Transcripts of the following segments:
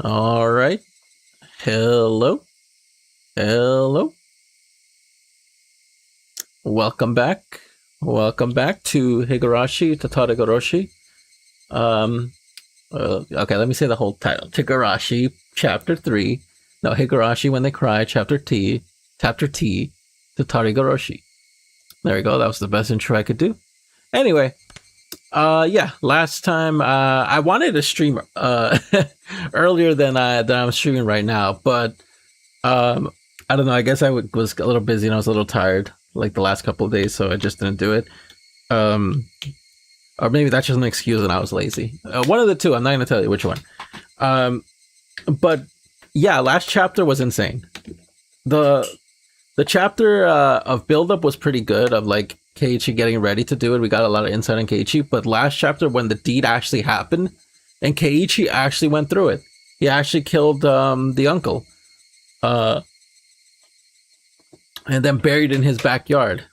All right. Hello. Hello. Welcome back. Welcome back to Higurashi, Tatarigoroshi. Um, okay, let me say the whole title. Higurashi, Ch.3. No, Higurashi When They Cry, Chapter T, Tatarigoroshi. There we go. That was the best intro I could do. Anyway, yeah, last time I wanted to stream earlier than I'm streaming right now, but I don't know. I guess was a little busy and I was a little tired like the last couple of days, so I just didn't do it. Or maybe that's just an excuse and I was lazy. One of the two. I'm not going to tell you which one. But yeah, last chapter was insane. The chapter of build-up was pretty good, of like Keiichi getting ready to do it. We got a lot of insight on Keiichi, but last chapter when the deed actually happened and Keiichi actually went through it. He actually killed the uncle. And then buried in his backyard.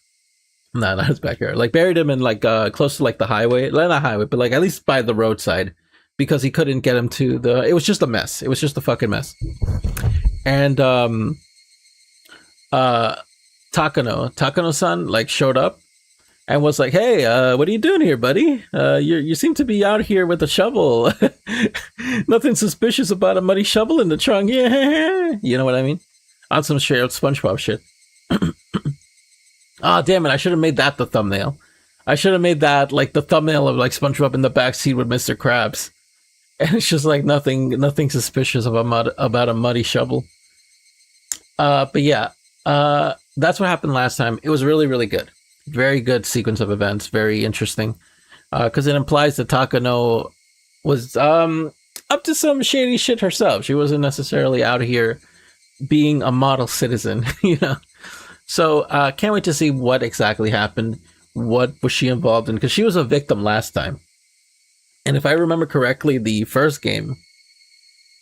No, not his backyard. Like buried him in like close to like the highway. Not highway, but like at least by the roadside. Because he couldn't get him to the... It was just a mess. It was just a fucking mess. And Takano-san like showed up and was like, "Hey, what are you doing here, buddy? You seem to be out here with a shovel. Nothing suspicious about a muddy shovel in the trunk. Yeah, you know what I mean? On some straight up SpongeBob shit." Ah, damn it! I should have made that the thumbnail. I should have made that like the thumbnail of like SpongeBob in the backseat with Mr. Krabs, and it's just like nothing suspicious about a muddy shovel. But yeah, that's what happened last time. It was really, really good. Very good sequence of events. Very interesting. Because it implies that Takano was up to some shady shit herself. She wasn't necessarily out here being a model citizen, you know. So can't wait to see what exactly happened. What was she involved in? Because she was a victim last time. And if I remember correctly, the first game,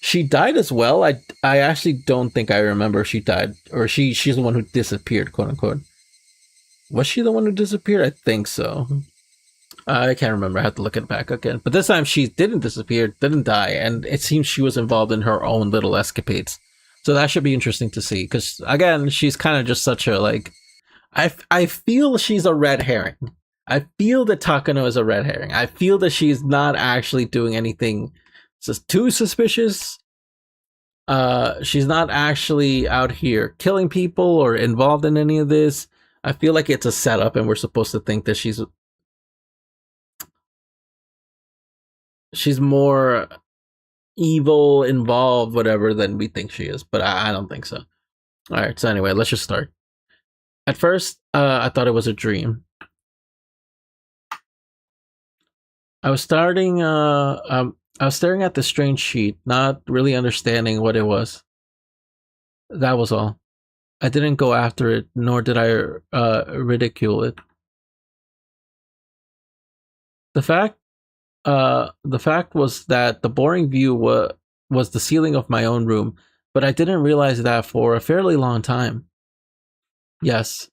she died as well. I actually don't think I remember if she died. Or she's the one who disappeared, quote unquote. Was she the one who disappeared? I think so. I can't remember. I have to look it back again. But this time she didn't disappear, didn't die. And it seems she was involved in her own little escapades. So that should be interesting to see. Because, again, she's kind of just such a, like... I feel she's a red herring. I feel that Takano is a red herring. I feel that she's not actually doing anything too suspicious. She's not actually out here killing people or involved in any of this. I feel like it's a setup and we're supposed to think that she's more evil, involved, whatever, than we think she is. But I don't think so. Alright, so anyway, let's just start. At first, I thought it was a dream. I was staring at the strange sheet, not really understanding what it was. That was all. I didn't go after it, nor did I ridicule it. The fact was that the boring view was the ceiling of my own room, but I didn't realize that for a fairly long time. Yes,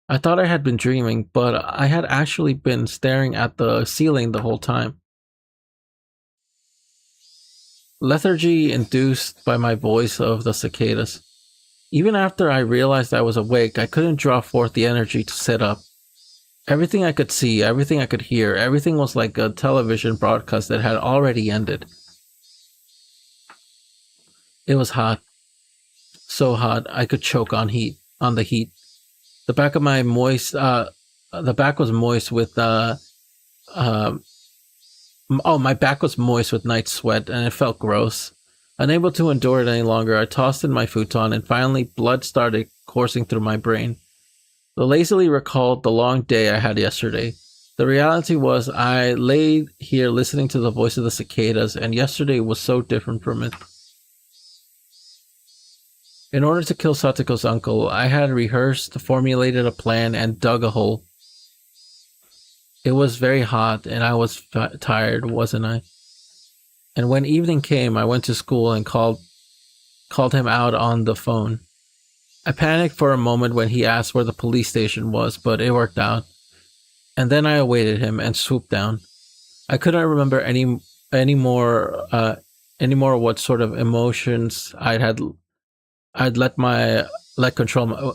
I thought I had been dreaming, but I had actually been staring at the ceiling the whole time. Lethargy induced by my voice of the cicadas. Even after I realized I was awake, I couldn't draw forth the energy to sit up. Everything I could see, everything I could hear, everything was like a television broadcast that had already ended. It was hot. So hot, I could choke on the heat. The back was moist with my back was moist with night sweat and it felt gross. Unable to endure it any longer, I tossed in my futon and finally blood started coursing through my brain. I lazily recalled the long day I had yesterday. The reality was I lay here listening to the voice of the cicadas, and yesterday was so different from it. In order to kill Satoko's uncle, I had rehearsed, formulated a plan, and dug a hole. It was very hot, and I was tired, wasn't I? And when evening came, I went to school and called him out on the phone. I panicked for a moment when he asked where the police station was, but it worked out. And then I awaited him and swooped down. I couldn't remember any more anymore what sort of emotions I'd let control my.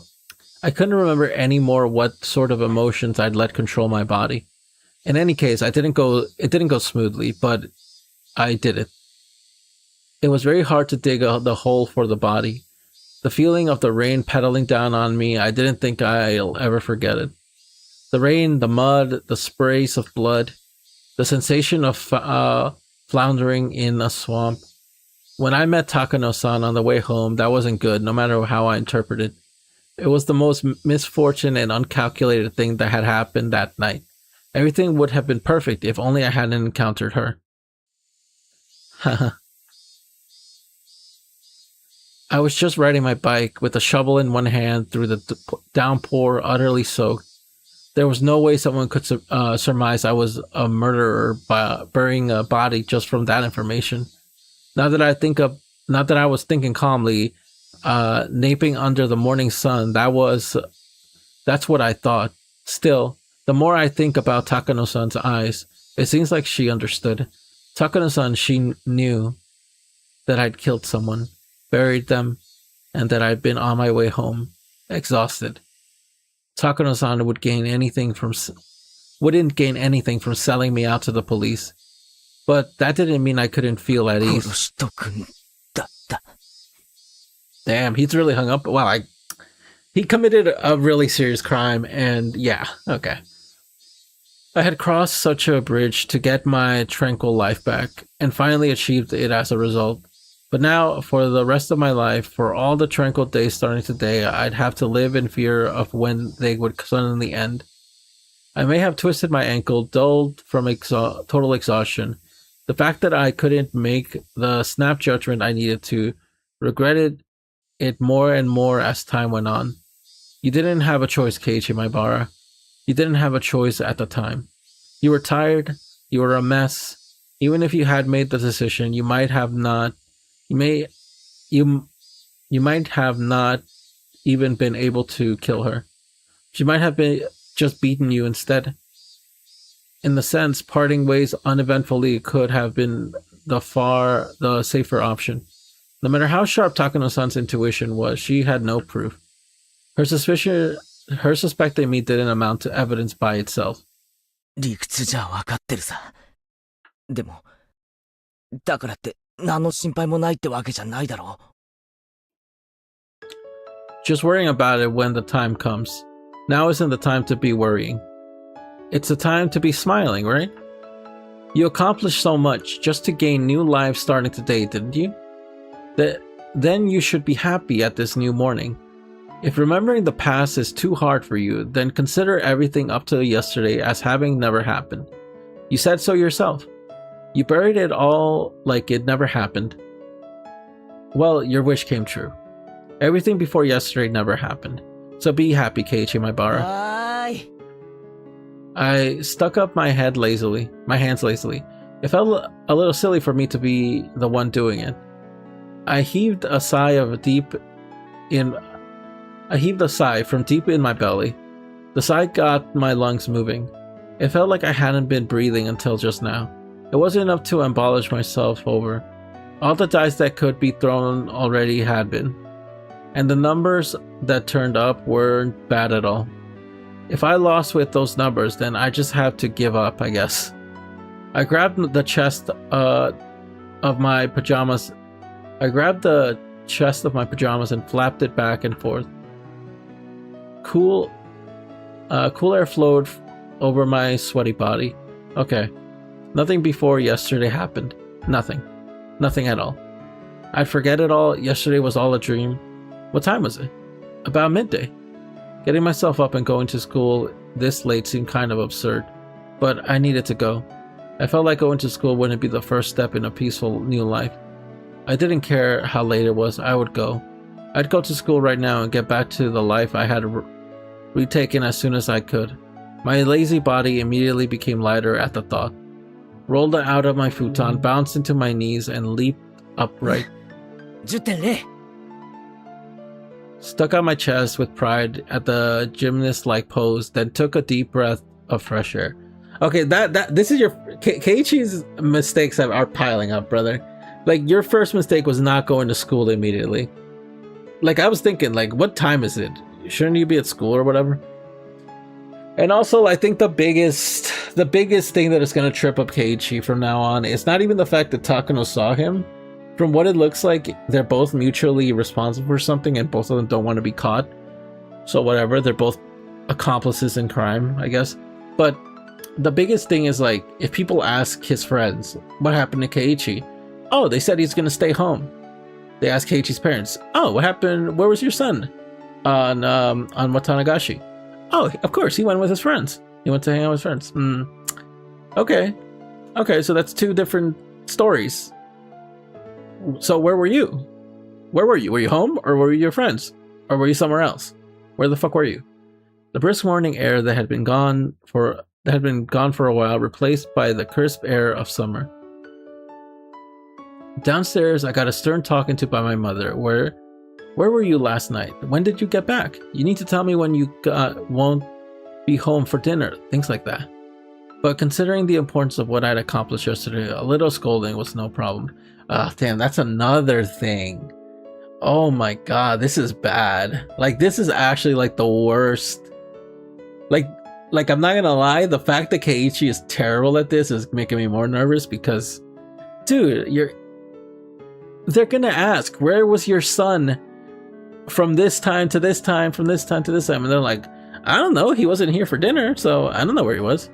I couldn't remember anymore what sort of emotions I'd let control my body. In any case, it didn't go smoothly, but I did it. It was very hard to dig the hole for the body. The feeling of the rain pedaling down on me, I didn't think I'll ever forget it. The rain, the mud, the sprays of blood, the sensation of floundering in a swamp. When I met Takano-san on the way home, that wasn't good, no matter how I interpret it. It was the most misfortune and uncalculated thing that had happened that night. Everything would have been perfect if only I hadn't encountered her. Haha. I was just riding my bike with a shovel in one hand through the downpour, utterly soaked. There was no way someone could surmise I was a murderer by burying a body just from that information. Now that I was thinking calmly, naping under the morning sun, that's what I thought. Still, the more I think about Takano-san's eyes, it seems like she understood. Takano-san, she knew that I'd killed someone, buried them, and that I'd been on my way home, exhausted. Takano-san wouldn't gain anything from selling me out to the police, but that didn't mean I couldn't feel at ease. Damn, he's really hung up. Wow, he committed a really serious crime, and yeah, okay. I had crossed such a bridge to get my tranquil life back, and finally achieved it as a result. But now, for the rest of my life, for all the tranquil days starting today, I'd have to live in fear of when they would suddenly end. I may have twisted my ankle, dulled from total exhaustion. The fact that I couldn't make the snap judgment I needed to, regretted it more and more as time went on. You didn't have a choice, Keiichi Maibara. You didn't have a choice at the time. You were tired, you were a mess. Even if you had made the decision, you might have not even been able to kill her. She might have been just beaten you instead. In the sense, parting ways uneventfully could have been the safer option. No matter how sharp Takano-san's intuition was, she had no proof. Her suspecting me didn't amount to evidence by itself. 理屈じゃわかってるさ。でも、だからって何の心配もないってわけじゃないだろう。Just worrying about it when the time comes. Now isn't the time to be worrying. It's the time to be smiling, right? You accomplished so much just to gain new life starting today, didn't you? Then you should be happy at this new morning. If remembering the past is too hard for you, then consider everything up to yesterday as having never happened. You said so yourself. You buried it all like it never happened. Well, your wish came true. Everything before yesterday never happened. So be happy, Keiichi Maibara. Aye. I stuck up my hands lazily. It felt a little silly for me to be the one doing it. I heaved a sigh from deep in my belly. The sigh got my lungs moving. It felt like I hadn't been breathing until just now. It wasn't enough to abolish myself over. All the dice that could be thrown already had been. And the numbers that turned up weren't bad at all. If I lost with those numbers, then I just had to give up, I guess. I grabbed the chest of my pajamas. And flapped it back and forth. Cool air flowed over my sweaty body. Okay. Nothing before yesterday happened. Nothing at all. I'd forget it all. Yesterday was all a dream. What time was it? About midday. Getting myself up and going to school this late seemed kind of absurd, but I needed to go. I felt like going to school wouldn't be the first step in a peaceful new life. I didn't care how late it was, I would go. I'd go to school right now and get back to the life I had retaken as soon as I could. My lazy body immediately became lighter at the thought. Rolled out of my futon, bounced into my knees, and leaped upright. 10.0 Stuck out my chest with pride at the gymnast-like pose, then took a deep breath of fresh air. Okay, this is your Keiichi's mistakes are piling up, brother. Like, your first mistake was not going to school immediately. Like, I was thinking, like, what time is it? Shouldn't you be at school or whatever? And also, I think the biggest thing that is going to trip up Keiichi from now on is not even the fact that Takano saw him. From what it looks like, they're both mutually responsible for something, and both of them don't want to be caught. So whatever, they're both accomplices in crime, I guess. But the biggest thing is, like, if people ask his friends, what happened to Keiichi? Oh, they said he's going to stay home. They ask Keiichi's parents, oh, what happened? Where was your son? On Watanagashi. Oh, of course, he went with his friends. He went to hang out with friends. Okay. Okay, so that's two different stories. So where were you? Where were you? Were you home, or were you your friends? Or were you somewhere else? Where the fuck were you? The brisk morning air that had been gone for a while, replaced by the crisp air of summer. Downstairs, I got a stern talking to by my mother. Where were you last night? When did you get back? You need to tell me when you won't be home for dinner. Things like that. But considering the importance of what I'd accomplished yesterday, a little scolding was no problem. Damn, that's another thing. Oh my god, this is bad. Like, this is actually like the worst. Like I'm not gonna lie, the fact that Keiichi is terrible at this is making me more nervous because, dude, they're gonna ask, where was your son from this time to this time, from this time to this time? And they're like, I don't know, he wasn't here for dinner, so I don't know where he was.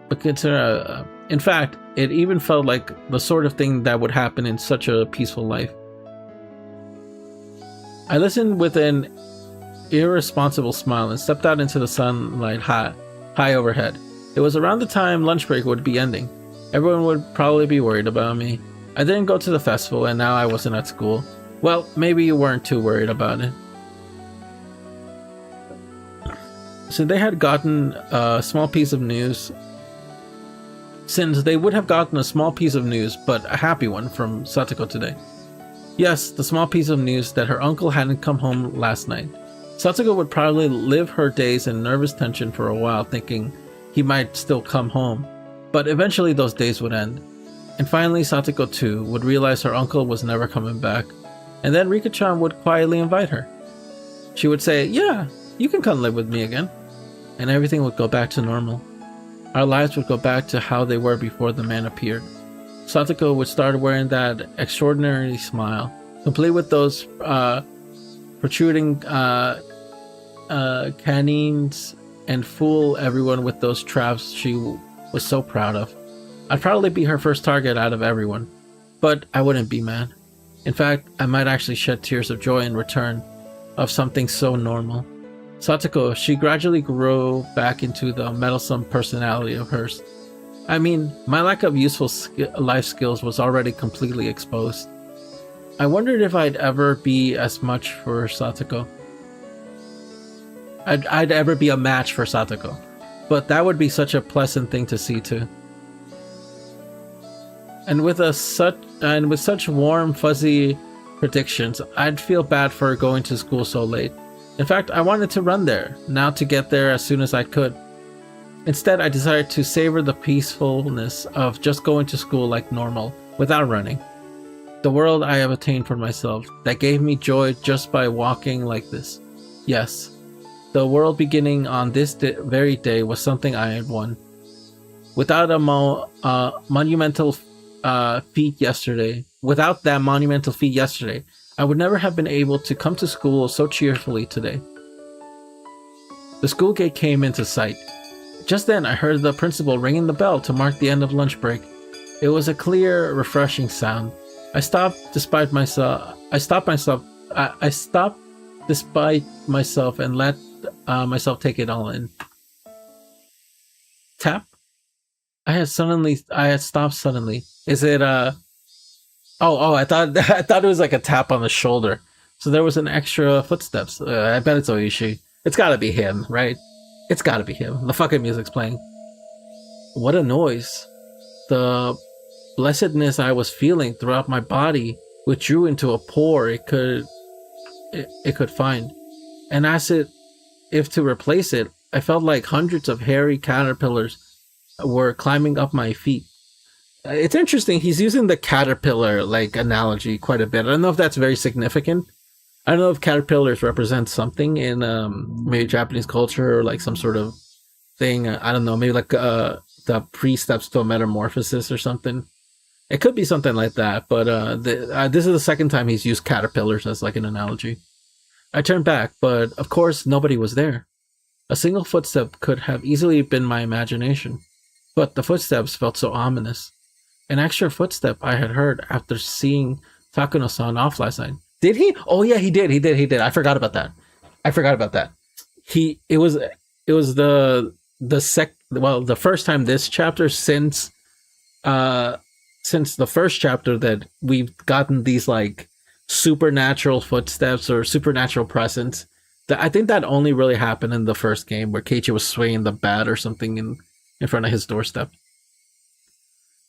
But consider, in fact, it even felt like the sort of thing that would happen in such a peaceful life. I listened with an irresponsible smile and stepped out into the sunlight high overhead. It was around the time lunch break would be ending. Everyone would probably be worried about me. I didn't go to the festival, and now I wasn't at school. Well, maybe you weren't too worried about it. So they had gotten a small piece of news. Since they would have gotten a small piece of news, but a happy one, from Satoko today. Yes, the small piece of news that her uncle hadn't come home last night. Satoko would probably live her days in nervous tension for a while, thinking he might still come home. But eventually those days would end. And finally Satoko too would realize her uncle was never coming back. And then Rika-chan would quietly invite her. She would say, yeah, you can come live with me again. And everything would go back to normal. Our lives would go back to how they were before the man appeared. Satoko would start wearing that extraordinary smile, complete with those protruding canines, and fool everyone with those traps she was so proud of. I'd probably be her first target out of everyone, but I wouldn't be mad. In fact, I might actually shed tears of joy in return of something so normal. Satoko, she gradually grew back into the meddlesome personality of hers. I mean, my lack of useful life skills was already completely exposed. I wondered if I'd ever be as much for Satoko. I'd ever be a match for Satoko. But that would be such a pleasant thing to see too. And with such warm, fuzzy predictions, I'd feel bad for going to school so late. In fact, I wanted to run there, now to get there as soon as I could. Instead, I decided to savor the peacefulness of just going to school like normal, without running. The world I have attained for myself, that gave me joy just by walking like this. Yes, the world beginning on this very day was something I had won. Without a monumental feat yesterday, I would never have been able to come to school so cheerfully today. The school gate came into sight. Just then, I heard the principal ringing the bell to mark the end of lunch break. It was a clear, refreshing sound. I stopped despite myself and let myself take it all in. Tap? I had stopped suddenly. Is it I thought it was like a tap on the shoulder. So there was an extra footsteps. I bet it's Ooishi. It's gotta be him, right? It's gotta be him. The fucking music's playing. What a noise. The blessedness I was feeling throughout my body withdrew into a pore it could find. And if to replace it, I felt like hundreds of hairy caterpillars were climbing up my feet. It's interesting. He's using the caterpillar like analogy quite a bit. I don't know if that's very significant. I don't know if caterpillars represent something in maybe Japanese culture or like some sort of thing. I don't know. Maybe like the pre-steps to a metamorphosis or something. It could be something like that. But this is the second time he's used caterpillars as like an analogy. I turned back, but of course nobody was there. A single footstep could have easily been my imagination, but the footsteps felt so ominous. An extra footstep I had heard after seeing Takuno-san off last night. Did he? Oh yeah, he did. He did. I forgot about that. It was the first time this chapter since the first chapter that we've gotten these like supernatural footsteps or supernatural presence. I think that only really happened in the first game where Keiichi was swaying the bat or something in front of his doorstep.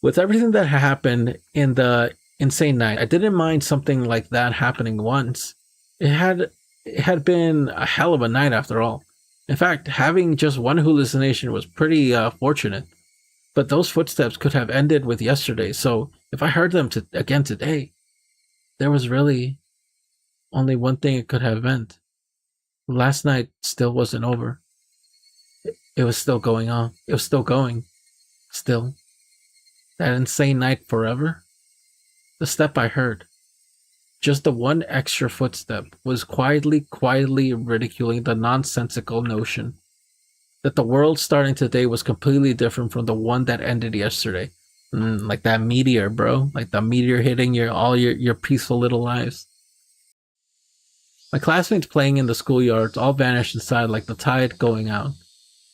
With everything that happened in the insane night, I didn't mind something like that happening once. It had been a hell of a night after all. In fact, having just one hallucination was pretty fortunate. But those footsteps could have ended with yesterday, so if I heard them again today, there was really only one thing it could have meant. Last night still wasn't over. It was still going on. It was still going. Still. That insane night forever? The step I heard, just the one extra footstep, was quietly ridiculing the nonsensical notion that the world starting today was completely different from the one that ended yesterday. Like that meteor, bro. Like the meteor hitting all your peaceful little lives. My classmates playing in the schoolyards all vanished inside like the tide going out.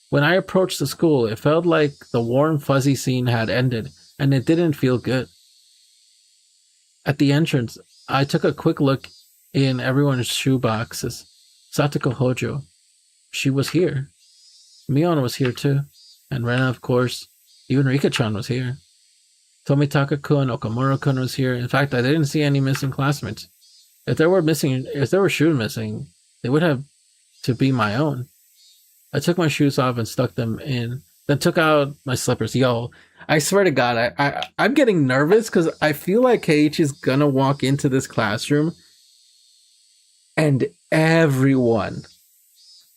When I approached the school, it felt like the warm, fuzzy scene had ended, and it didn't feel good. At the entrance, I took a quick look in everyone's shoeboxes. Satoko Hojo. She was here. Mion was here too. And Rena, of course. Even Rika-chan was here. Tomitaka-kun, Okamura-kun was here. In fact, I didn't see any missing classmates. If there were shoes missing, they would have to be my own. I took my shoes off and stuck them in, then took out my slippers. Yo, I swear to God, I'm getting nervous because I feel like Keiichi's gonna walk into this classroom and everyone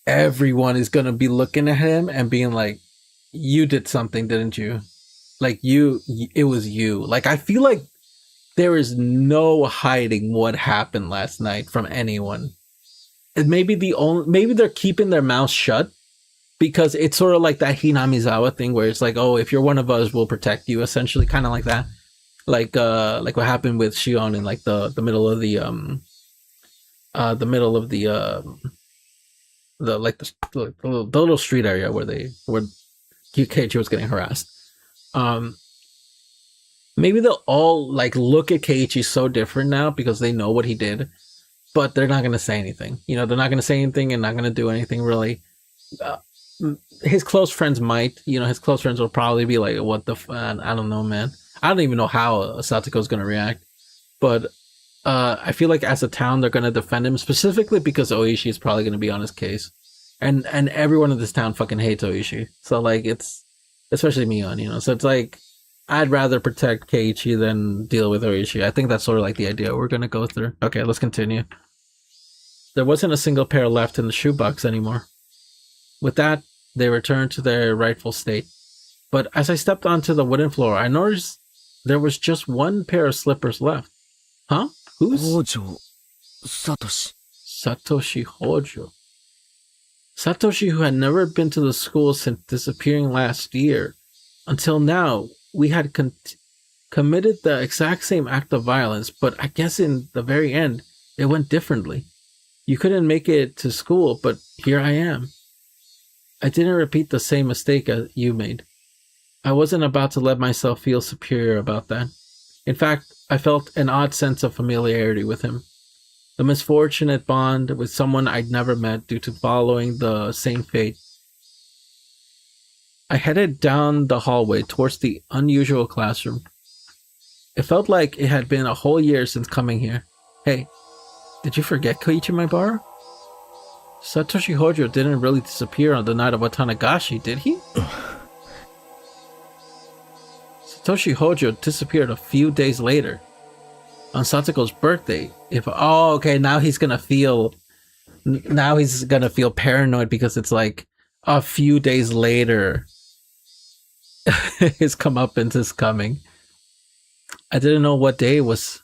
is gonna be looking at him and being like, you did something, didn't you? Like it was you. Like, I feel like there is no hiding what happened last night from anyone. And maybe they're keeping their mouths shut because it's sort of like that Hinamizawa thing where it's like, oh, if you're one of us, we'll protect you, essentially, kind of like that. Like what happened with Shion in like the middle of the little street area where Keiichi was getting harassed. Maybe they'll all like look at Keiichi so different now because they know what he did, but they're not going to say anything. You know, they're not going to say anything and not going to do anything really. His close friends might, his close friends will probably be like, what the I don't know, man. I don't even know how Satoko's going to react, but I feel like as a town, they're going to defend him specifically because Ooishi is probably going to be on his case. And everyone in this town fucking hates Ooishi. So like it's, especially Mion, so it's like, I'd rather protect Keiichi than deal with Ooishi. I think that's sort of like the idea we're going to go through. Okay, let's continue. There wasn't a single pair left in the shoebox anymore. With that, they returned to their rightful state. But as I stepped onto the wooden floor, I noticed there was just one pair of slippers left. Huh? Who's? Hojo Satoshi. Satoshi Hojo. Satoshi, who had never been to the school since disappearing last year. Until now, we had committed the exact same act of violence, but I guess in the very end, it went differently. You couldn't make it to school, but here I am. I didn't repeat the same mistake as you made. I wasn't about to let myself feel superior about that. In fact, I felt an odd sense of familiarity with him. The misfortunate bond with someone I'd never met due to following the same fate. I headed down the hallway towards the unusual classroom. It felt like it had been a whole year since coming here. Hey, did you forget Koichi Maibara? Satoshi Hojo didn't really disappear on the night of Watanagashi, did he? Satoshi Hojo disappeared a few days later on Satoko's birthday. Okay, now he's gonna feel paranoid because it's like a few days later his comeuppance is coming. I didn't know what day it was,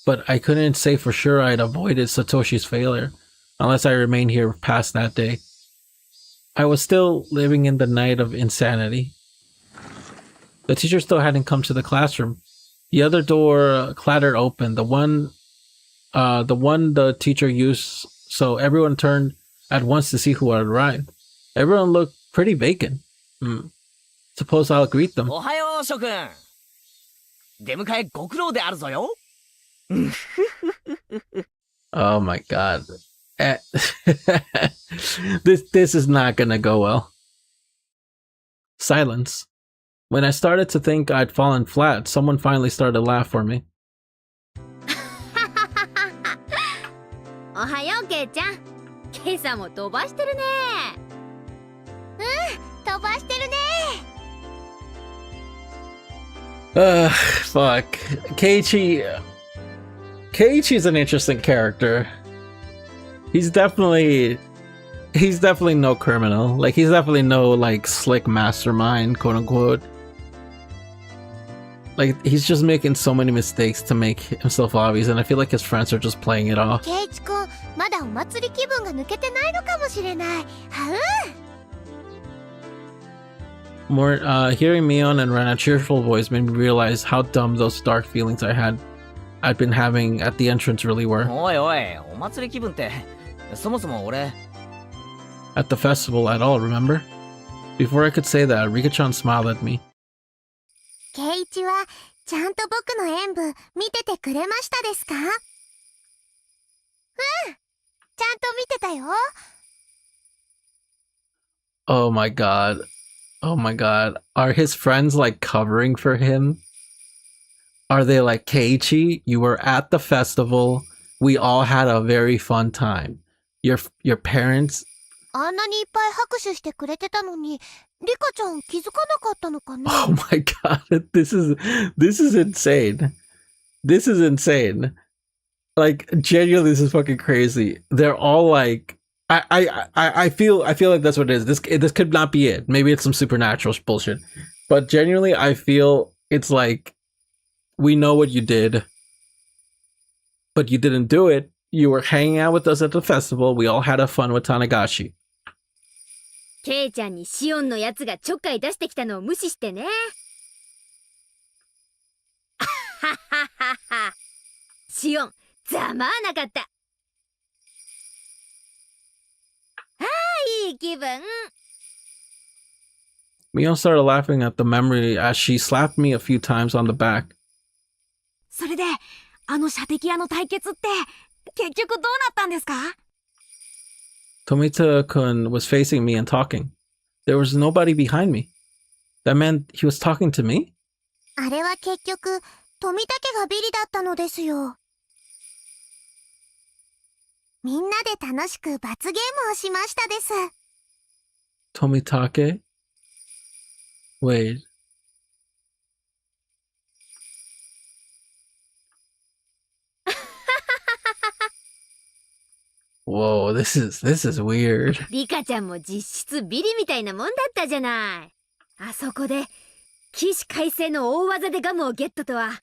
but I couldn't say for sure I'd avoided Satoshi's failure unless I remained here past that day. I was still living in the night of insanity. The teacher still hadn't come to the classroom. The other door clattered open, the one the teacher used, so everyone turned at once to see who had arrived. Everyone looked pretty vacant. Suppose I'll greet them. おはよう諸君。出迎えご苦労であるぞよ。Oh my god. This is not gonna go well. Silence. When I started to think I'd fallen flat, someone finally started to laugh for me. おはよう、ケイちゃん。今朝も飛ばしてるね。飛ばしてるね。Fuck. Keiichi's an interesting character. He's definitely no criminal. Like, he's definitely no, like, slick mastermind, quote unquote. Like, he's just making so many mistakes to make himself obvious, and I feel like his friends are just playing it off. ケイチ君、まだお祭り気分が抜けてないのかもしれない。はMore, hearing Mion and Ren's cheerful voice made me realize how dumb those dark feelings I'd been having at the entrance really were. おいおい、お祭り気分って、そもそも俺。At the festival at all, remember? Before I could say that, Rika-chan smiled at me. ケイチはちゃんと僕の演舞見ててくれましたですか？ちゃんと見てたよ。Oh my god. Oh my god. Are his friends like covering for him? Are they like, Keiichi, you were at the festival. We all had a very fun time. Your parents... あんなにいっぱい拍手してくれてたのに、リカちゃん気づかなかったのかな？ Oh my god. This is insane. This is insane. Like, genuinely, this is fucking crazy. They're all like... I feel like that's what it is. This could not be it. Maybe it's some supernatural bullshit. But genuinely, I feel it's like, we know what you did, but you didn't do it. You were hanging out with us at the festival. We all had a fun with Tanagashi. ケイちゃんにシオンのやつがちょっかい出してきたのを無視してね。はははは。シオン、ざまあなかった。ああ、いい気分。Mion started laughing at the memory as she slapped me a few times on the back. それで、あの射的屋の対決って、結局どうなったんですか？ Tomita-kun was facing me and talking. There was nobody behind me. That meant he was talking to me? あれは結局、富田家がビリだったのですよ。みんなで楽しく罰ゲームをしましたです。Tomitake? Wait. Whoa, this is weird. リカちゃんも実質ビリみたいなもんだったじゃない。あそこで起死回生の大技でガムをゲットとは、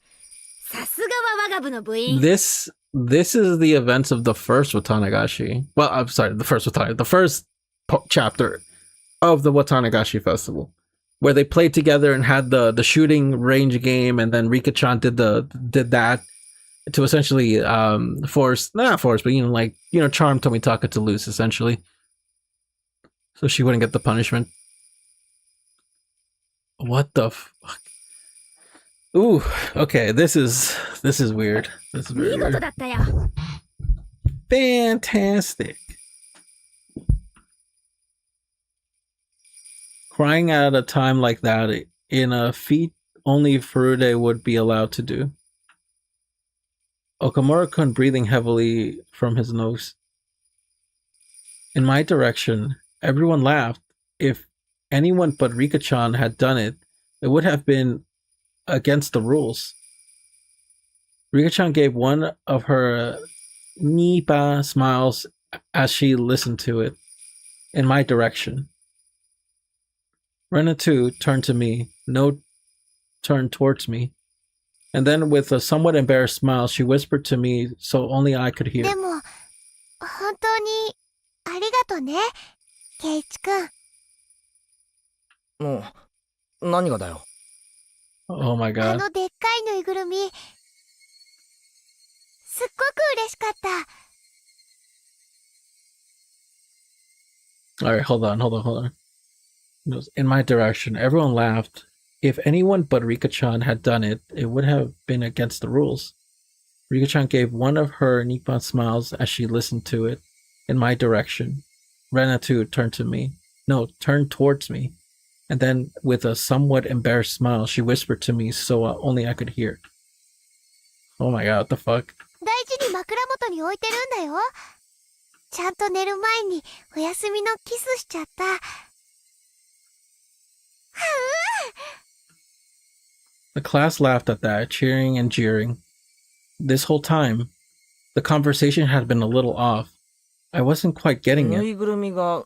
さすがは我が部の部員。This is the events of the first Watanagashi. Well, I'm sorry, the first chapter of the Watanagashi festival, where they played together and had the shooting range game, and then Rika-chan did that to essentially charm Tomitaka to lose, essentially, so she wouldn't get the punishment. What the fuck? Ooh, okay, this is weird. This is very weird. Fantastic. Crying at a time like that in a feat only Furude would be allowed to do. Okamura-kun breathing heavily from his nose. In my direction, everyone laughed. If anyone but Rika-chan had done it, it would have been against the rules. Rika-chan gave one of her nipa smiles as she listened to it, in my direction. Rena too turned to me, no turned towards me, and then with a somewhat embarrassed smile, she whispered to me so only I could hear. でも、本当にありがとね、ケイチくん。もう、何がだよ。Oh my あ god. のでっかいぬいぐるみ、すっごく嬉しかった。Alright, hold on. It was in my direction. Everyone laughed. If anyone but Rika-chan had done it, it would have been against the rules. Rika-chan gave one of her nippon smiles as she listened to it, in my direction. Rena too turned towards me, and then with a somewhat embarrassed smile, she whispered to me so only I could hear. Oh my god, what the fuck? 大事に枕元に置いてるんだよ。ちゃんと寝る前にお休みのキスしちゃった。The class laughed at that, cheering and jeering. This whole time, the conversation had been a little off. I wasn't quite getting ぬ it. いぐるみが、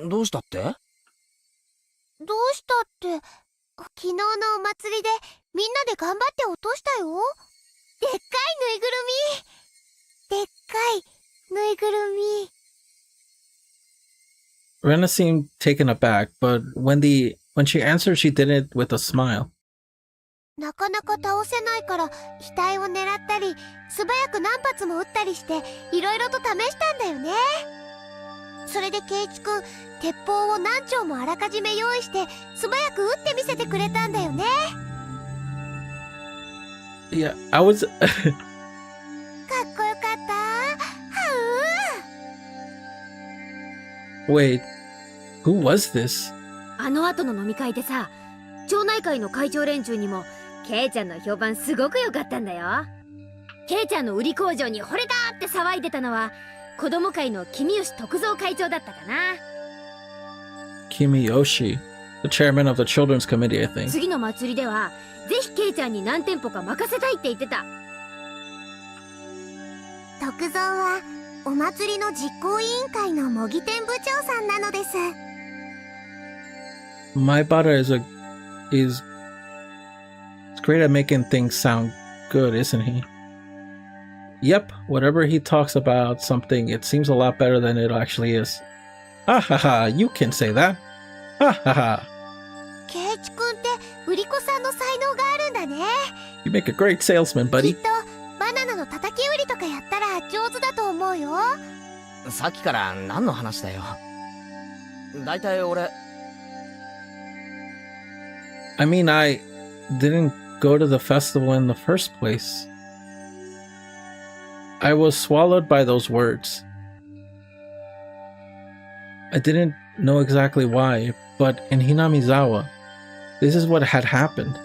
どうしたって？どうしたって、昨日のお祭りでみんなで頑張って落としたよ。でっかいぬいぐるみ。でっかいぬいぐるみ。Rena seemed taken aback, but when she answered, she did it with a smile. なかなか倒せないから額を狙ったり、素早く何発も撃ったりしていろいろと試したんだよね。それでケイチくん、鉄砲を何丁もあらかじめ用意して素早く撃ってみせてくれたんだよね。Yeah, I was. かっこよかった。はう。 Wait, who was this? あの後の飲み会でさ、町内会の会長連中にもケイちゃんの評判すごく良かったんだよ。ケイちゃんの売り工場に惚れたって騒いでたのは子供会の君吉徳蔵会長だったかな。 Kimiyoshi, the chairman of the children's committee, I think. 次の祭りではぜひケイちゃんに何店舗か任せたいって言ってた。徳蔵はお祭りの実行委員会の模擬店部長さんなのです。 My butter is great at making things sound good, isn't he? Yep, whatever he talks about something, it seems a lot better than it actually is. Ha ha ha, you can say that. Ha ha ha. ケイチくんって売り子さんの才能があるんだね。 You make a great salesman, き buddy. っとバナナの叩き売りとかやったら上手だと思うよ。さっきから何の話だよ。だいたい俺、I mean, I didn't go to the festival in the first place. I was swallowed by those words. I didn't know exactly why, but in Hinamizawa, this is what had happened.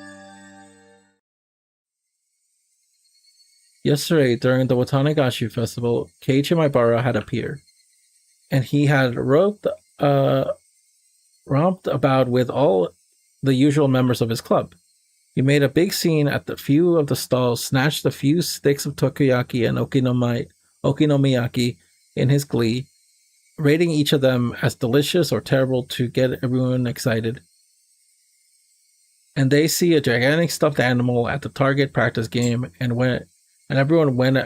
Yesterday, during the Watanagashi festival, Keiichi Maibara had appeared, and he had romped about with all the usual members of his club. He made a big scene at the few of the stalls, snatched a few sticks of takoyaki and okinomiyaki in his glee, rating each of them as delicious or terrible to get everyone excited. And they see a gigantic stuffed animal at the target practice game, and everyone went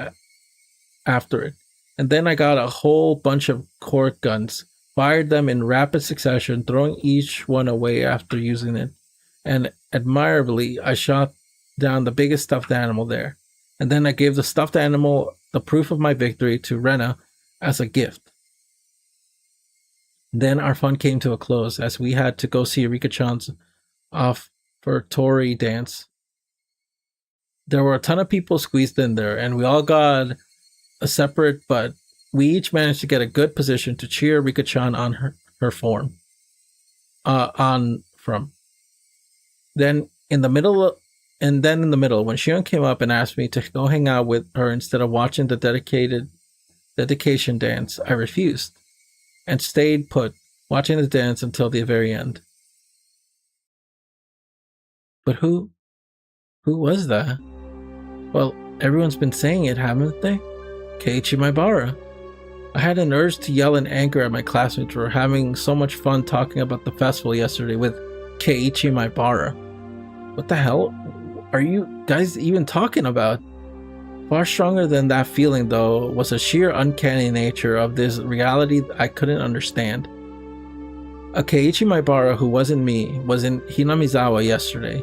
after it. And then I got a whole bunch of cork guns, fired them in rapid succession, throwing each one away after using it. And admirably, I shot down the biggest stuffed animal there. And then I gave the stuffed animal the proof of my victory to Rena as a gift. Then our fun came to a close as we had to go see Rika-chan's offertory dance. There were a ton of people squeezed in there, and we all got a separate, but we each managed to get a good position to cheer Rika-chan on her form. Then in the middle, when Shion came up and asked me to go hang out with her instead of watching the dedication dance, I refused and stayed put, watching the dance until the very end. But who Who was that? Well, everyone's been saying it, haven't they? Keiichi Maibara. I had an urge to yell in anger at my classmates for having so much fun talking about the festival yesterday with Keiichi Maibara. What the hell are you guys even talking about? Far stronger than that feeling, though, was the sheer uncanny nature of this reality I couldn't understand. A Keiichi Maibara who wasn't me was in Hinamizawa yesterday,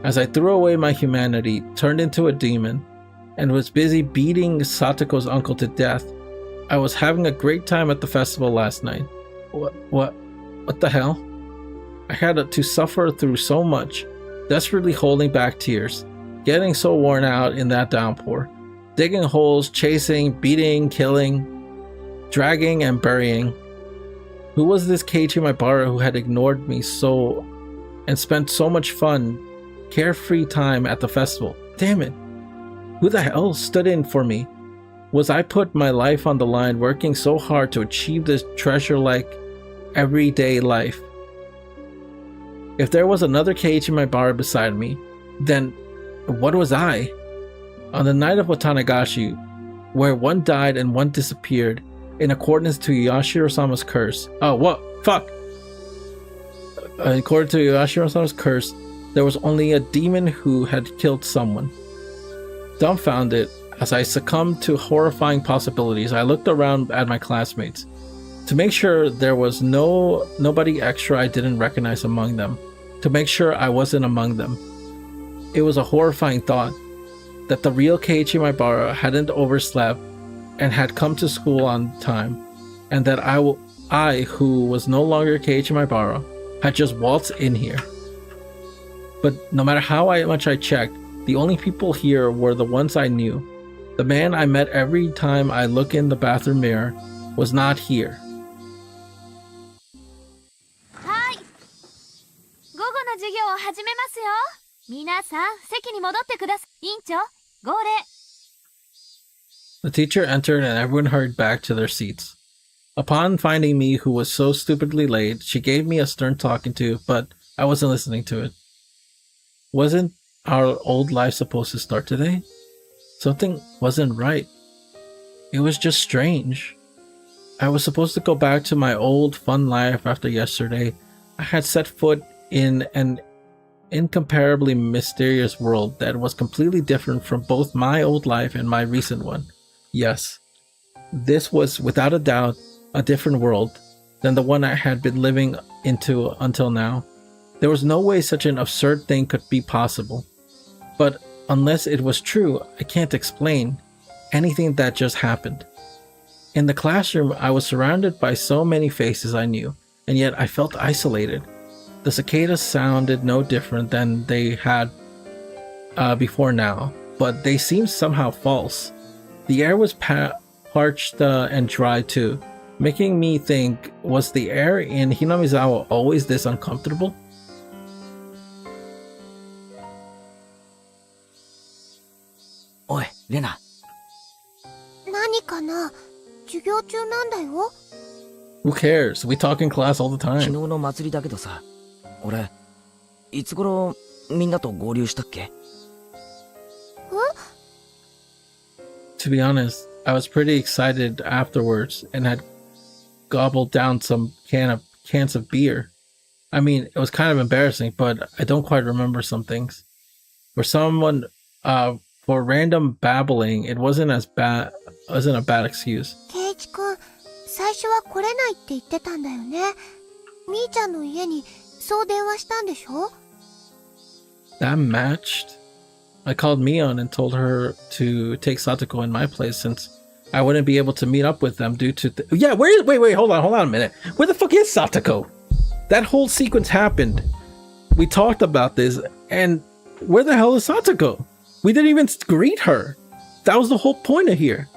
as I threw away my humanity, turned into a demon, and was busy beating Satoko's uncle to death. I was having a great time at the festival last night. What the hell? I had to suffer through so much, desperately holding back tears, getting so worn out in that downpour, digging holes, chasing, beating, killing, dragging, and burying. Who was this Keiichi Maibara who had ignored me so and spent so much fun, carefree time at the festival? Damn it. Who the hell stood in for me? Was I put my life on the line working so hard to achieve this treasure-like everyday life? If there was another Keiichi Maibara beside me, then what was I? On the night of Watanagashi, where one died and one disappeared, in accordance to Yashiro-sama's curse. Oh, what? Fuck! According to Yashiro-sama's curse, there was only a demon who had killed someone. Dumbfounded, as I succumbed to horrifying possibilities, I looked around at my classmates to make sure there was nobody extra I didn't recognize among them, to make sure I wasn't among them. It was a horrifying thought that the real Keiichi Maibara hadn't overslept and had come to school on time, and that I, who was no longer Keiichi Maibara, had just waltzed in here. But no matter how much I checked, the only people here were the ones I knew. The man I met every time I look in the bathroom mirror was not here. はい。午後の授業を始めますよ。皆さん、席に戻ってください。委員長、号令。 The teacher entered and everyone hurried back to their seats. Upon finding me who was so stupidly late, she gave me a stern talking to, but I wasn't listening to it. Wasn't our old life supposed to start today? Something wasn't right. It was just strange. I was supposed to go back to my old fun life after yesterday. I had set foot in an incomparably mysterious world that was completely different from both my old life and my recent one. Yes, this was without a doubt a different world than the one I had been living into until now. There was no way such an absurd thing could be possible. But unless it was true, I can't explain anything that just happened. In the classroom, I was surrounded by so many faces I knew, and yet I felt isolated. The cicadas sounded no different than they had before now, but they seemed somehow false. The air was parched and dry too, making me think, was the air in Hinamizawa always this uncomfortable? Oi, Rena. 何かな？授業中なんだよ。 Who cares? We talk in class all the 昨 time. 日の祭りだけどさ、俺、いつ頃みんなと合流したっけ？ To be honest, I was pretty excited afterwards and had gobbled down some cans of beer. I mean, it was kind of embarrassing, but I don't quite remember some things. For random babbling, it wasn't a bad excuse. ケイチ君、最初は来れないって言ってたんだよね。みーちゃんの家にそう電話したんでしょ？ That matched. I called Mion and told her to take Satoko in my place since I wouldn't be able to meet up with them due to wait, hold on a minute. Where the fuck is Satoko? That whole sequence happened. We talked about this, and where the hell is Satoko? We didn't even greet her. That was the whole point of here.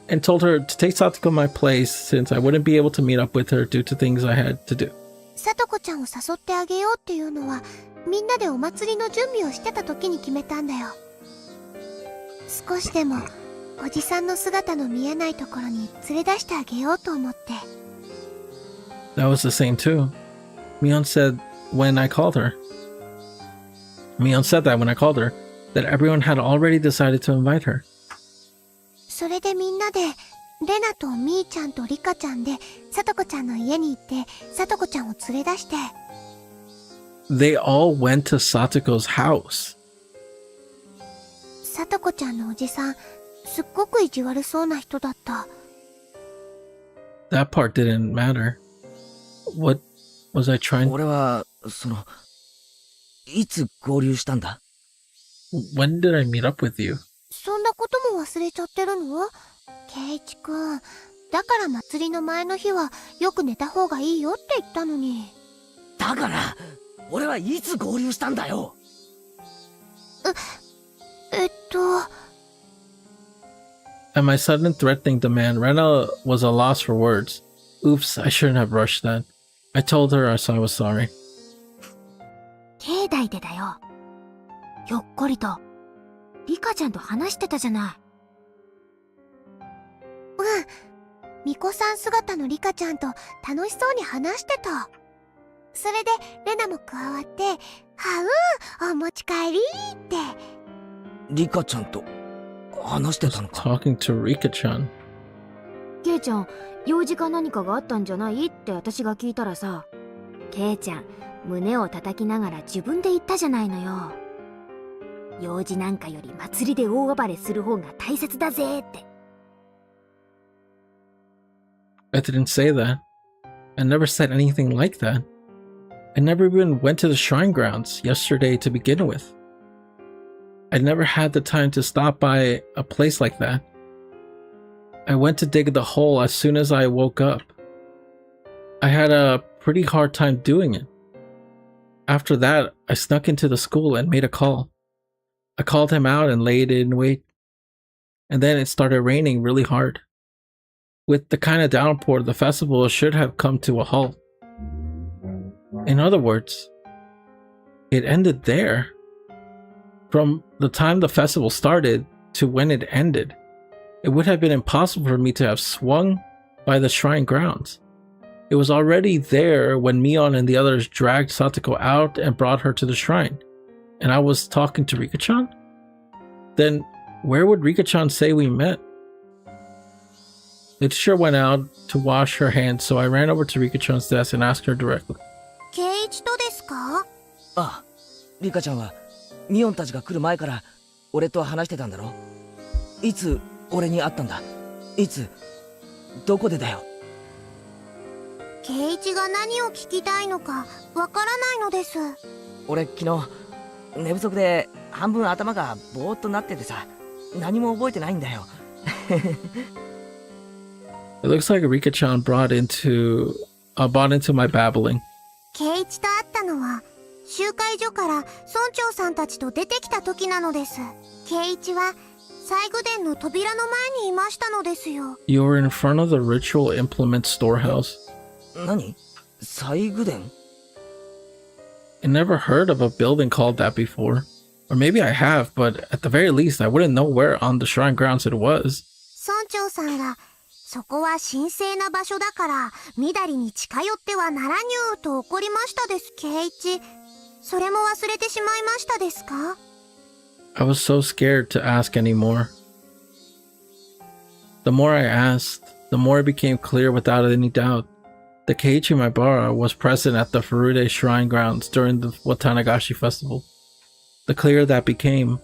And told her to take Satoko in my place since I wouldn't be able to meet up with her due to things I had to do. さとこちゃんを誘ってあげようっていうのは、みんなでお祭りの準備をしてた時に決めたんだよ。少しでもおじさんの姿の見えないところに連れ出してあげようと思って。 That was the same too. Mion said when I called her. Mion said that when I called her, that everyone had already decided to invite her. それでみんなでレナとみーちゃんとリカちゃんでさとこちゃんの家に行ってさとこちゃんを連れ出して。 They all went to Satoko's house. さとこちゃんのおじさんすっごく意地悪そうな人だった。 That part didn't matter. What was I trying? 俺は、いつ合流したんだ？ When did I meet up with you? そんなことも忘れちゃってるの？ケイチくん。だから祭りの前の日はよく寝た方がいいよって言ったのに。だから、俺はいつ合流したんだよ。At my sudden threatening demand, Rena was a loss for words. Oops, I shouldn't have rushed that. I told her I was sorry. 境内でだよ。ひょっこりとリカちゃんと話してたじゃない。うん。巫女さん姿のリカちゃんと楽しそうに話してた。それでレナも加わって、お持ち帰りって。リカちゃんと話してたのか。Talking to Rika-chan. ケイちゃん、用事か何かがあったんじゃないって私が聞いたらさ、ケイちゃん、胸を叩きながら自分で言ったじゃないのよ。用事なんかより祭りで大暴れする方が大切だぜって。I didn't say that. I never said anything like that. I never even went to the shrine grounds yesterday to begin with. I never had the time to stop by a place like that. I went to dig the hole as soon as I woke up. I had a pretty hard time doing it. After that, I snuck into the school and made a call. I called him out and laid in wait. And then it started raining really hard. With the kind of downpour, the festival should have come to a halt. In other words, it ended there. From the time the festival started to when it ended, it would have been impossible for me to have swung by the shrine grounds. It was already there when Mion and the others dragged Satoko out and brought her to the shrine. And I was talking to Rika-chan? Then where would Rika-chan say we met? The teacher went out to wash her hands, so I ran over to Rika-chan's desk and asked her directly. ケイチとですか？ああ、リカちゃんはミオンたちが来る前から俺と話してたんだろ？いつ俺に会ったんだ？いつどこでだよ？ケイチが何を聞きたいのかわからないのです。俺昨日寝不足で半分頭がぼーっとなっててさ、何も覚えてないんだよ。It looks like Rika-chan bought into my babbling. ケイチと会ったのは集会所から村長さんたちと出てきた時なのです。ケイチは祭具殿の扉の前にいましたのですよ。You were in front of the ritual implement storehouse. 何？祭具殿？ I never heard of a building called that before. Or maybe I have, but at the very least I wouldn't know where on the shrine grounds it was. 村長さんがそこは神聖な場所だからみだりに近寄ってはならにゅうと怒りましたです。ケイチ、それも忘れてしまいましたですか？ I was so scared to ask anymore. The more I asked, the more it became clear without any doubt. The Keiichi Maibara was present at the Furude shrine grounds during the Watanagashi festival. The clearer that became,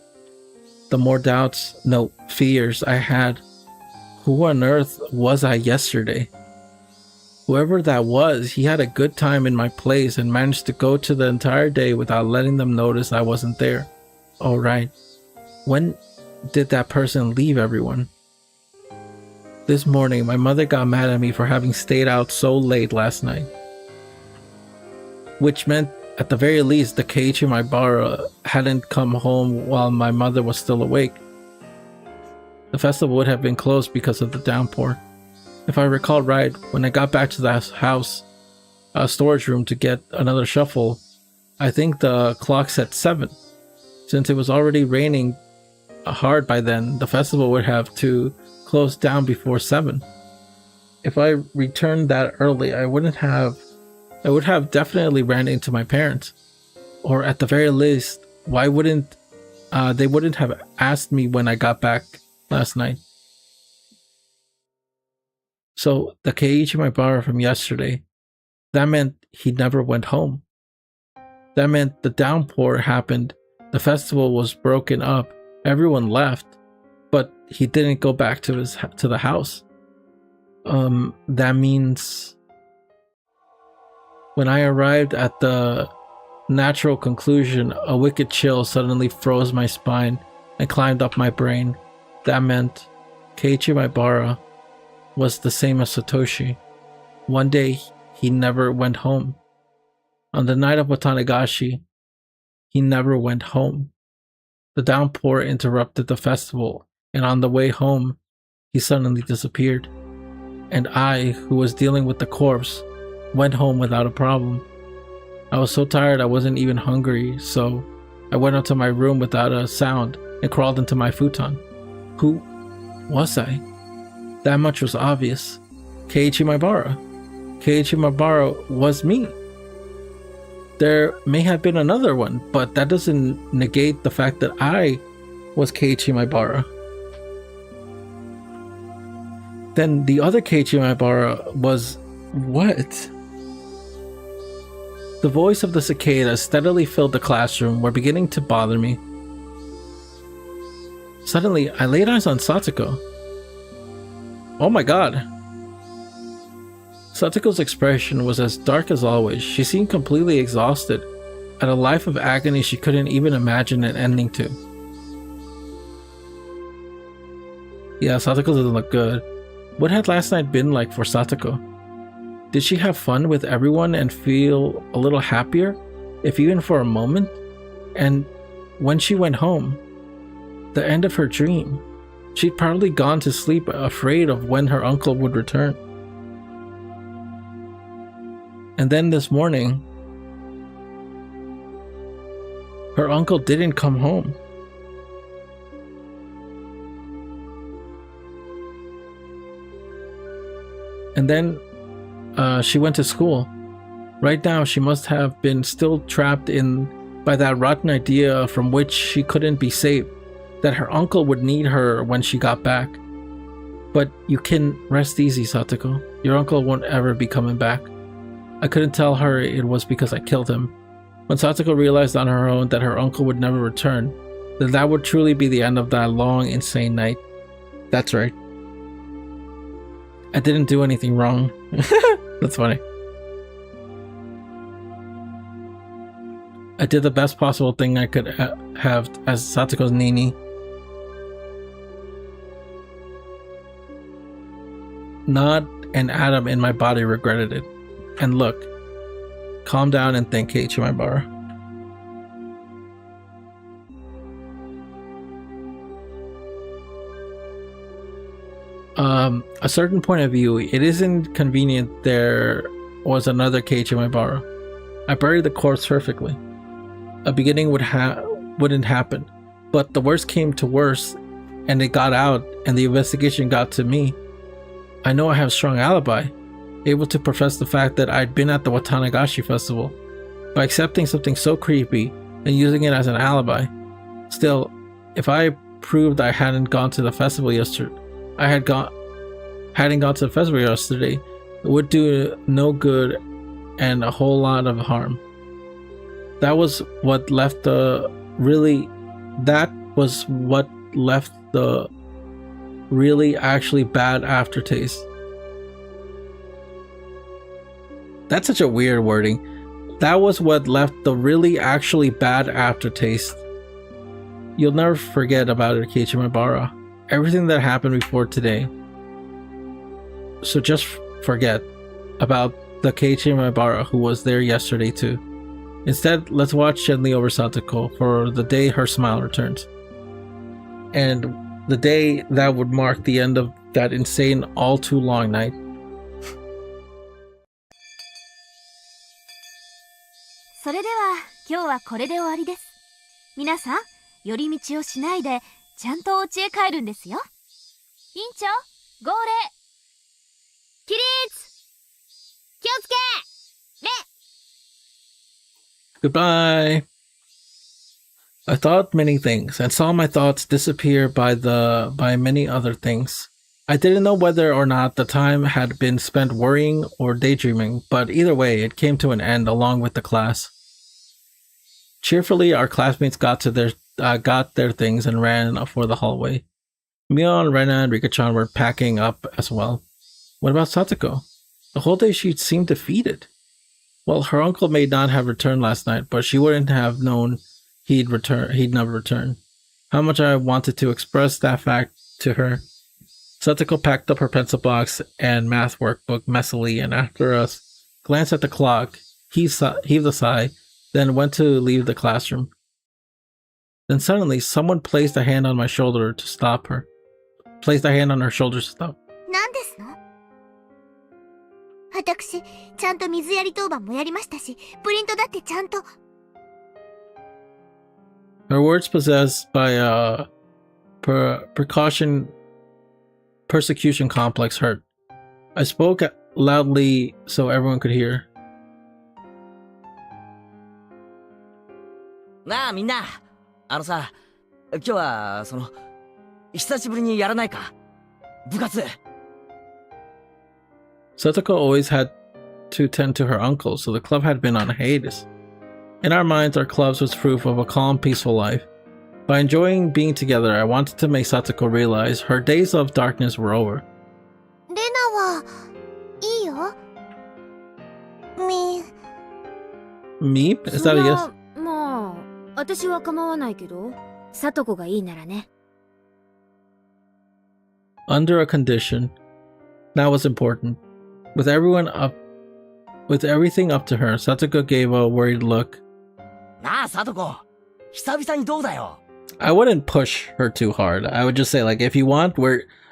the more doubts, no, fears I had. Who on earth was I yesterday? Whoever that was, he had a good time in my place and managed to go to the entire day without letting them notice I wasn't there. All right. When did that person leave everyone? This morning, my mother got mad at me for having stayed out so late last night. Which meant, at the very least, the Keiichi Maibara hadn't come home while my mother was still awake. The festival would have been closed because of the downpour. If I recall right, when I got back to the house, storage room to get another shuffle, I think the clock said 7. Since it was already raining hard by then, the festival would have to close down before 7. If I returned that early, I would have definitely ran into my parents. Or at the very least, why wouldn't they wouldn't have asked me when I got back last night. So the Keiichi Maibara from yesterday, that meant he never went home. That meant the downpour happened, the festival was broken up, everyone left, but he didn't go back to the house. That means when I arrived at the natural conclusion, a wicked chill suddenly froze my spine and climbed up my brain. That meant Keiichi Maibara was the same as Satoshi. One day, he never went home. On the night of Watanagashi, he never went home. The downpour interrupted the festival, and on the way home, he suddenly disappeared. And I, who was dealing with the corpse, went home without a problem. I was so tired I wasn't even hungry, so I went up to my room without a sound and crawled into my futon. Who was I? That much was obvious. Keiichi Maibara. Keiichi Maibara was me. There may have been another one, but that doesn't negate the fact that I was Keiichi Maibara. Then the other Keiichi Maibara was what? The voice of the cicada steadily filled the classroom, were beginning to bother me. Suddenly, I laid eyes on Satoko. Oh my god. Satoko's expression was as dark as always. She seemed completely exhausted, at a life of agony she couldn't even imagine an ending to. Yeah, Satoko doesn't look good. What had last night been like for Satoko? Did she have fun with everyone and feel a little happier, if even for a moment? And when she went home, the end of her dream, she'd probably gone to sleep afraid of when her uncle would return. And then this morning, her uncle didn't come home. And then she went to school. Right now, she must have been still trapped in by that rotten idea from which she couldn't be saved, that her uncle would need her when she got back. But you can rest easy, Satoko. Your uncle won't ever be coming back. I couldn't tell her it was because I killed him. When Satoko realized on her own that her uncle would never return, then that would truly be the end of that long, insane night. That's right. I didn't do anything wrong. That's funny. I did the best possible thing I could have as Satoko's Nini. Not an atom in my body regretted it. And look, calm down and thank Keiichi Maibara. A certain point of view, it isn't convenient there was another Keiichi Maibara. I buried the corpse perfectly. A beginning wouldn't happen, but the worst came to worse, and it got out, and the investigation got to me. I know I have a strong alibi, able to profess the fact that I'd been at the Watanagashi festival. By accepting something so creepy and using it as an alibi. Still, if I proved I hadn't gone to the festival yesterday, it would do no good and a whole lot of harm. That was what left the really actually bad aftertaste. That's such a weird wording. That was what left the really actually bad aftertaste. You'll never forget about it, Keiichi Maibara. Everything that happened before today. So just forget about the Keiichi Maibara who was there yesterday too. Instead, let's watch gently over Satoko for the day her smile returns. And the day that would mark the end of that insane, all too long night. So それでは今日はこれで終わりです。皆さん、寄り道をしないでちゃんとお家へ帰るんですよ。委員長、号令。起立。気をつけ。礼。 Goodbye. I thought many things and saw my thoughts disappear by many other things. I didn't know whether or not the time had been spent worrying or daydreaming, but either way, it came to an end along with the class. Cheerfully, our classmates got their things and ran for the hallway. Mion, Rena, and Rika-chan were packing up as well. What about Satoko? The whole day she seemed defeated. Well, her uncle may not have returned last night, but she wouldn't have known he'd never return. How much I wanted to express that fact to her. Satoko packed up her pencil box and math workbook messily, and after a glance at the clock, heaved a sigh, then went to leave the classroom. Then suddenly, someone placed a hand on my shoulder to stop her. Placed a hand on her shoulder to stop. 何ですの？私、ちゃんと水やり当番もやりましたし、プリントだってちゃんと。Her words possessed by a persecution complex hurt. I spoke loudly so everyone could hear. なあみんな、さ、今日は久しぶりにやらないか？部活。Satoko always had to tend to her uncle, so the club had been on hiatus. In our minds, our clubs was proof of a calm, peaceful life. By enjoying being together, I wanted to make Satoko realize her days of darkness were over. レナはいいよ。Me? Is that a yes? まあ、私は構わないけど、さとこがいいならね。Under a condition. That was important. With everything up to her, Satoko gave a worried look. なあ、さとこ、久々にどうだよ。I wouldn't push her too hard. I would just say, like, if you want,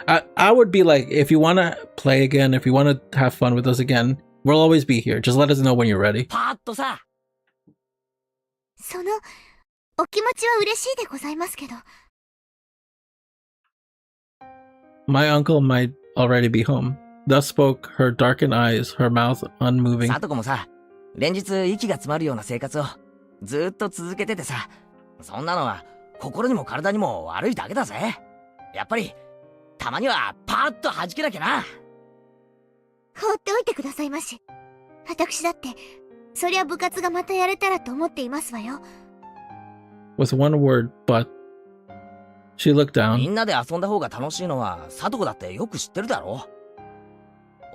I would be like, if you want to play again, if you want to have fun with us again, we'll always be here. Just let us know when you're ready. パーッとさ。そのお気持ちは嬉しいでございますけど。My uncle might already be home. Thus spoke her darkened eyes, her mouth unmoving. さとこもさ、連日息が詰まるような生活をずっと続けててさ、そんなのは心にも体にも悪いだけだぜ。やっぱりたまにはパーッと弾けなきゃな。放っておいてくださいまし。私だってそりゃ部活がまたやれたらと思っていますわよ。With one word, but she looked down. みんなで遊んだ方が楽しいのはさとこだってよく知ってるだろ。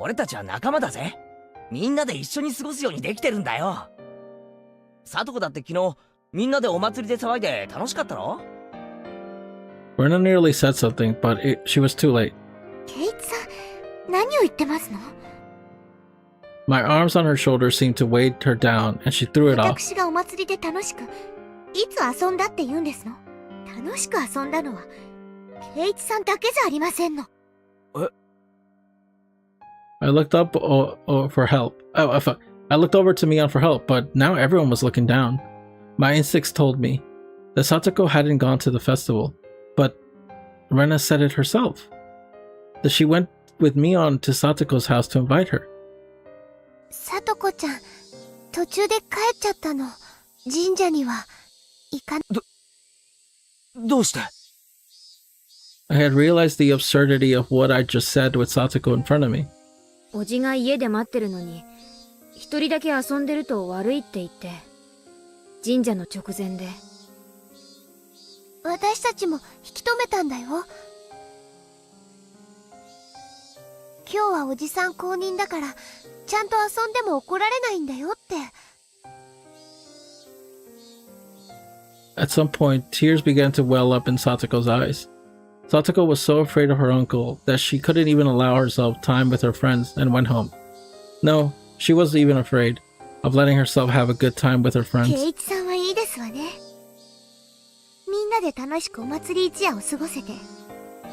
俺たちは仲間だぜ。みんなで一緒に過ごすようにできてるんだよ。さとこだって昨日みんなでお祭りで騒いで楽しかったろ。Rena nearly said something, but she was too late. ケイチさん、何を言ってますの？ My arms on her shoulders seemed to weigh her down, and she threw it off. 私がお祭りで楽しく、いつ遊んだって言うんですの？楽しく遊んだのはケイチさんだけじゃありませんの。I looked up for help. I looked over to Mion for help, but now everyone was looking down. My instincts told me that Satoko hadn't gone to the festival, but Rena said it herself. That she went with Mion to Satoko's house to invite her. さとこちゃん、途中で帰っちゃったの。神社には行かどうして？ I had realized the absurdity of what I just said with Satoko in front of me. おじが家で待ってるのに、一人だけ遊んでると悪いって言って、神社の直前で。私たちも引き止めたんだよ。今日はおじさん公認だから、ちゃんと遊んでも怒られないんだよって。At some point, tears began to well up in Satoko's eyes. Satoko was so afraid of her uncle that she couldn't even allow herself time with her friends and went home. No, she wasn't even afraid of letting herself have a good time with her friends. ケイチさんはいいですわね。みんなで楽しくお祭り一夜を過ごせて。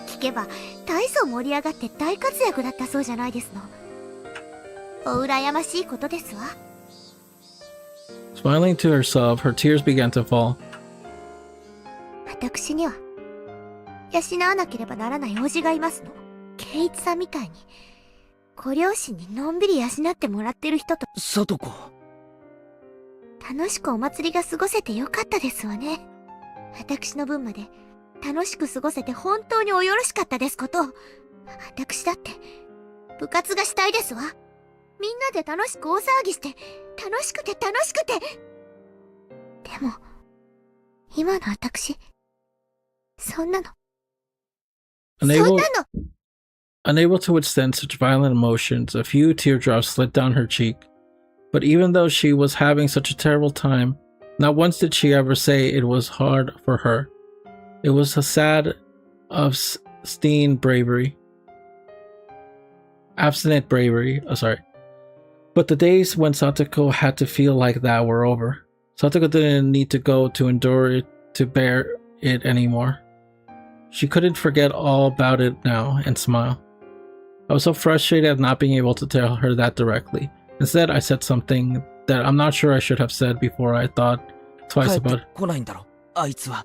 聞けば大層盛り上がって大活躍だったそうじゃないですの。お羨ましいことですわ。Smiling to herself, her tears began to fall. 私には養わなければならない叔父がいますの。ケイチさんみたいにご両親にのんびり養ってもらってる人と。さとこ。楽しくお祭りが過ごせてよかったですわね。私の分まで楽しく過ごせて本当におよろしかったですこと。私だって部活がしたいですわ。みんなで楽しく大騒ぎして楽しくて。でも今の私、そんなの Unable to withstand such violent emotions, a few teardrops slid down her cheek. But even though she was having such a terrible time, not once did she ever say it was hard for her. It was a sad, abstinent bravery. But the days when Satoko had to feel like that were over. Satoko didn't need to go to endure it, to bear it anymore. She couldn't forget all about it now and smile. I was so frustrated at not being able to tell her that directly. Instead, I said something that I'm not sure I should have said before I thought twice about it. 来ないんだろ、あいつは。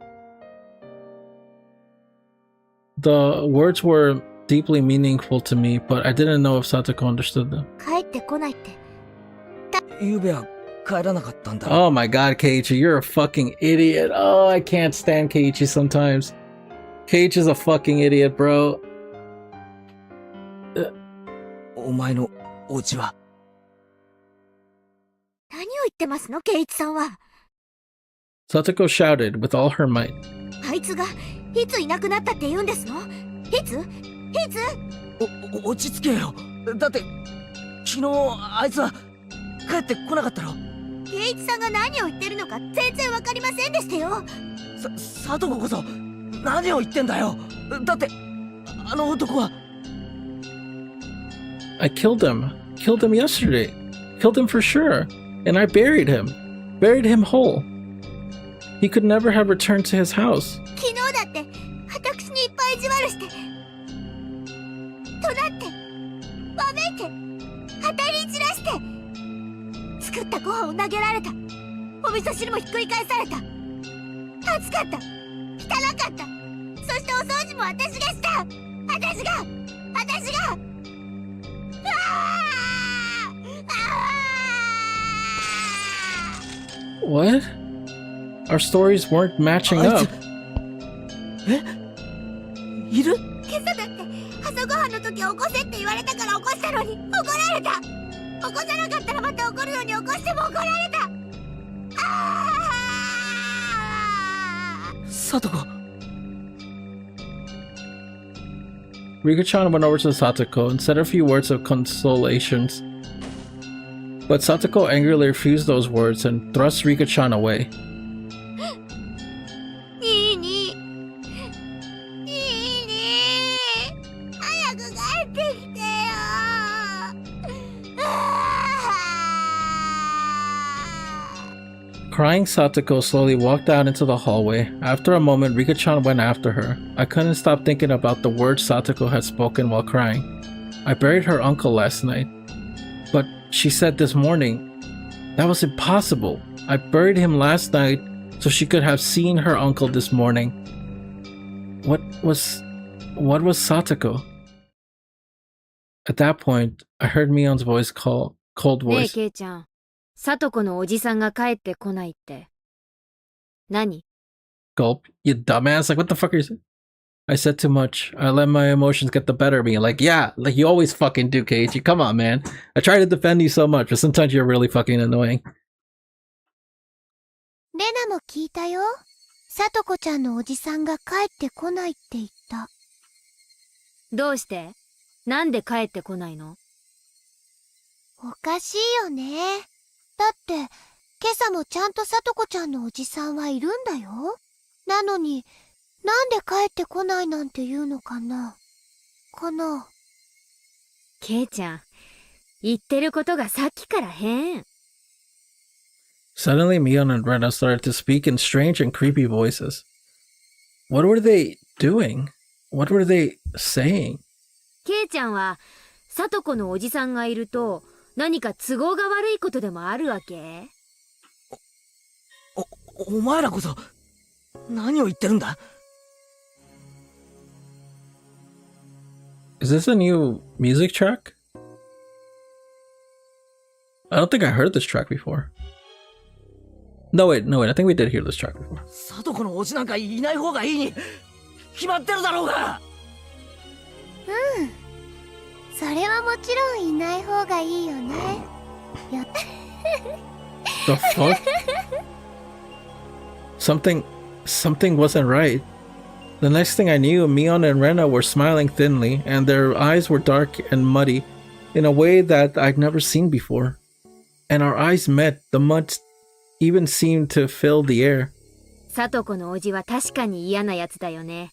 The words were deeply meaningful to me, but I didn't know if Satoko understood them. 帰ってこないって。ゆうべは帰らなかったんだろ。Oh my god, Keiichi, you're a fucking idiot. Oh, I can't stand Keiichi sometimes. Keiichi's a fucking idiot, bro. お前のお家は。何を言ってますの、ケイイチさんは。Satoko shouted with all her might. あいつがいついなくなったって言うんですの？いつ？落ち着けよ。だって昨日あいつは帰ってこなかったろ。ケイイチさんが何を言ってるのか全然わかりませんでしたよ。サトコこそ何を言ってんだよ。だってあの男は。I killed him. Killed him yesterday. Killed him for sure. And I buried him. Buried him whole. He could never have returned to his house. 昨日だって私にいっぱい意地悪して怒鳴ってわめいて当たり散らして作ったご飯を投げられた。お味噌汁もひっくり返された。暑かった汚かった。そしてお掃除も私がした。私が What? Our stories weren't matching up. え？いる？今朝だって朝ごはんの時起こせって言われたから起こしたのに怒られた。起こさなかったらまた怒るのに起こしても怒られた。サトコ。Rika-chan went over to Satoko and said a few words of consolations. But Satoko angrily refused those words and thrust Rika-chan away. いいに早く帰ってきてよ。Crying Satoko slowly walked out into the hallway. After a moment, Rika-chan went after her. I couldn't stop thinking about the words Satoko had spoken while crying. I buried her uncle last night. But she said this morning. That was impossible. I buried him last night so she could have seen her uncle this morning. What was Satoko? At that point, I heard Mion's voice call, cold ねえ voice. ケイちゃん、サトコのおじさんが帰ってこないって何？ Gulp. You dumbass. Like, what the fuck are you saying? I said too much. I let my emotions get the better of me. Like, yeah, like you always fucking do, Keiichi. Come on, man. I try to defend you so much, but sometimes you're really fucking annoying. レナも聞いたよ。サトコちゃんのおじさんが帰ってこないって言った。どうして？なんで帰ってこないの？おかしいよね。だって今朝もちゃんとサトコちゃんのおじさんはいるんだよ。なのになんで帰ってこないなんて言うのかな。ケイちゃん、言ってることがさっきから変。Suddenly, Mion and Rena started to speak in strange and creepy voices. What were they doing? What were they saying? ケイちゃんはサトコのおじさんがいると何か都合が悪いことでもあるわけ？お前らこそ何を言ってるんだ？ Is this a new music track? I don't think I heard this track before. No, wait. I think we did hear this track before. サトコのおじなんかいない方がいいに決まってるだろうが。それはもちろんいない方がいいよね。The fuck? Something wasn't right. The next thing I knew, Mion and Rena were smiling thinly, and their eyes were dark and muddy in a way that I'd never seen before. And our eyes met. The mud even seemed to fill the air. サトコのおじは確かに嫌なやつだよね。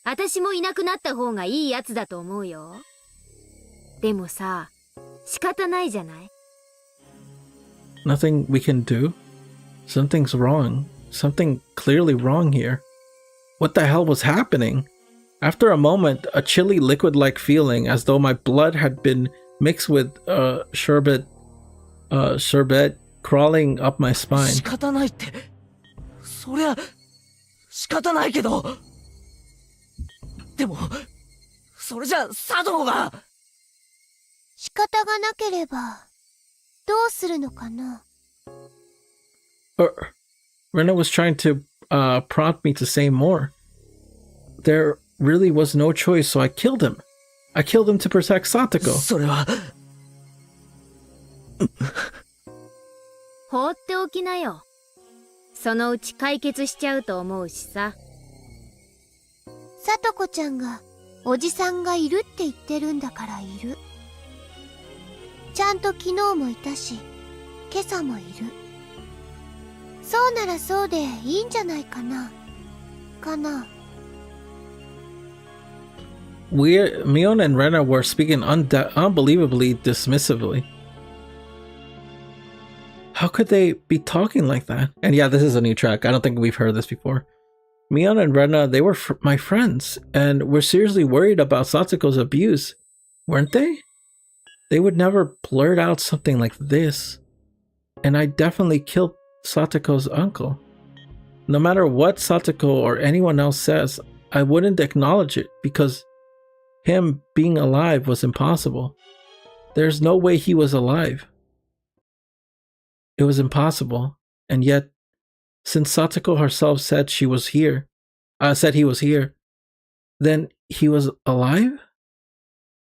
私もいなくなった方がいいやつだと思うよ。でもさ、仕方ないじゃない。Nothing we can do? Something's wrong. Something clearly wrong here. What the hell was happening? After a moment, a chilly liquid-like feeling as though my blood had been mixed with sherbet crawling up my spine. 仕方ないって。そりゃ仕方ないけど。でもそれじゃサトコが。仕方がなければどうするのかな。Rena was trying to prompt me to say more. There really was no choice, so I killed him. I killed him to protect Satoko. それは。放っておきなよ。そのうち解決しちゃうと思うしさ。さとこちゃんがおじさんがいるって言ってるんだからいる。ちゃんと昨日もいたし、今朝もいる。そうならそうでいいんじゃないかな。Mion and Rena were speaking unbelievably dismissively. How could they be talking like that? And yeah, this is a new track. I don't think we've heard this before. Mion and Rena, they were my friends, and were seriously worried about Satsuko's abuse, weren't they? They would never blurt out something like this. And I definitely killed Satoko's uncle. No matter what Satoko or anyone else says, I wouldn't acknowledge it because him being alive was impossible. There's no way he was alive. It was impossible. And yet, since Satoko herself said he was here, then he was alive?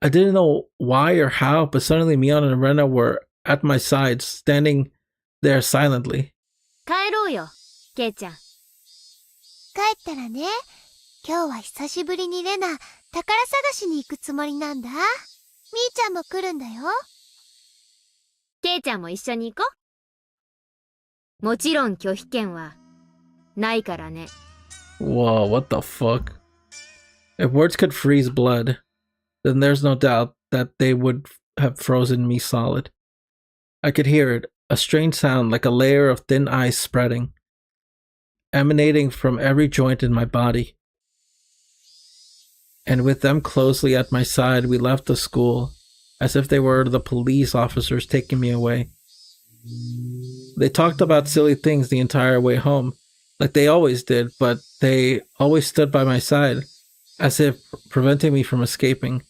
I didn't know why or how, but suddenly Mion and Rena were at my side, standing there silently. 帰ろうよ、ケイちゃん。帰ったらね、今日は久しぶりにレナ、宝探しに行くつもりなんだ。みーちゃんも来るんだよ。ケイちゃんも一緒に行こう。もちろん拒否権はないからね。Whoa, what the fuck? If words could freeze blood, then there's no doubt that they would have frozen me solid. I could hear it, a strange sound like a layer of thin ice spreading, emanating from every joint in my body. And with them closely at my side, we left the school, as if they were the police officers taking me away. They talked about silly things the entire way home, like they always did, but they always stood by my side, as if preventing me from escaping.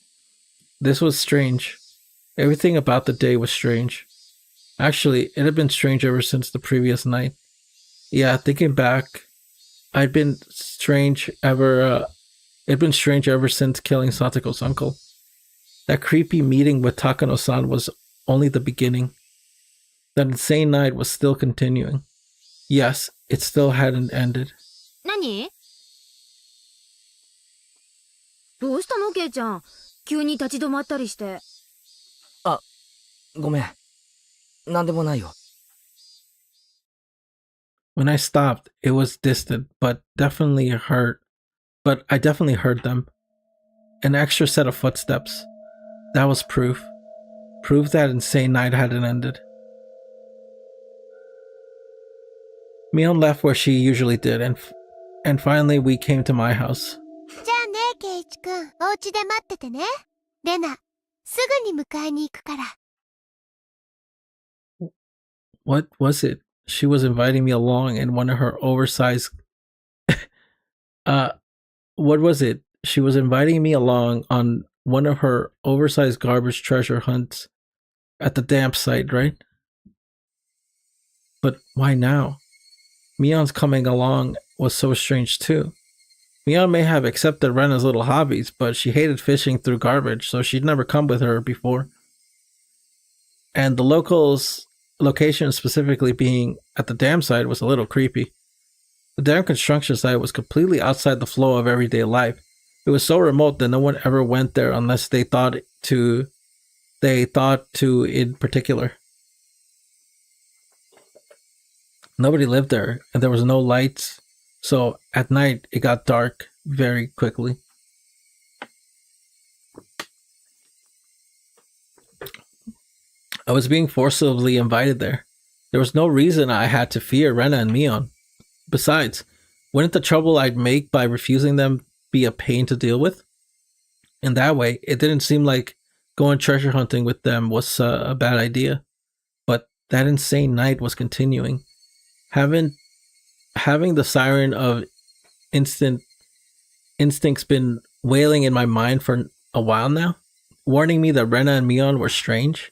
This was strange. Everything about the day was strange. Actually, it had been strange ever since the previous night. Yeah, thinking back, it'd been strange ever since killing Satoko's uncle. That creepy meeting with Takano-san was only the beginning. That insane night was still continuing. Yes, it still hadn't ended. 何？どうしたの、ケイちゃん。急に立ち止まったりして。あ、ごめん。なんでもないよ。When I stopped, it was distant, but I definitely heard them. An extra set of footsteps. That was proof. Proof that insane night hadn't ended. Mion left where she usually did, and finally we came to my house. じゃあね、ケイチくん、お家で待っててね。レナ、すぐに迎えに行くから。What was it? She was inviting me along in one of her oversized... what was it? She was inviting me along on one of her oversized garbage treasure hunts at the damp site, right? But why now? Mion's coming along was so strange too. Mion may have accepted Rena's little hobbies, but she hated fishing through garbage, so she'd never come with her before. And the locals' location, specifically being at the dam site, was a little creepy. The dam construction site was completely outside the flow of everyday life. It was so remote that no one ever went there unless they thought to in particular. Nobody lived there, and there was no lights, so at night it got dark very quickly. I was being forcibly invited there. There was no reason I had to fear Rena and Mion. Besides, wouldn't the trouble I'd make by refusing them be a pain to deal with? In that way, it didn't seem like going treasure hunting with them was a bad idea. But that insane night was continuing. Having the siren of instincts been wailing in my mind for a while now, warning me that Rena and Mion were strange,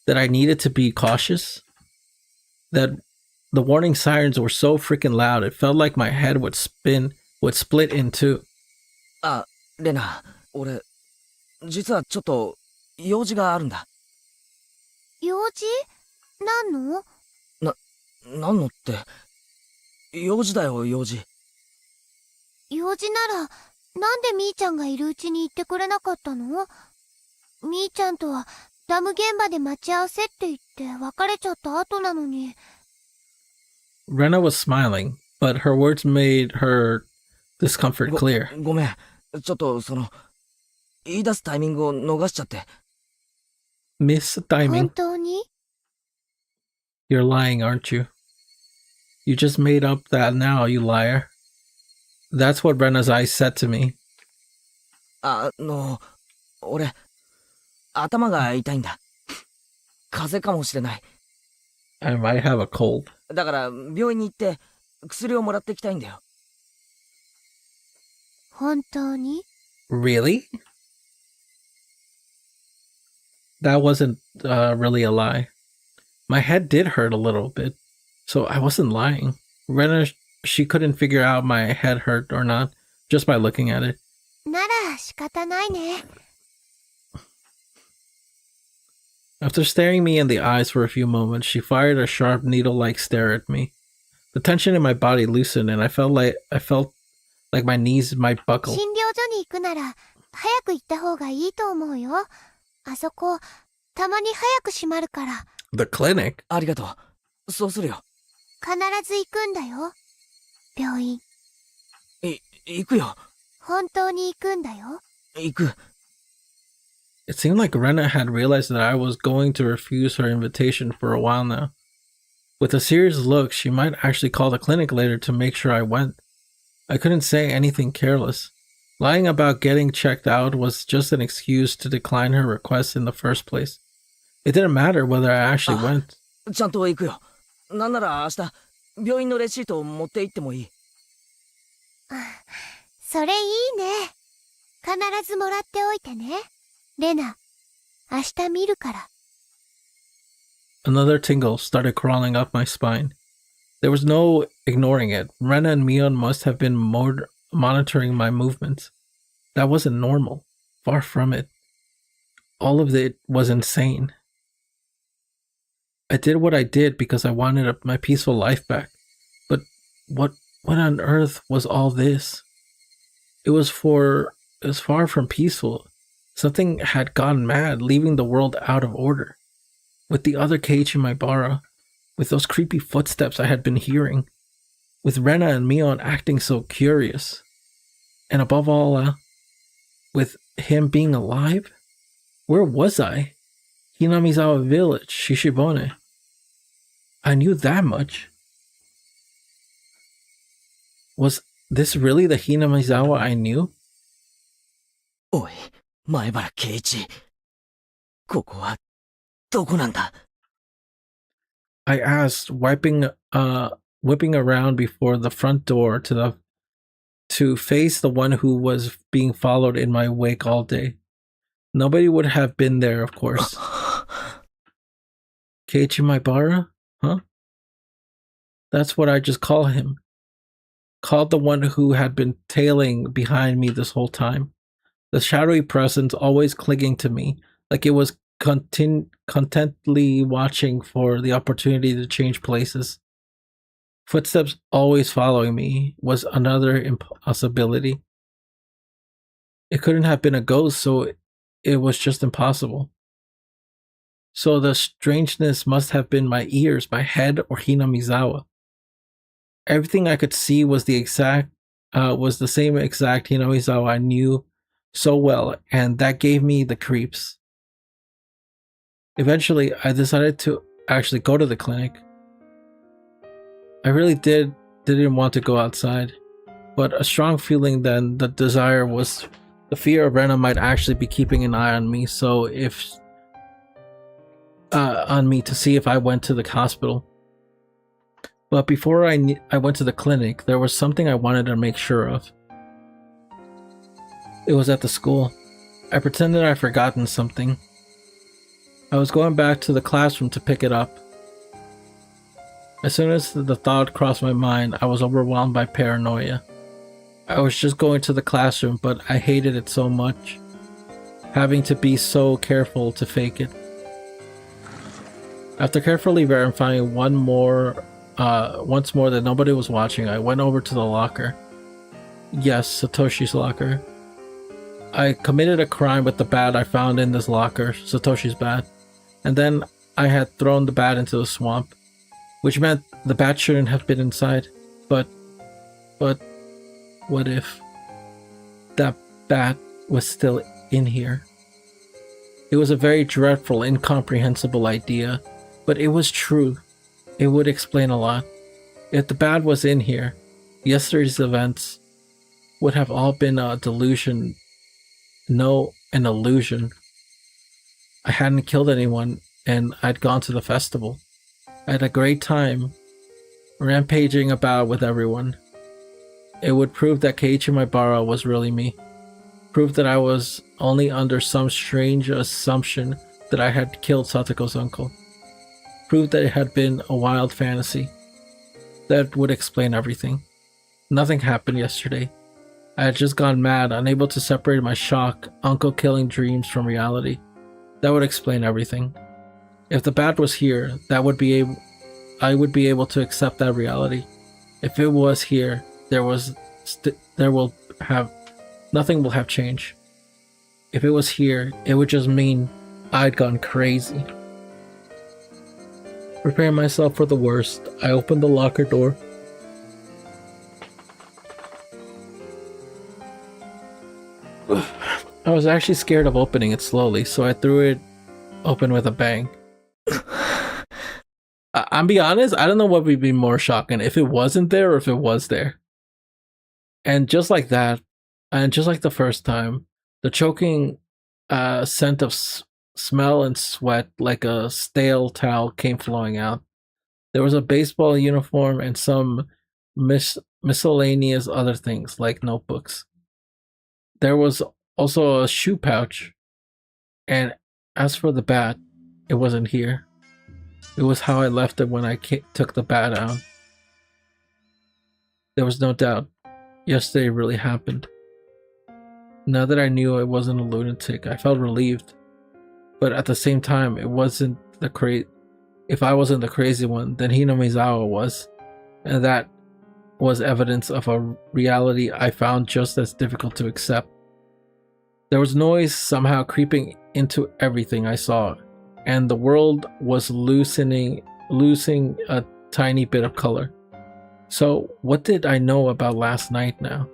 that I needed to be cautious, that the warning sirens were so freaking loud it felt like my head would split in two. あ、レナ、俺、実はちょっと用事があるんだ。用事？何の？なんのって、用事だよ、用事。用事なら、なんでみーちゃんがいるうちに言ってくれなかったの？みーちゃんとはダム現場で待ち合わせって言って別れちゃった後なのに。Rena was smiling, but her words made her discomfort clear. ごめん、ちょっと言い出すタイミングを逃しちゃって。Miss timing. 本当に？ You're lying, aren't you? You just made up that now, you liar. That's what Rena's eyes said to me. 俺、頭が痛いんだ。風邪かもしれない。I might have a cold. だから、病院に行って、薬をもらってきたいんだよ。本当に？ Really? That wasn't really a lie. My head did hurt a little bit, so I wasn't lying. Rena, she couldn't figure out my head hurt or not just by looking at it. なら仕方ないね。After staring me in the eyes for a few moments, she fired a sharp needle-like stare at me. The tension in my body loosened, and I felt like my knees might buckle. 診療所に行くなら早く行った方がいいと思うよ。あそこたまに早く閉まるから。The clinic? ありがとう。そうするよ。必ず行くんだよ。病院。行くよ。本当に行くんだよ。行く。It seemed like Rena had realized that I was going to refuse her invitation for a while now. With a serious look, she might actually call the clinic later to make sure I went. I couldn't say anything careless. Lying about getting checked out was just an excuse to decline her request in the first place. It didn't matter whether I actually went. ちゃんと行くよ。なんなら明日、病院のレシートを持って行ってもいい。それいいね。必ずもらっておいてね。レナ、明日見るから。Another tingle started crawling up my spine. There was no ignoring it. Rena and Mion must have been monitoring my movements. That wasn't normal. Far from it. All of it was insane. I did what I did because I wanted my peaceful life back. But what on earth was all this? It was far from peaceful. Something had gone mad, leaving the world out of order. With the other cage in my bara, with those creepy footsteps I had been hearing, with Rena and Mion acting so curious, and above all, with him being alive? Where was I? Hinamizawa Village, Shishibone. I knew that much. Was this really the Hinamizawa I knew? おい、前原圭一。ここは、どこなんだ？ I asked, whipping around before the front door to face the one who was being followed in my wake all day. Nobody would have been there, of course. Keiichi Maibara? Huh? That's what I just call him. Called the one who had been tailing behind me this whole time. The shadowy presence always clinging to me, like it was contently watching for the opportunity to change places. Footsteps always following me was another impossibility. It couldn't have been a ghost, so it was just impossible. So the strangeness must have been my ears, my head, or Hinamizawa. Everything I could see was the same exact Hinamizawa I knew so well, and that gave me the creeps. Eventually, I decided to actually go to the clinic. I really didn't want to go outside, but a strong feeling then the desire was the fear of Rena might actually be keeping an eye on me, so if on me to see if I went to the hospital. But before I went to the clinic, there was something I wanted to make sure of. It was at the school. I pretended I'd forgotten something. I was going back to the classroom to pick it up. As soon as the thought crossed my mind, I was overwhelmed by paranoia. I was just going to the classroom, but I hated it so much. Having to be so careful to fake it. After carefully verifying once more that nobody was watching, I went over to the locker. Yes, Satoshi's locker. I committed a crime with the bat I found in this locker, Satoshi's bat, and then I had thrown the bat into the swamp, which meant the bat shouldn't have been inside. But what if that bat was still in here? It was a very dreadful, incomprehensible idea, but it was true. It would explain a lot. If the bat was in here, yesterday's events would have all been a delusion. No, an illusion. I hadn't killed anyone, and I'd gone to the festival. I had a great time, rampaging about with everyone. It would prove that Keiichi Maibara was really me. Prove that I was only under some strange assumption that I had killed Satoko's uncle. Prove that it had been a wild fantasy. That would explain everything. Nothing happened yesterday. I had just gone mad, unable to separate my shock, uncle-killing dreams from reality. That would explain everything. If the bat was here, I would be able to accept that reality. If it was here, nothing will have changed. If it was here, it would just mean I'd gone crazy. Preparing myself for the worst, I opened the locker door. I was actually scared of opening it slowly, so I threw it open with a bang. I'll be honest, I don't know what would be more shocking, if it wasn't there or if it was there. And just like that, and just like the first time, the choking scent of smell and sweat like a stale towel came flowing out. There was a baseball uniform and some miscellaneous other things like notebooks. There was also a shoe pouch. And as for the bat, it wasn't here. It was how I left it when I took the bat out. There was no doubt. Yesterday really happened. Now that I knew I wasn't a lunatic, I felt relieved. But at the same time, if I wasn't the crazy one, then Hinamizawa was. And that was evidence of a reality I found just as difficult to accept. There was noise somehow creeping into everything I saw, and the world was losing a tiny bit of color. So what did I know about last night now?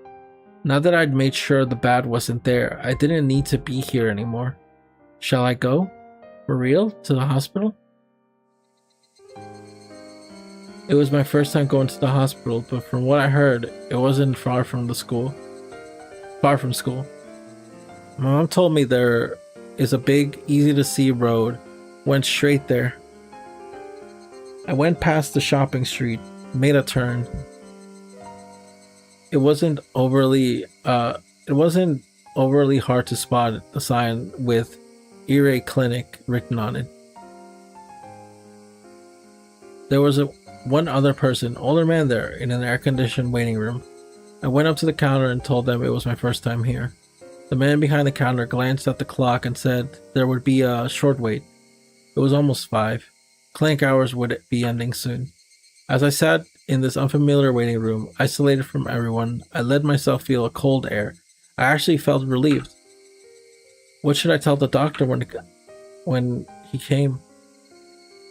Now that I'd made sure the bat wasn't there, I didn't need to be here anymore. Shall I go? For real? To the hospital? It was my first time going to the hospital, but from what I heard, it wasn't far from school. My mom told me there is a big, easy-to-see road. Went straight there. I went past the shopping street, made a turn. It wasn't overly hard to spot the sign with Ire Clinic written on it. There was one other person, older man there, in an air-conditioned waiting room. I went up to the counter and told them it was my first time here. The man behind the counter glanced at the clock and said there would be a short wait. It was almost 5. Clank hours would be ending soon. As I sat in this unfamiliar waiting room, isolated from everyone, I let myself feel a cold air. I actually felt relieved. What should I tell the doctor when he came?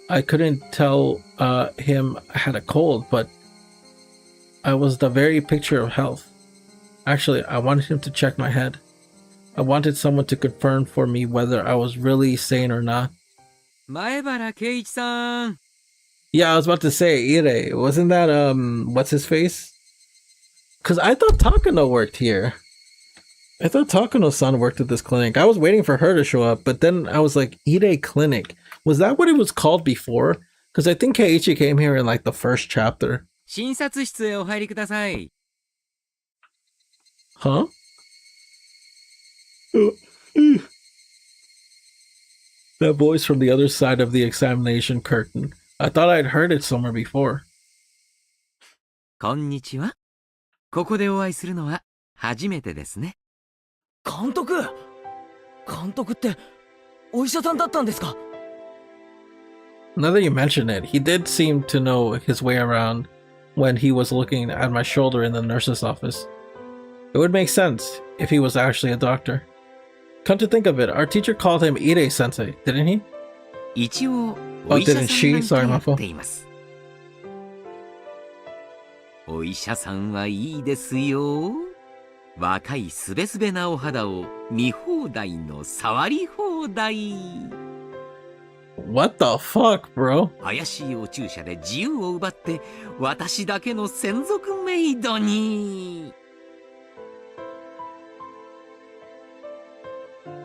I couldn't tell him I had a cold, but I was the very picture of health. Actually, I wanted him to check my head. I wanted someone to confirm for me whether I was really sane or not. Maebara Keiichi-san. Yeah, I was about to say, Ire. Wasn't that, what's his face? Because I thought Takano worked here. I thought Takano-san worked at this clinic. I was waiting for her to show up, but then I was like, Ire Clinic. Was that what it was called before? Because I think Keiichi came here in like the first chapter. 診察室へお入りください。 Huh? That voice from the other side of the examination curtain. I thought I'd heard it somewhere before. こんにちは。ここでお会いするのは初めてですね。監督ってお医者さんだったんですか？ Now that you mention it, he did seem to know his way around when he was looking at my shoulder in the nurse's office. It would make sense if he was actually a doctor. Come to think of it, our teacher called him Ire-sensei, didn't he? 一応お医者さん didn't she? なん Sorry, て my 言 fault. っています。お医者さんはいいですよ。若いすべすべなお肌を見放題の触り放題。 What the fuck, bro? 怪しいお注射で自由を奪って私だけの専属メイドに。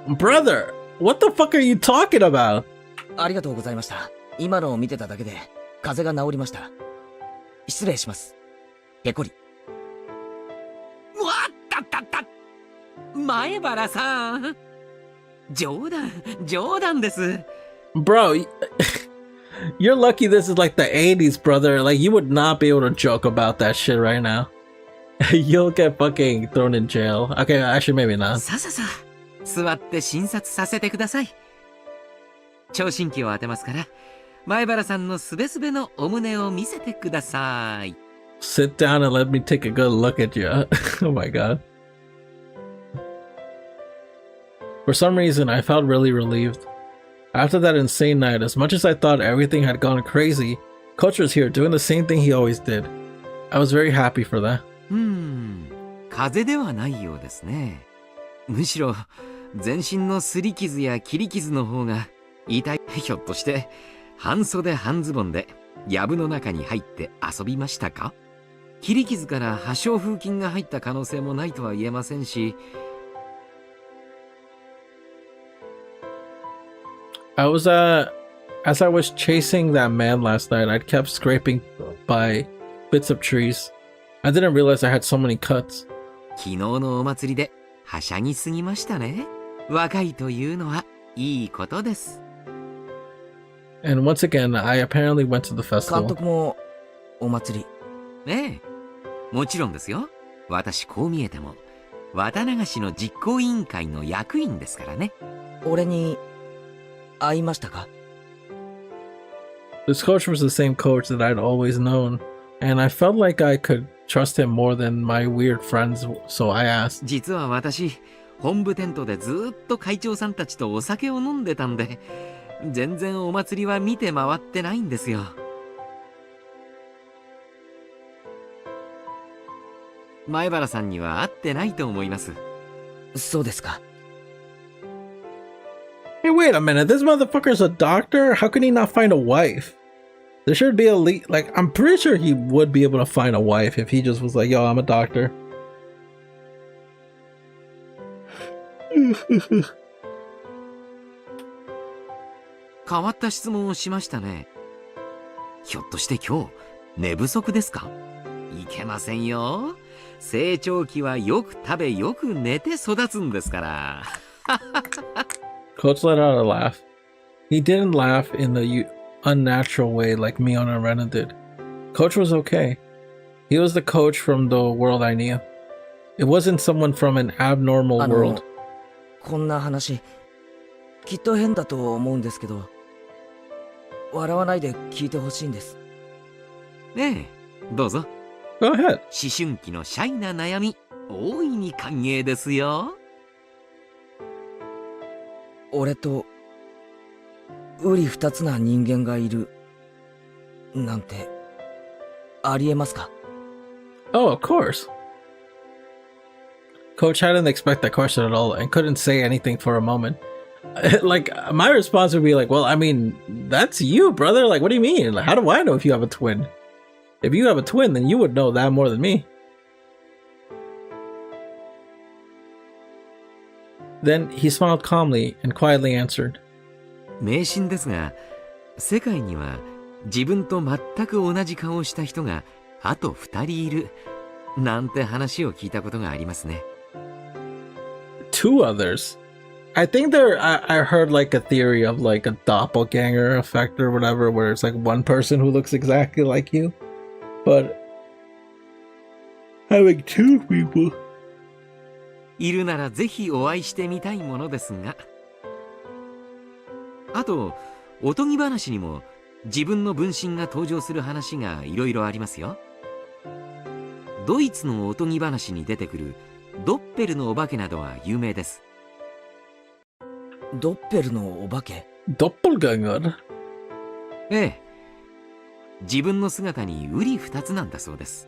Brother, what the fuck are you talking about? ありがとうございました。今のを見てただけで風邪が治りました。失礼します。ペコリ。わったったった。前原さん。冗談です。 Bro, you're lucky this is like the 80s, brother. Like, you would not be able to joke about that shit right now. You'll get fucking thrown in jail. Okay, actually, maybe not. さ座って診察させてください。聴診器を当てますから、前原さんのすべすべのお胸を見せてください。 Sit down and let me take a good look at you. Oh my god. For some reason, I felt really relieved. After that insane night, as much as I thought everything had gone crazy, Coach was here doing the same thing he always did. I was very happy for that. 風邪ではないようですね。むしろ全身の擦り傷や切り傷の方が痛い。ひょっとして半袖半ズボンで藪の中に入って遊びましたか？切り傷から破傷風菌が入った可能性もないとは言えませんし。 as I was chasing that man last night, I kept scraping by bits of trees. I didn't realize I had so many cuts. 昨日のお祭りではしゃぎすぎましたね。若いというのはいいことです。 And once again, I apparently went to the 監 festival. 督もお祭り。ええ、もちろんですよ。私こう見えても綿流しの実行委員会の役員ですからね。俺に会いましたか？ This coach was the same coach that I'd always known, and I felt like I could trust him more than my weird friends, so I asked. 実は私、本部テントでずっと会長さんたちとお酒を飲んでたんで、全然お祭りは見て回ってないんですよ。前原さんには会ってないと思います。そうですか。 Hey, wait a minute. This motherfucker's a doctor? How can he not find a wife? There should be like, I'm pretty sure he would be able to find a wife if he just was like, yo, I'm a doctor. 変わった質問をしましたね。ひょっとして今日寝不足ですか？いけませんよ。成長期はよく食べよく寝て育つんですから。Coach let out a laugh. He didn't laugh in the unnatural way like Miona and Renan did. Coach was okay. He was the coach from the world I knew. It wasn't someone from an abnormal world. こんな話きっと変だと思うんですけど、笑わないで聞いてほしいんです。ええ、どうぞ。Go ahead. 思春期のシャイな悩み、大いに歓迎ですよ。俺と瓜二つな人間がいるなんてありえますか？ Oh, of course. Coach hadn't expected that question at all and couldn't say anything for a moment. Like, my response would be like, well, I mean, that's you, brother. Like, what do you mean? Like, how do I know if you have a twin? If you have a twin, then you would know that more than me. Then he smiled calmly and quietly answered. 迷信ですが、世界には自分と全く同じ顔をした人があと2人いるなんて話を聞いたことがありますね。Two others? I think I heard like a theory of like a doppelganger effect or whatever, where it's like one person who looks exactly like you, but having two people. いるならぜひお会いしてみたいものですが。あと、おとぎ話にも自分の分身が登場する話がいろいろありますよ。ドイツのおとぎ話に出てくるドッペルのお化けなどは有名です。ドッペルのお化け？ Doppelganger? ええ。自分の姿に瓜二つなんだそうです。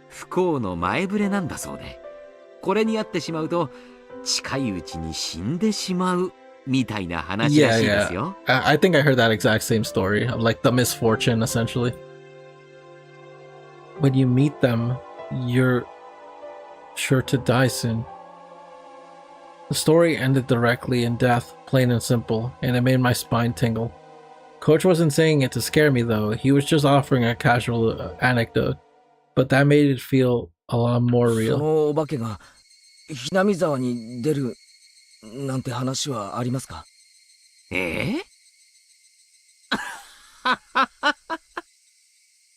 不幸の前触れなんだそうで、これに遭ってしまうと近いうちに死んでしまうみたいな話らしいですよ。I think I heard that exact same story of like the misfortune essentially. When you meet them, you're sure to die soon. The story ended directly in death, plain and simple, and it made my spine tingle. Coach wasn't saying it to scare me though, he was just offering a casual anecdote, but that made it feel a lot more そ real. のお化けがひなみ沢に出るなんて話はありますか？ええ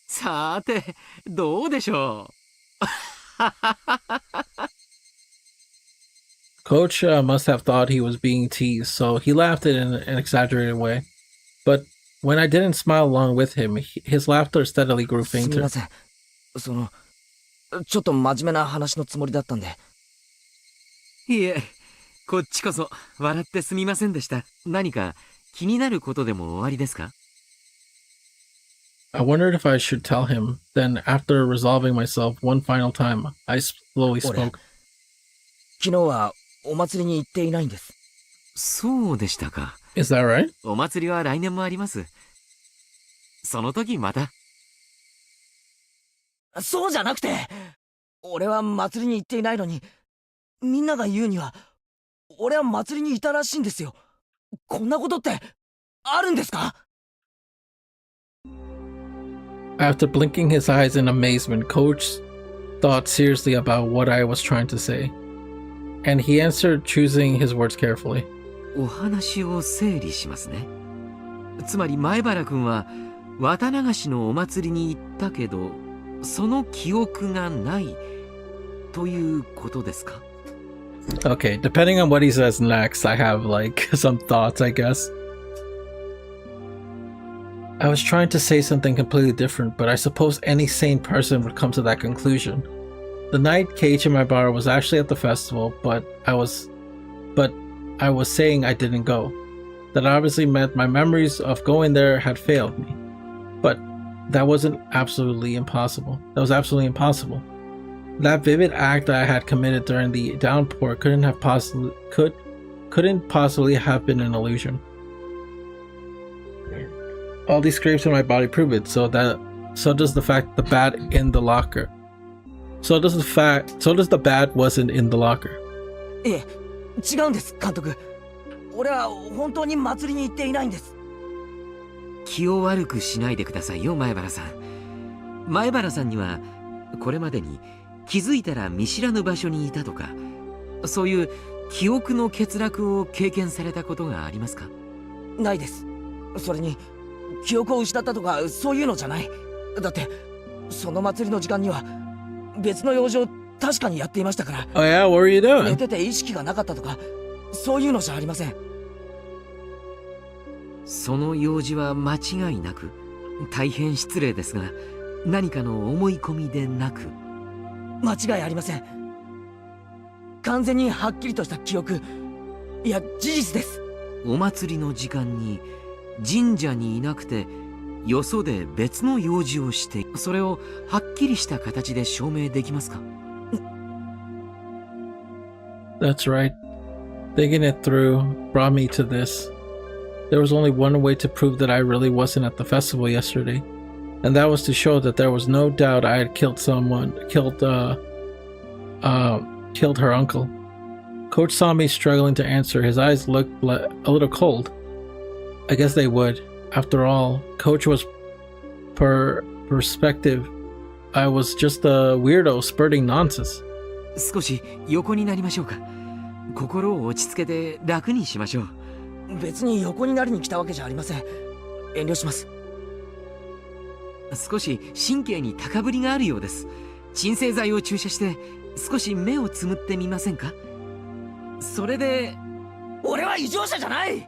さて、どうでしょう。Coach must have thought he was being teased, so he laughed in an exaggerated way. But when I didn't smile along with him, his laughter steadily grew すみ fainter. ません。ちょっと真面目な話のつもりだったんで。いえ、こっちこそ笑ってすみませんでした。何か気になることでもおありですか？ I wondered if I should tell him. Then, after resolving myself one final time, I slowly spoke. 昨日はお祭りに行っていないんです。そうでしたか。Is that right? お祭りは来年もあります。その時また。そうじゃなくて、俺は祭りに行っていないのに、みんなが言うには、俺は祭りにいたらしいんですよ。こんなことってあるんですか？ After blinking his eyes in amazement, Coach thought seriously about what I was trying to say. And he answered, choosing his words carefully. お話を整理しますね。つまり前原くんは綿流しのお祭りに行ったけど、その記憶がないということですか？ Okay, depending on what he says next, I have like some thoughts, I guess. I was trying to say something completely different, but I suppose any sane person would come to that conclusion. The night Cage in my bar was actually at the festival, but I was saying I didn't go. That obviously meant my memories of going there had failed me. But that wasn't absolutely impossible. That was absolutely impossible. That vivid act I had committed during the downpour couldn't possibly have been an illusion. All these scrapes on my body prove it, so does the fact the bat in the locker. So does the bat wasn't in the locker. いえ、違うんです、監督。俺は本当に祭りに行っていないんです。気を悪くしないでくださいよ、前原さん。前原さんにはこれまでに気づいたら見知らぬ場所にいたとか、そういう記憶の欠落を経験されたことがありますか？ないです。それに記憶を失ったとかそういうのじゃない。だってその祭りの時間には別の用事を確かにやっていましたから。 Oh yeah, what were you 寝 doing? てて意識がなかったとかそういうのじゃありません。その用事は間違いなく、大変失礼ですが、何かの思い込みでなく。間違いありません。完全にはっきりとした記憶、いや事実です。お祭りの時間に神社にいなくて、よそで別の用事をして、それをはっきりした形で証明できますか？ That's right. Thinking it through brought me to this. There was only one way to prove that I really wasn't at the festival yesterday, and that was to show that there was no doubt I had killed her uncle. Coach saw me struggling to answer. His eyes looked a little cold. I guess they would. After all, Coach was perspective. I was just a weirdo spurting nonsense. 少し横になりましょうか。心を落ち着けて楽にしましょう。別に横になりに来たわけじゃありません。遠慮します。少し神経に高ぶりがあるようです。鎮静剤を注射して少し目をつむってみませんか？それで。俺は異常者じゃない。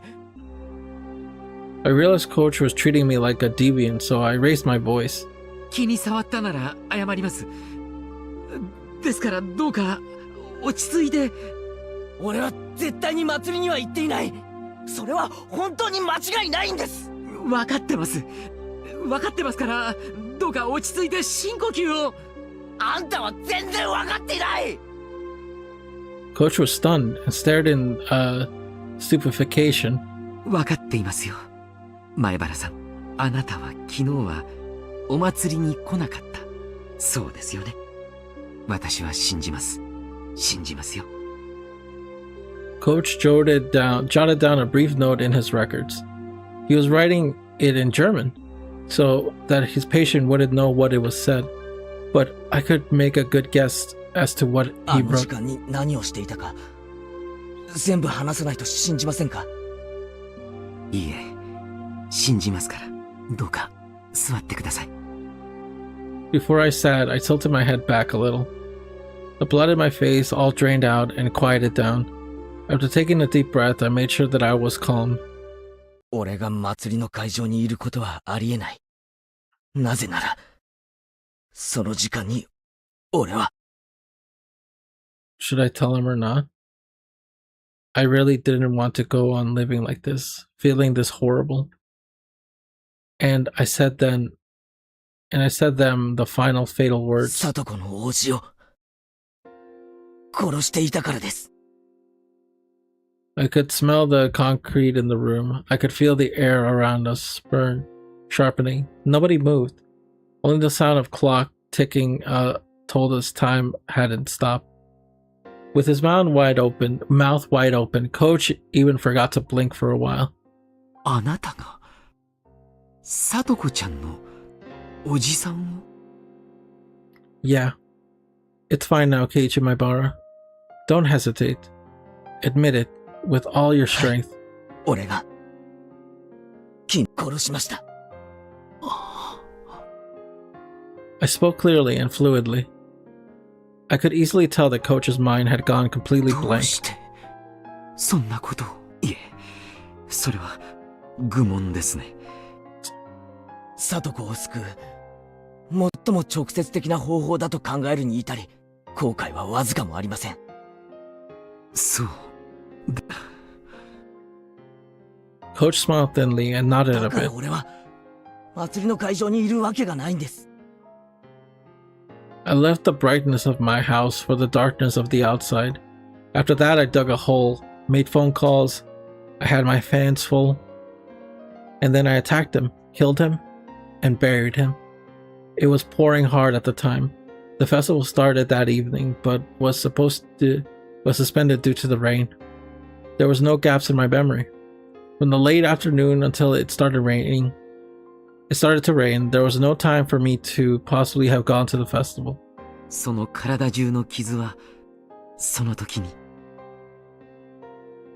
I realized Coach was treating me like a deviant, so I raised my voice. 気に障ったなら謝ります。ですからどうか落ち着いて。俺は絶対に祭りには行っていない。それは本当に間違いないんです。分かってます。分かってますから、どうか落ち着いて深呼吸を。あんたは全然分かっていない。 Coach was stunned and stared in stupefaction. 分かっていますよ。前原さん、あなたは昨日はお祭りに来なかった。そうですよね。私は信じます。信じますよ。Coach jotted down a brief note in his records. He was writing it in German, so that his patient wouldn't know what it was said. But I could make a good guess as to what あ he の時 wrote. 間に何をしていたか全部話さないと信じませんか？いいえ、信じますから。どうか座ってください。Before I sat, I tilted my head back a little. The blood in my face all drained out and quieted down. After taking a deep breath, I made sure that I was calm. 俺が祭りの会場にいることはありえない。なぜならその時間に俺は。 Should I tell him or not? I really didn't want to go on living like this, feeling this horrible. And I said them the final fatal words. 聡子の王子を殺していたからです。 I could smell the concrete in the room. I could feel the air around us burn, sharpening. Nobody moved. Only the sound of clock ticking told us time hadn't stopped. With his mouth wide open, Coach even forgot to blink for a while. あなたが聡子ちゃんのおじさんを。 Yeah. It's fine now, Keiichi Maibara. Don't hesitate. Admit it with all your strength. 俺が君殺しました。 I spoke clearly and fluidly. I could easily tell that Coach's mind had gone completely どう blank. してそんなことを。いえ、それは愚問ですね。聡子を救う最も直接的な方法だと考えるに至り、後悔はわずかもありません。そう。 Coach smiled thinly and nodded だ a から bit. 俺は祭りの会場にいるわけがないんです。 I left the brightness of my house for the darkness of the outside. After that, I dug a hole, made phone calls. I had my hands full. And then I attacked him, killed him, and buried him. It was pouring hard at the time. The festival started that evening, but was suspended due to the rain. There was no gaps in my memory. From the late afternoon until it started to rain, there was no time for me to possibly have gone to the festival. その体中の傷はその時に。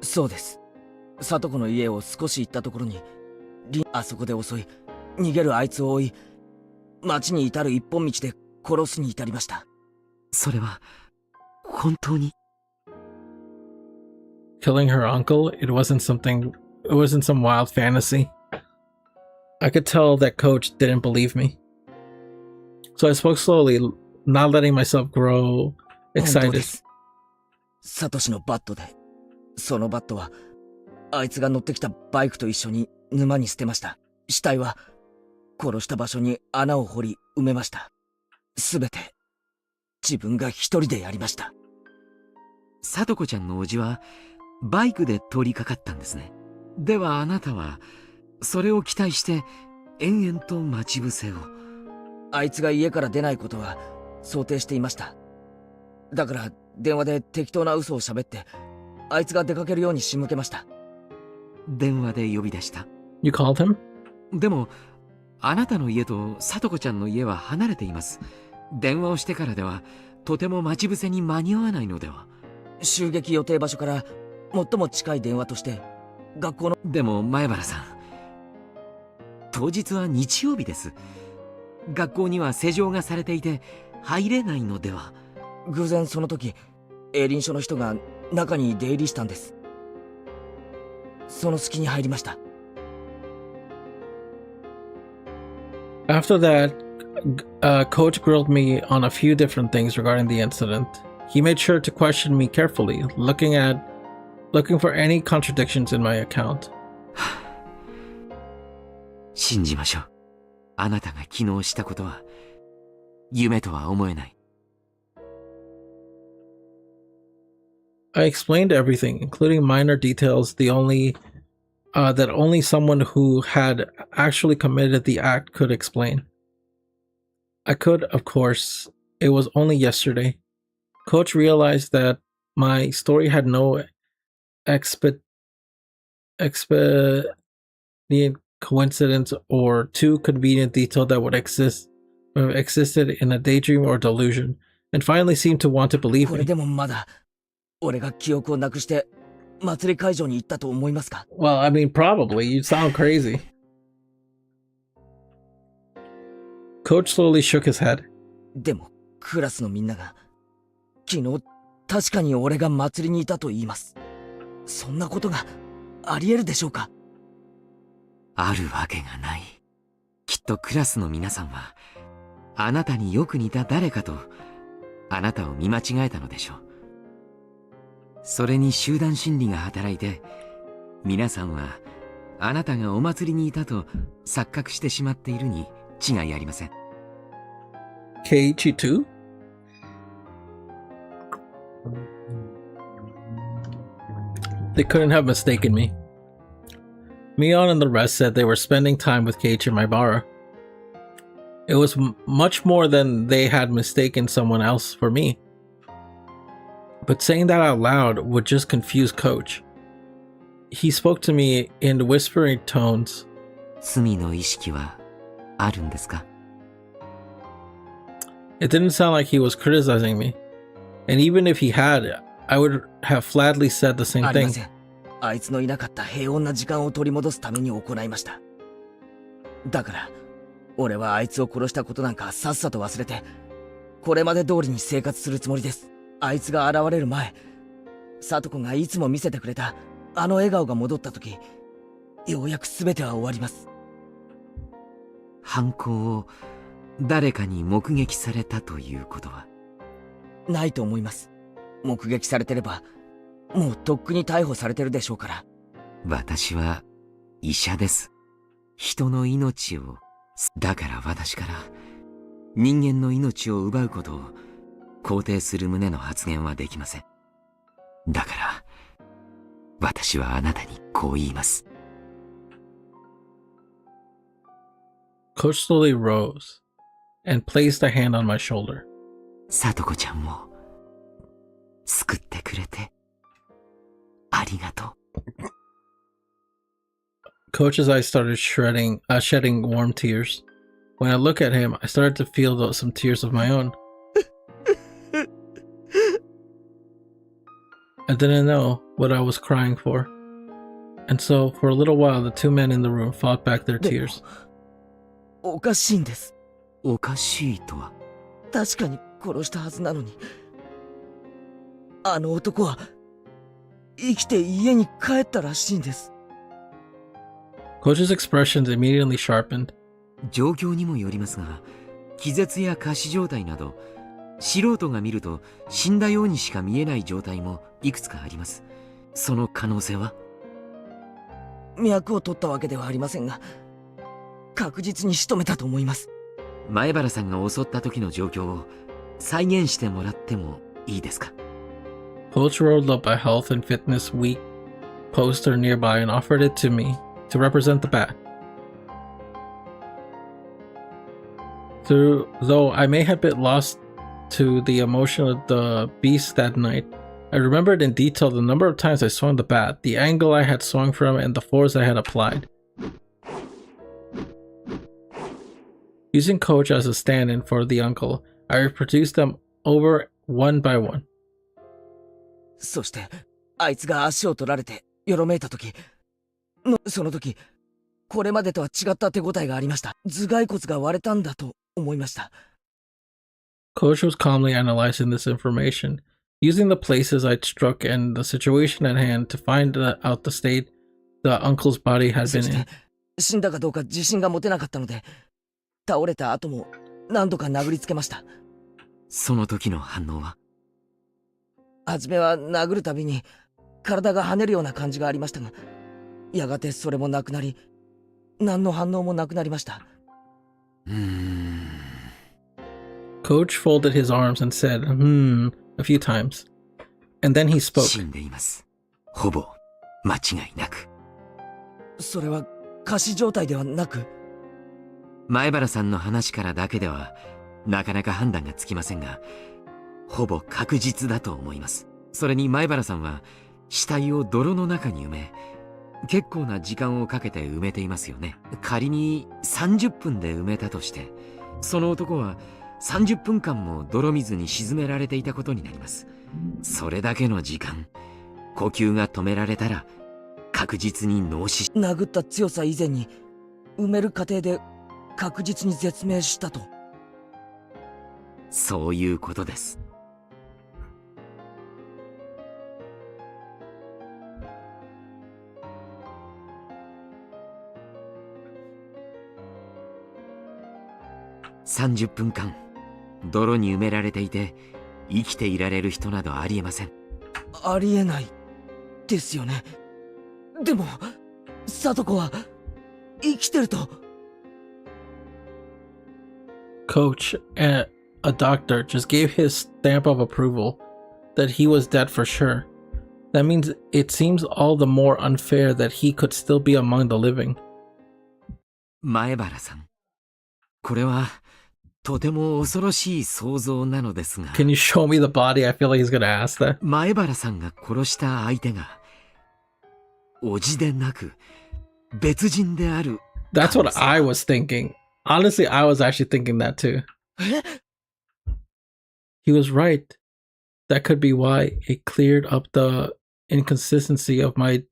そうです。聡子の家を少し行ったところにあそこで襲い逃げるあいつを追い町に至る一本道で殺すに至りました。それは本当に。 Killing her uncle, it wasn't some wild fantasy. I could tell that Coach didn't believe me. So I spoke slowly, not letting myself grow 本当で excited. す。サトシのバットで、そのバットは、あいつが乗ってきたバイクと一緒に沼に捨てました。死体は、殺した場所に穴を掘り埋めました。すべて、自分が一人でやりました。さとこちゃんの叔父はバイクで通りかかったんですね。ではあなたはそれを期待して延々と待ち伏せを。あいつが家から出ないことは想定していました。だから電話で適当な嘘を喋ってあいつが出かけるように仕向けました。電話で呼び出した。 You called him? でもあなたの家とさとこちゃんの家は離れています。電話をしてからではとても待ち伏せに間に合わないのでは。襲撃予定場所から最も近い電話として学校の。でも前原さん、当日は日曜日です。学校には施錠がされていて入れないのでは。偶然その時営林署の人が中に出入りしたんです。その隙に入りました。 After that, Coach grilled me on a few different things regarding the incident. He made sure to question me carefully, looking for any contradictions in my account. 信じましょう。あなたが昨日したことは夢とは思えない。 I explained everything, including minor details that only someone who had actually committed the act could explain. I could, of course. It was only yesterday. Coach realized that my story had no expedient coincidence or too convenient detail that would existed in a daydream or delusion, and finally seemed to want to believe これ me. でもまだ俺が記憶をなくして祭り会場に行ったと思いますか？ Well, I mean, probably. You sound crazy. Coach slowly shook his head. でもクラスのみんなが昨日確かに俺が祭りにいたと言います。そんなことがあり得るでしょうか？あるわけがない。きっとクラスの皆さんはあなたによく似た誰かとあなたを見間違えたのでしょう。それに集団心理が働いて皆さんはあなたがお祭りにいたと錯覚してしまっているに違いありません。 Ch.3? They couldn't have mistaken me. Mion and the rest said they were spending time with Keiichi Maibara. It was much more than they had mistaken someone else for me. But saying that out loud would just confuse Coach. He spoke to me in whispering tones. 罪の意識はあるんですか？ It didn't sound like he was criticizing me. And even if he had, I would have flatly said the same ありま thing. せん。あいつのいなかった平穏な時間を取り戻すために行いました。だから俺はあいつを殺したことなんかさっさと忘れてこれまで通りに生活するつもりです。あいつが現れる前、聡子がいつも見せてくれたあの笑顔が戻った時、ようやく全ては終わります。犯行を誰かに目撃されたということは？ないと思います。目撃されてればもうとっくに逮捕されてるでしょうから。私は医者です。人の命を、だから私から人間の命を奪うことを肯定する旨の発言はできません。だから私はあなたにこう言います。 Coach slowly rose and placed a hand on my shoulder. 聡子ちゃんを救ってくれてありがとう。 Coach's eyes started shedding warm tears. When I look at him, I started to feel some tears of my own. I didn't know what I was crying for. And so, for a little while, the two men in the room fought back their tears. おかしいんです。おかしいとは。確かに殺したはずなのに、あの男は生きて家に帰ったらしいんです。Coach's expressions immediately sharpened. 状況にもよりますが、気絶や仮死状態など、素人が見ると死んだようにしか見えない状態もいくつかあります。その可能性は？脈を取ったわけではありませんが、確実に仕留めたと思います。前原さんが襲った時の状況を再現してもらってもいいですか？ Coach rolled up a health and fitness week poster nearby and offered it to me to represent the bat. Though I may have been lost to the emotion of the beast that night, I remembered in detail the number of times I swung the bat, the angle I had swung from, and the force I had applied. Using Coach as a stand-in for the uncle, I reproduced them over one by one. そして、あいつが足を取られてよろめいた時その時、これまでとは違った手応えがありました。頭蓋骨が割れたんだと思いました。Coach was calmly analyzing this information, using the places I'd struck and the situation at hand to find out the state the uncle's body had そ been して in. 死んだかどうか自信が持てなかったので、倒れた後も何度か殴りつけました。その時の反応は？初めは殴るたびに体が跳ねるような感じがありましたが、やがてそれもなくなり、何の反応もなくなりました。Coach folded his arms and said, a few times. And then he spoke. 死んでいます。ほぼ間違いなく。それは仮死状態ではなく？前原さんの話からだけではなかなか判断がつきませんが、ほぼ確実だと思います。それに前原さんは死体を泥の中に埋め、結構な時間をかけて埋めていますよね。仮に30分で埋めたとして、その男は30分間も泥水に沈められていたことになります。それだけの時間、呼吸が止められたら確実に脳死。殴った強さ以前に埋める過程で確実に絶命したと。そういうことです。30分間泥に埋められていて生きていられる人などありえません。ありえないですよね。でも聡子は生きてると。Coach, a doctor, just gave his stamp of approval that he was dead for sure. That means it seems all the more unfair that he could still be among the living. 前原さん、これはとても恐ろしい想像なのですが。 Can you show me the body? I feel like he's gonna ask that. 前原さんが殺した相手が叔父でなく別人である。 That's what I was thinking. Honestly, I was actually thinking that too. He was right. That could be why it cleared up the inconsistency of my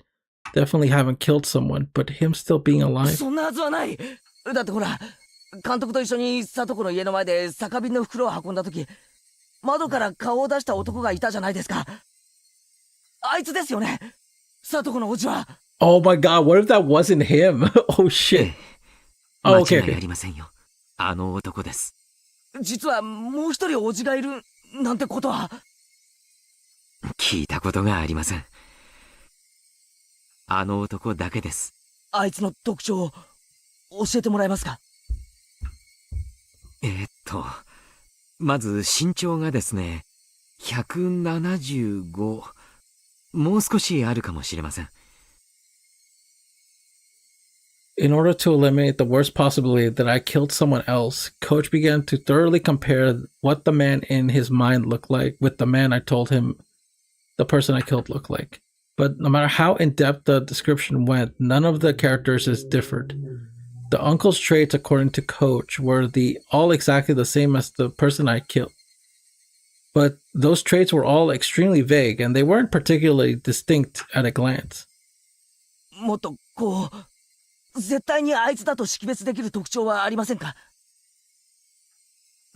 definitely having killed someone, but him still being alive. そんなはずはない。だってほら、監督と一緒に聡子の家の前で酒瓶の袋を運んだ時、窓から顔を出した男がいたじゃないですか。あいつですよね、聡子の叔父は。Oh my god, what if that wasn't him? Oh shit. 間 Oh, 違 okay, いあ okay. りませんよ。あの男です。実はもう一人叔父がいるなんてことは。聞いたことがありません。あの男だけです。あいつの特徴を教えてもらえますか？まず身長がですね、175、もう少しあるかもしれません。In order to eliminate the worst possibility that I killed someone else, Coach began to thoroughly compare what the man in his mind looked like with the man I told him the person I killed looked like. But no matter how in-depth the description went, none of the characters is differed. The uncle's traits, according to Coach, were all exactly the same as the person I killed. But those traits were all extremely vague, and they weren't particularly distinct at a glance. もっとこう絶対にあいつだと識別できる特徴はありませんか？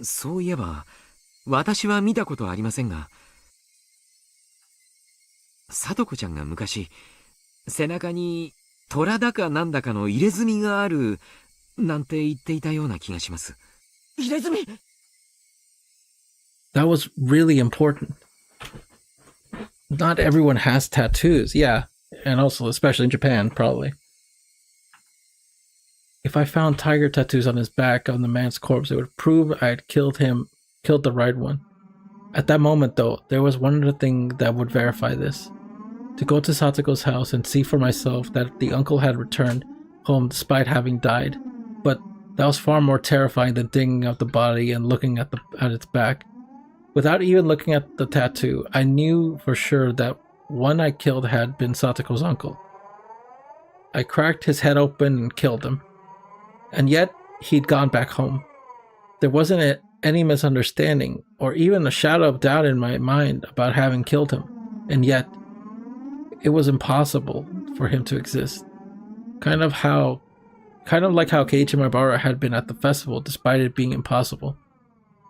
そういえば、私は見たことありませんが、さとこちゃんが昔、背中に虎だかなんだかの入れ墨がある、なんて言っていたような気がします。入れ墨 That was really important. Not everyone has tattoos, yeah. And also, especially in Japan, probably. If I found tiger tattoos on his back on the man's corpse, it would prove I had killed the right one. At that moment, though, there was one other thing that would verify this. To go to Satoko's house and see for myself that the uncle had returned home despite having died. But that was far more terrifying than digging up the body and looking at its back. Without even looking at the tattoo, I knew for sure that one I killed had been Satoko's uncle. I cracked his head open and killed him. And yet, he'd gone back home. There wasn't any misunderstanding, or even a shadow of doubt in my mind about having killed him. And yet, it was impossible for him to exist. Kind of like how Keiichi Maibara had been at the festival, despite it being impossible.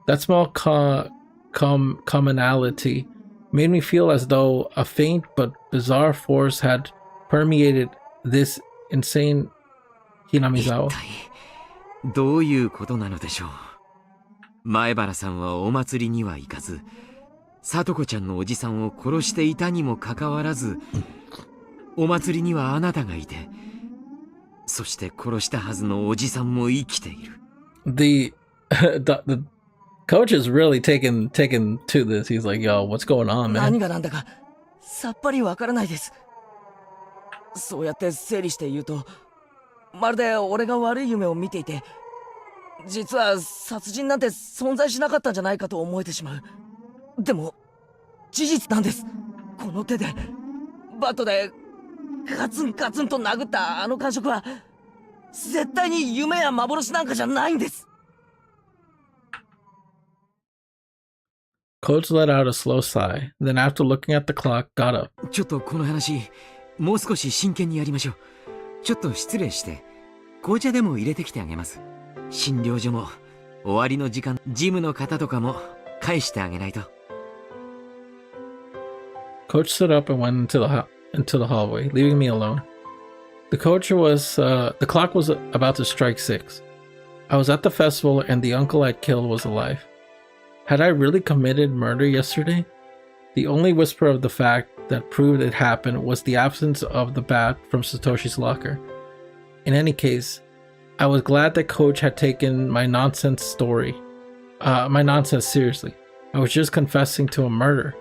That small commonality made me feel as though a faint but bizarre force had permeated this insane Hinamizawa. どういうことなのでしょう。前原さんはお祭りには行かず、さとこちゃんのおじさんを殺していたにもかかわらず、お祭りにはあなたがいて、そして殺したはずのおじさんも生きている。The coach is really taken to this. He's like, yo, what's going on, man? 何がなんだかさっぱりわからないです。そうやって整理して言うと、まるで俺が悪い夢を見ていて、実は殺人なんて存在しなかったんじゃないかと思えてしまう。でも事実なんです。この手でバットでガツンガツンと殴ったあの感触は絶対に夢や幻なんかじゃないんです。Coach let out a slow sigh, then after looking at the clock, got up. ちょっとこの話、もう少し真剣にやりましょう。ちょっと失礼して、紅茶でも入れてきてあげます。診療所も、終わりの時間、ジムの方とかも返してあげないと。Coach stood up and went into the hallway, leaving me alone. The clock was about to strike 6. I was at the festival and the uncle I'd killed was alive. Had I really committed murder yesterday? The only whisper of the fact that proved it happened was the absence of the bat from Satoshi's locker. In any case, I was glad that Coach had taken my nonsense seriously. I was just confessing to a murder.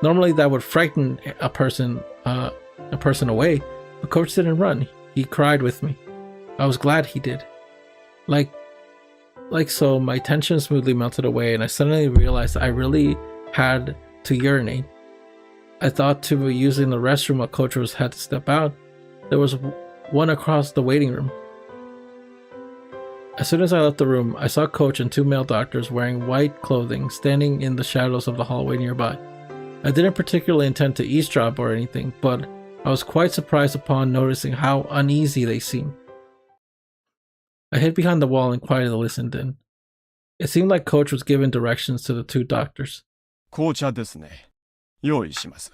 Normally that would frighten a person away, but Coach didn't run. He cried with me. I was glad he did. Like so, my tension smoothly melted away and I suddenly realized I really had to urinate. I thought to using the restroom while Coach had to step out. There was one across the waiting room. As soon as I left the room, I saw Coach and 2 male doctors wearing white clothing standing in the shadows of the hallway nearby. I didn't particularly intend to eavesdrop or anything, but I was quite surprised upon noticing how uneasy they seemed. I hid behind the wall and quietly listened in. It seemed like Coach was giving directions to the 2 doctors. 紅茶ですね。用意します。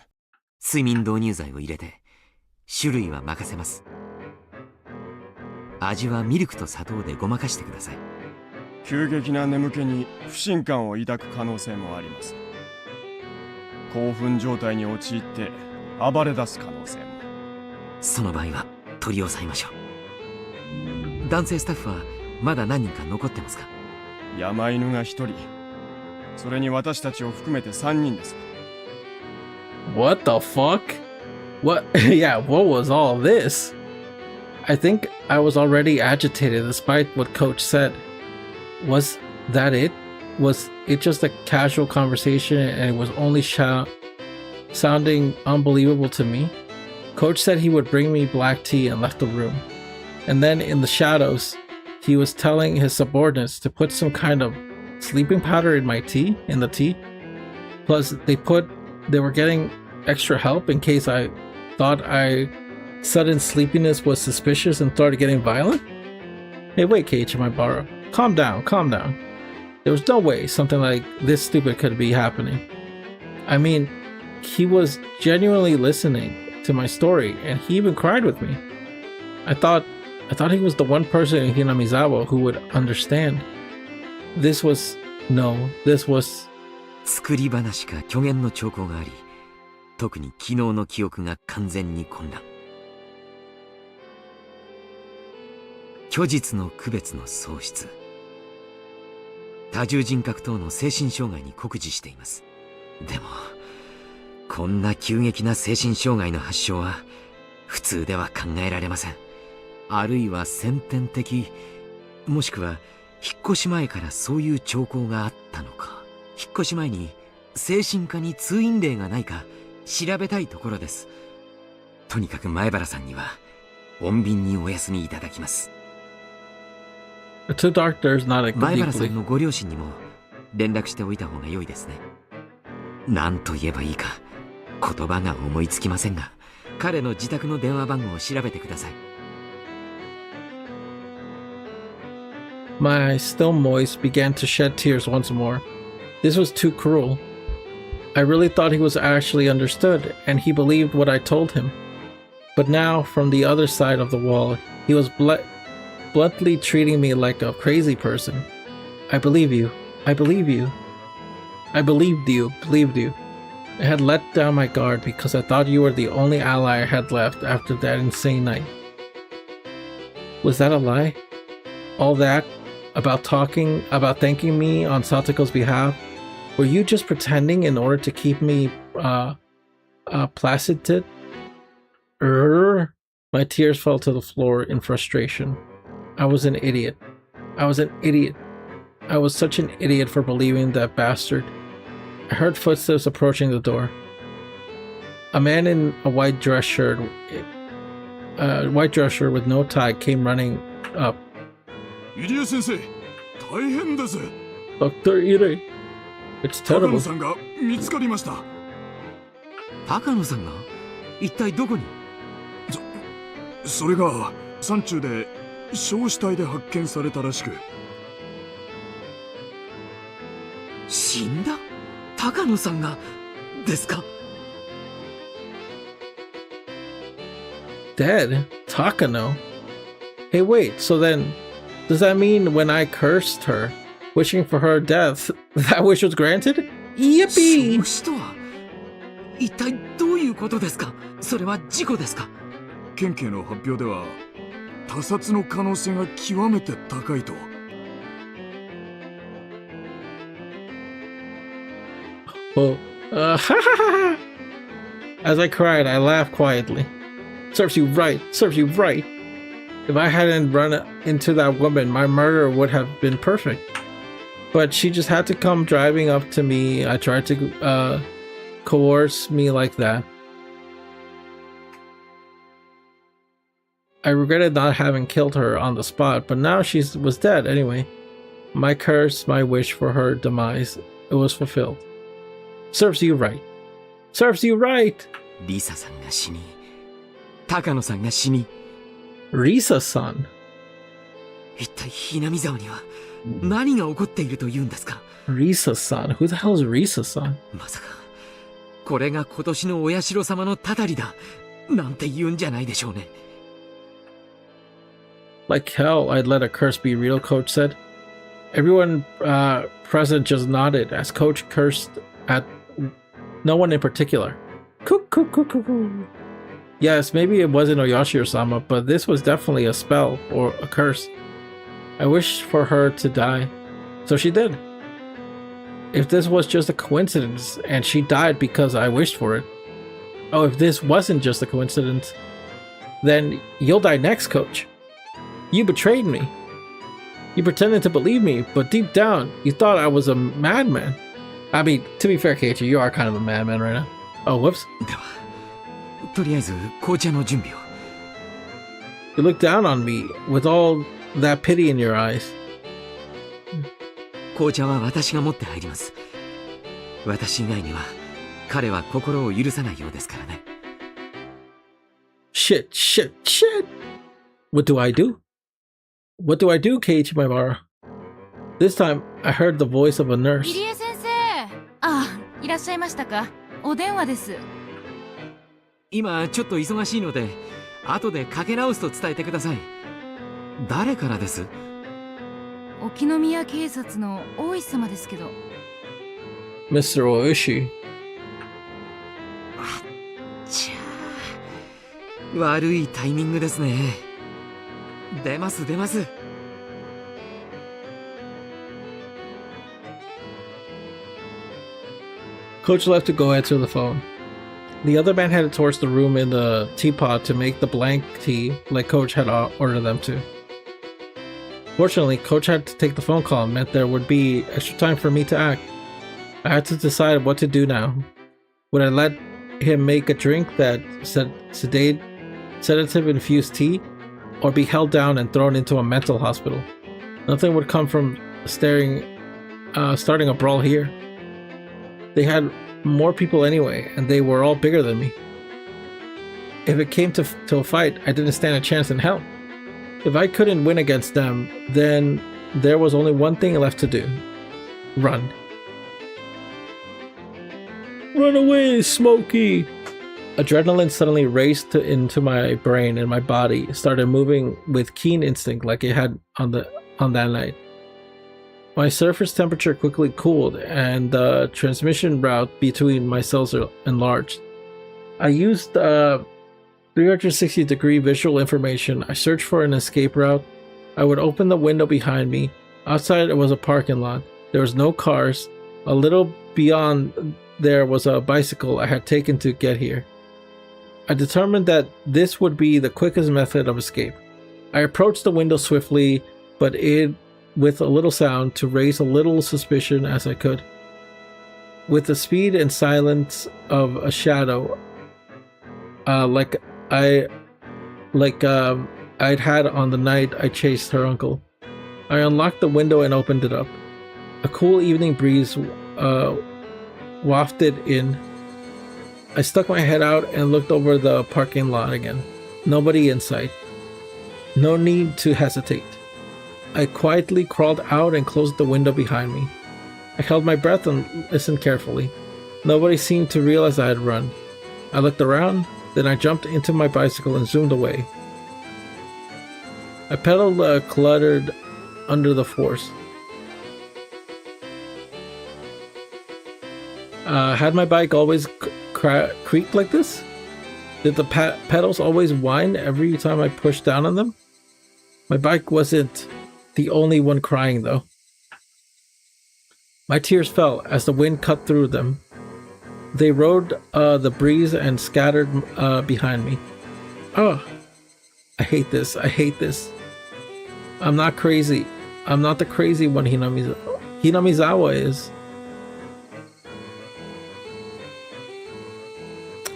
睡眠導入剤を入れて、種類は任せます。味はミルクと砂糖でごまかしてください。急激な眠気に不信感を抱く可能性もあります。興奮状態に陥って暴れ出す可能性も。その場合は取り押さえましょう。男性スタッフはまだ何人か残ってますか？山犬が1人、それに私たちを含めて3人です。What the fuck? What? Yeah, what was all this? I think I was already agitated despite what Coach said. Was that it? Was it just a casual conversation and it was only sounding unbelievable to me? Coach said he would bring me black tea and left the room. And then in the shadows, he was telling his subordinates to put some kind of sleeping powder in the tea. Plus, they were getting extra help in case I thought sudden sleepiness was suspicious and started getting violent. Hey, wait, Keiichi Maibara. Calm down. There was no way something like this stupid could be happening. I mean, he was genuinely listening to my story, and he even cried with me. I thought he was the one person in Hinamizawa who would understand. This was 作り話か虚言の兆候があり、特に昨日の記憶が完全に混乱。虚実の区別の喪失。多重人格等の精神障害に酷似しています。でも、こんな急激な精神障害の発症は普通では考えられません。あるいは先天的、もしくは引っ越し前からそういう兆候があったのか。引っ越し前に精神科に通院例がないか調べたいところです。とにかく前原さんには穏便にお休みいただきます。Two doctors nodded 前原さ deeply. んのご両親にも連絡しておいた方が良いですね。何と言えばいいか言葉が思いつきませんが、彼の自宅の電話番号を調べてください。My still moist began to shed tears once more. This was too cruel. I really thought he was actually understood, and he believed what I told him. But now, from the other side of the wall, he was bluntly treating me like a crazy person. I believe you. I believe you. I believed you. I had let down my guard because I thought you were the only ally I had left after that insane night. Was that a lie? All that about thanking me on Satoko's behalf? Were you just pretending in order to keep me placid? My tears fell to the floor in frustration. I was an idiot. I was such an idiot for believing that bastard. I heard footsteps approaching the door. A man in a white dress shirt with no tie came running up. 入江先生、大変です。 Dr. Ire, it's 高 terrible. 野さんが見つかりました。高野さんが一体どこに？それが山中で焼死体で発見されたらしく。死んだ？高野さんがですか？ Dead? Takano? Hey, wait, so then, does that mean when I cursed her, wishing for her death, that wish was granted? Yippee! 焼死とは一体どういうことですか？それは事故ですか？県警の発表では他殺の可能性が極めて高いと。Well, as I cried, I laughed quietly. Serves you right. If I hadn't run into that woman, my murder would have been perfect. But she just had to come driving up to me. I tried to coerce me like that. I regretted not having killed her on the spot, but now she was dead anyway. My curse, my wish for her demise, it was fulfilled. Serves you right. リサさんが死に、高野さんが死に、 Risa-san. 一体ひなみ沢には何が起こっているというんですか？ Risa-san? Who the hell is Risa-san? まさかこれが今年のお社様のたたりだなんて言うんじゃないでしょうね。 Like hell, I'd let a curse be real, Coach said. Everyone present just nodded as Coach cursed at no one in particular. Yes, maybe it wasn't Oyashiro-sama, but this was definitely a spell or a curse. I wished for her to die, so she did. If this was just a coincidence and she died because I wished for it. Oh, if this wasn't just a coincidence, then you'll die next, Coach. You betrayed me. You pretended to believe me, but deep down, you thought I was a madman. I mean, to be fair, Keiichi, you are kind of a madman right now. Oh, whoops. では、とりあえず紅茶の準備を。 You look down on me with all that pity in your eyes. 紅茶は私が持って入ります。私以外には彼は心を許さないようですからね。 Shit. What do I do? Keiichi Maibara? This time, I heard the voice of a nurse. 入江先生。あ、いらっしゃいましたか。お電話です。今ちょっと忙しいので後でかけ直すと伝えてください。誰からです？沖宮警察の大石様ですけど。Mr. Ooishi. ちゃ悪いタイミングですね。出ます出ます。Coach left to go answer the phone. The other man headed towards the room in the teapot to make the blank tea like Coach had ordered them to. Fortunately, Coach had to take the phone call and meant there would be extra time for me to act. I had to decide what to do now. Would I let him make a drink that sedative-infused tea, or be held down and thrown into a mental hospital? Nothing would come from starting a brawl here. They had more people anyway, and they were all bigger than me. If it came to a fight, I didn't stand a chance in hell. If I couldn't win against them, then there was only one thing left to do. Run. Run away, Smokey! Adrenaline suddenly raced into my brain, and my body started moving with keen instinct like it had on that night. My surface temperature quickly cooled, and the transmission route between my cells enlarged. I used 360-degree visual information. I searched for an escape route. I would open the window behind me. Outside it was a parking lot. There was no cars. A little beyond there was a bicycle I had taken to get here. I determined that this would be the quickest method of escape. I approached the window swiftly, but with a little sound to raise a little suspicion as I could. With the speed and silence of a shadow, I'd had on the night I chased her uncle. I unlocked the window and opened it up. A cool evening breeze wafted in. I stuck my head out and looked over the parking lot again. Nobody in sight. No need to hesitate. I quietly crawled out and closed the window behind me. I held my breath and listened carefully. Nobody seemed to realize I had run. I looked around, then I jumped into my bicycle and zoomed away. I pedaled cluttered under the force. Had my bike always creaked like this? Did the pedals always whine every time I pushed down on them? My bike wasn't the only one crying, though. My tears fell as the wind cut through them. They rode the breeze and scattered behind me. Oh, I hate this. I hate this. I'm not crazy. I'm not the crazy one Hinamizawa is.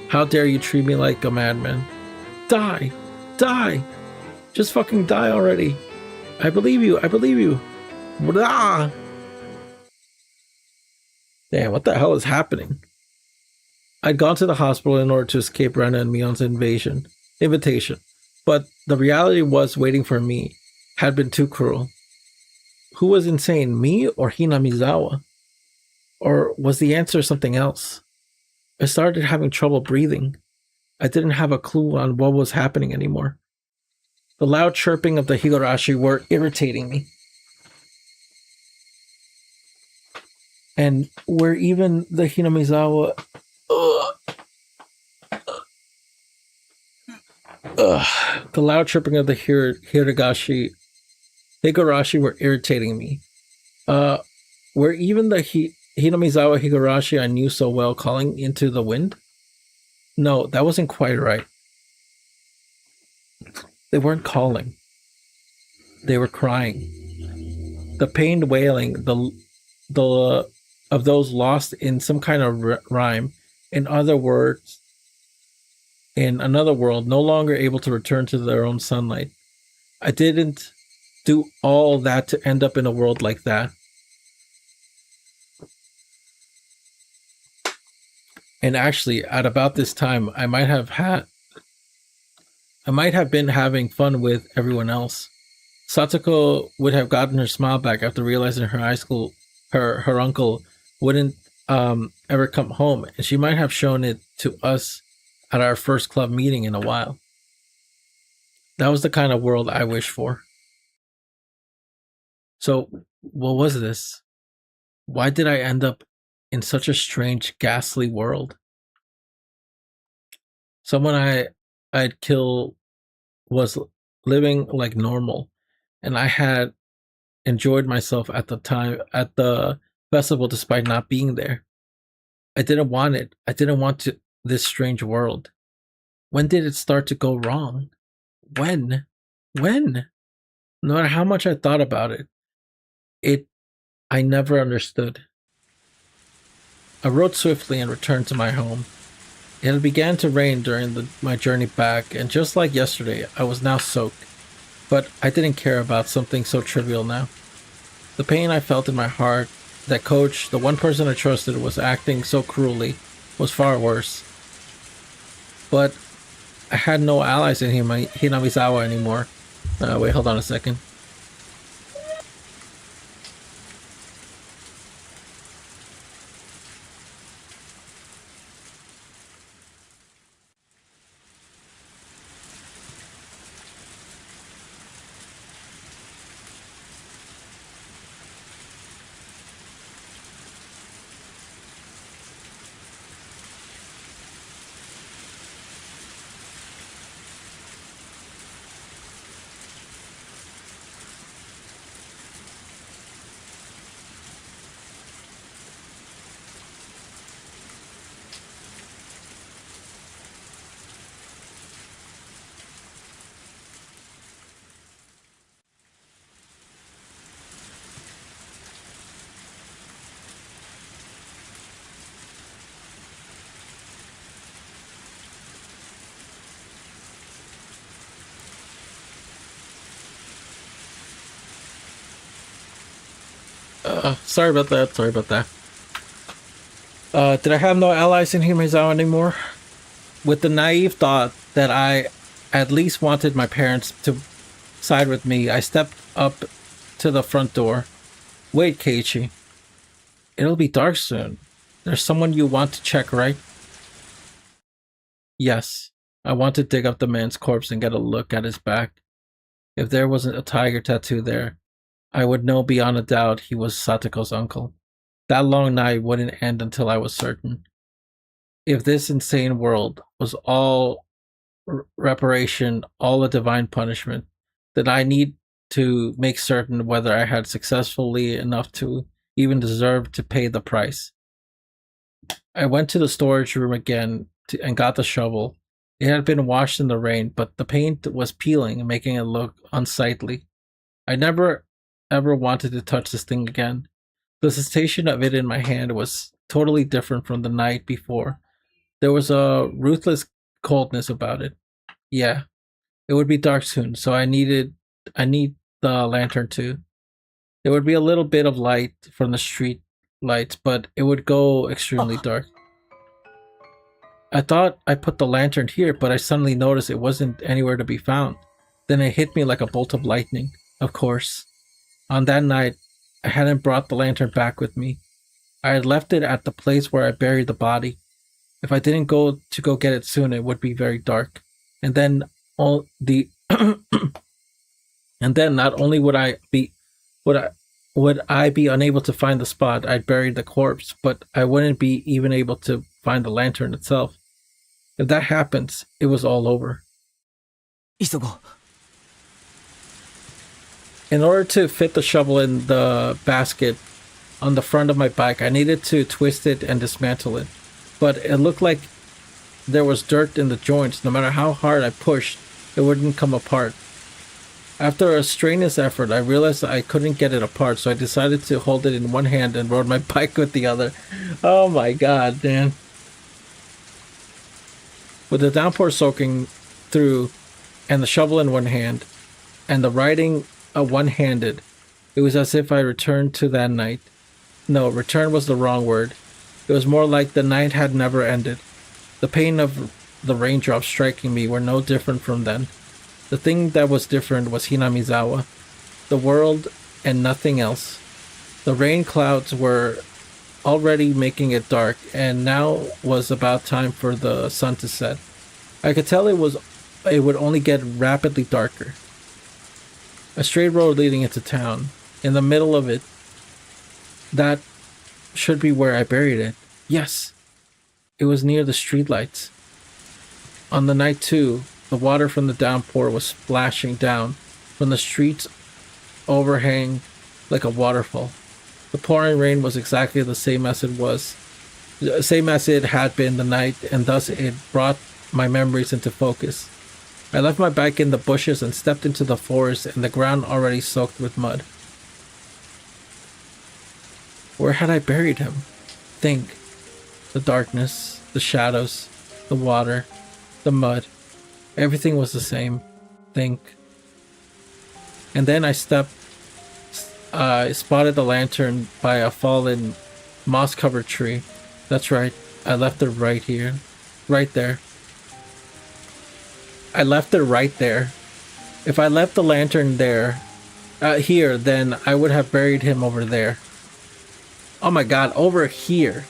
How dare you treat me like a madman? Die! Die! Just fucking die already. I believe you. I believe you. Blah! Damn, what the hell is happening? I'd gone to the hospital in order to escape Rena and Mion's invitation, but the reality was waiting for me had been too cruel. Who was insane, me or Hinamizawa? Or was the answer something else? I started having trouble breathing. I didn't have a clue on what was happening anymore. The loud chirping of the Higurashi were irritating me. And where even the Hinamizawa... The loud chirping of the Higurashi were irritating me. Were even the Hinamizawa Higurashi I knew so well calling into the wind? No, that wasn't quite right. They weren't calling. They were crying. The pained wailing of those lost in some kind of rhyme. In other words, in another world, no longer able to return to their own sunlight. I didn't do all that to end up in a world like that. And actually, at about this time, I might have been having fun with everyone else. Satoko would have gotten her smile back after realizing her uncle wouldn't ever come home, and she might have shown it to us at our first club meeting in a while. That was the kind of world I wished for. So, what was this? Why did I end up in such a strange, ghastly world? Someone I'd kill was living like normal, and I had enjoyed myself at the festival despite not being there. I didn't want it. I didn't want this strange world. When did it start to go wrong? When? When? No matter how much I thought about it, I never understood. I rode swiftly and returned to my home. It had began to rain during my journey back, and just like yesterday, I was now soaked. But I didn't care about something so trivial now. The pain I felt in my heart that Coach, the one person I trusted, was acting so cruelly was far worse. But I had no allies in Hinamizawa anymore. Wait, hold on a second. Sorry about that. Sorry about that. Did I have no allies in Hinamizawa anymore? With the naive thought that I at least wanted my parents to side with me, I stepped up to the front door. Wait, Keiichi. It'll be dark soon. There's someone you want to check, right? Yes. I want to dig up the man's corpse and get a look at his back. If there wasn't a tiger tattoo there, I would know beyond a doubt he was Satoko's uncle. That long night wouldn't end until I was certain. If this insane world was all reparation, all a divine punishment, then I need to make certain whether I had successfully enough to even deserve to pay the price. I went to the storage room again and got the shovel. It had been washed in the rain, but the paint was peeling, making it look unsightly. I never ever wanted to touch this thing again. The sensation of it in my hand was totally different from the night before. There was a ruthless coldness about it. Yeah, it would be dark soon, so I need the lantern too. There would be a little bit of light from the street lights, but it would go extremely dark. I thought I put the lantern here, but I suddenly noticed it wasn't anywhere to be found. Then it hit me like a bolt of lightning. Of course. On that night, I hadn't brought the lantern back with me. I had left it at the place where I buried the body. If I didn't go get it soon, it would be very dark. And then and then not only would I be unable to find the spot I'd buried the corpse, but I wouldn't be even able to find the lantern itself. If that happens, it was all over. 急ごう。 In order to fit the shovel in the basket on the front of my bike, I needed to twist it and dismantle it. But it looked like there was dirt in the joints. No matter how hard I pushed, it wouldn't come apart. After a strenuous effort, I realized I couldn't get it apart, so I decided to hold it in one hand and rode my bike with the other. Oh my god, man. With the downpour soaking through and the shovel in one hand and the riding one-handed, it was as if I returned to that night. No, return was the wrong word. It was more like the night had never ended. The pain of the raindrops striking me were no different from then. The thing that was different was Hinamizawa. the world and nothing else. The rain clouds were already making it dark, and now was about time for the sun to set. I could tell it would only get rapidly darker. A straight road leading into town. In the middle of it, that should be where I buried it. Yes, it was near the streetlights. On the night too, the water from the downpour was splashing down from the streets overhang like a waterfall. The pouring rain was exactly the same as it had been the night, and thus it brought my memories into focus. I left my bike in the bushes and stepped into the forest, and the ground already soaked with mud. Where had I buried him? Think. The darkness, the shadows, the water, the mud. Everything was the same. Think. And then I spotted the lantern by a fallen, moss-covered tree. That's right. I left it right here. Right there. I left it right there. If I left the lantern here, then I would have buried him over there. Oh my god, over here.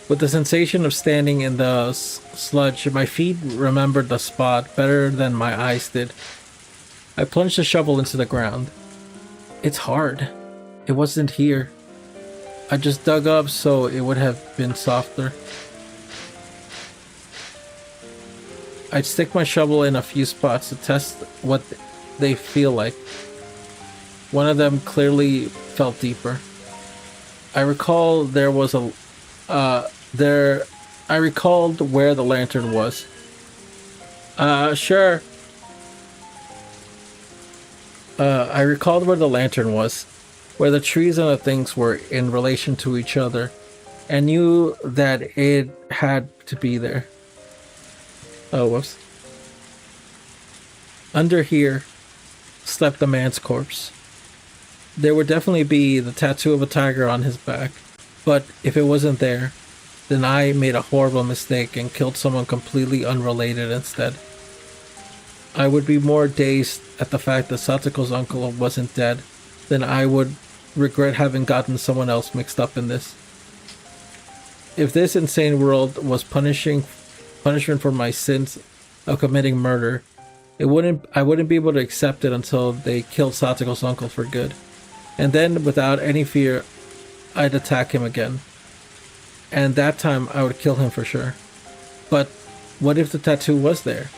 With the sensation of standing in the sludge, my feet remembered the spot better than my eyes did. I plunged the shovel into the ground. It's hard. It wasn't here. I just dug up so it would have been softer. I'd stick my shovel in a few spots to test what they feel like. One of them clearly felt deeper. I recalled I recalled where the lantern was. Sure. I recalled where the lantern was, where the trees and the things were in relation to each other, and knew that it had to be there. Oh, whoops. Under here slept a man's corpse. There would definitely be the tattoo of a tiger on his back, but if it wasn't there, then I made a horrible mistake and killed someone completely unrelated instead. I would be more dazed at the fact that Satoko's uncle wasn't dead than I would regret having gotten someone else mixed up in this. If this insane world was punishment for my sins of committing murder, I wouldn't be able to accept it until they killed Satoko's uncle for good. And then, without any fear, I'd attack him again. And that time, I would kill him for sure. But what if the tattoo was there?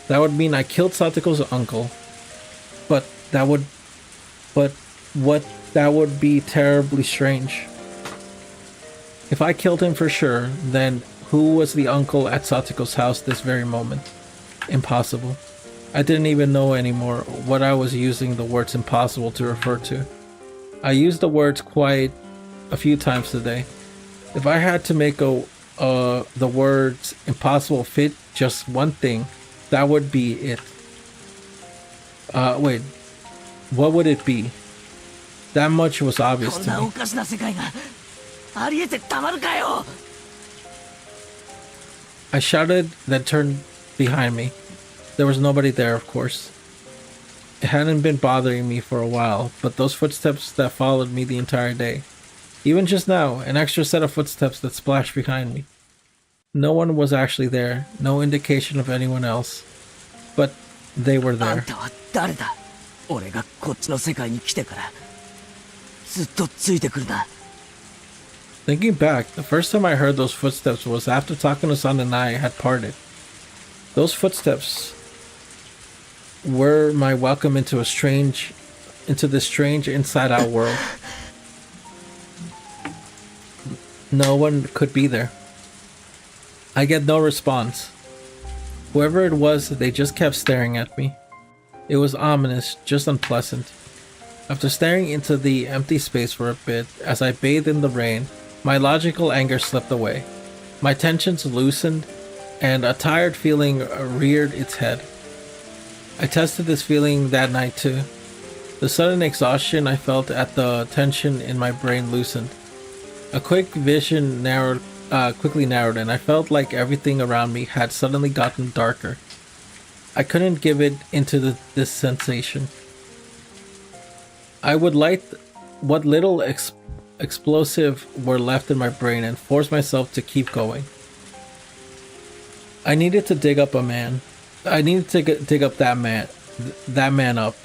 That would mean I killed Satoko's uncle. But that would be terribly strange. If I killed him for sure, then who was the uncle at Satoko's house this very moment? Impossible. I didn't even know anymore what I was using the words impossible to refer to. I used the words quite a few times today. If I had to make the words impossible fit just one thing, that would be it. Wait. What would it be? That much was obvious to me. I shouted, then turned behind me. There was nobody there, of course. It hadn't been bothering me for a while, but those footsteps that followed me the entire day. Even just now, an extra set of footsteps that splashed behind me. No one was actually there, no indication of anyone else. But they were there. Thinking back, the first time I heard those footsteps was after Takano-san and I had parted. Those footsteps were my welcome into this strange inside-out world. No one could be there. I get no response. Whoever it was, they just kept staring at me. It was ominous, just unpleasant. After staring into the empty space for a bit, as I bathed in the rain, my logical anger slipped away. My tensions loosened, and a tired feeling reared its head. I tested this feeling that night too. The sudden exhaustion I felt at the tension in my brain loosened. A quick vision quickly narrowed, and I felt like everything around me had suddenly gotten darker. I couldn't give it into this sensation. I would light what little explosive were left in my brain and force myself to keep going. I needed to dig up a man. I needed to dig up that man up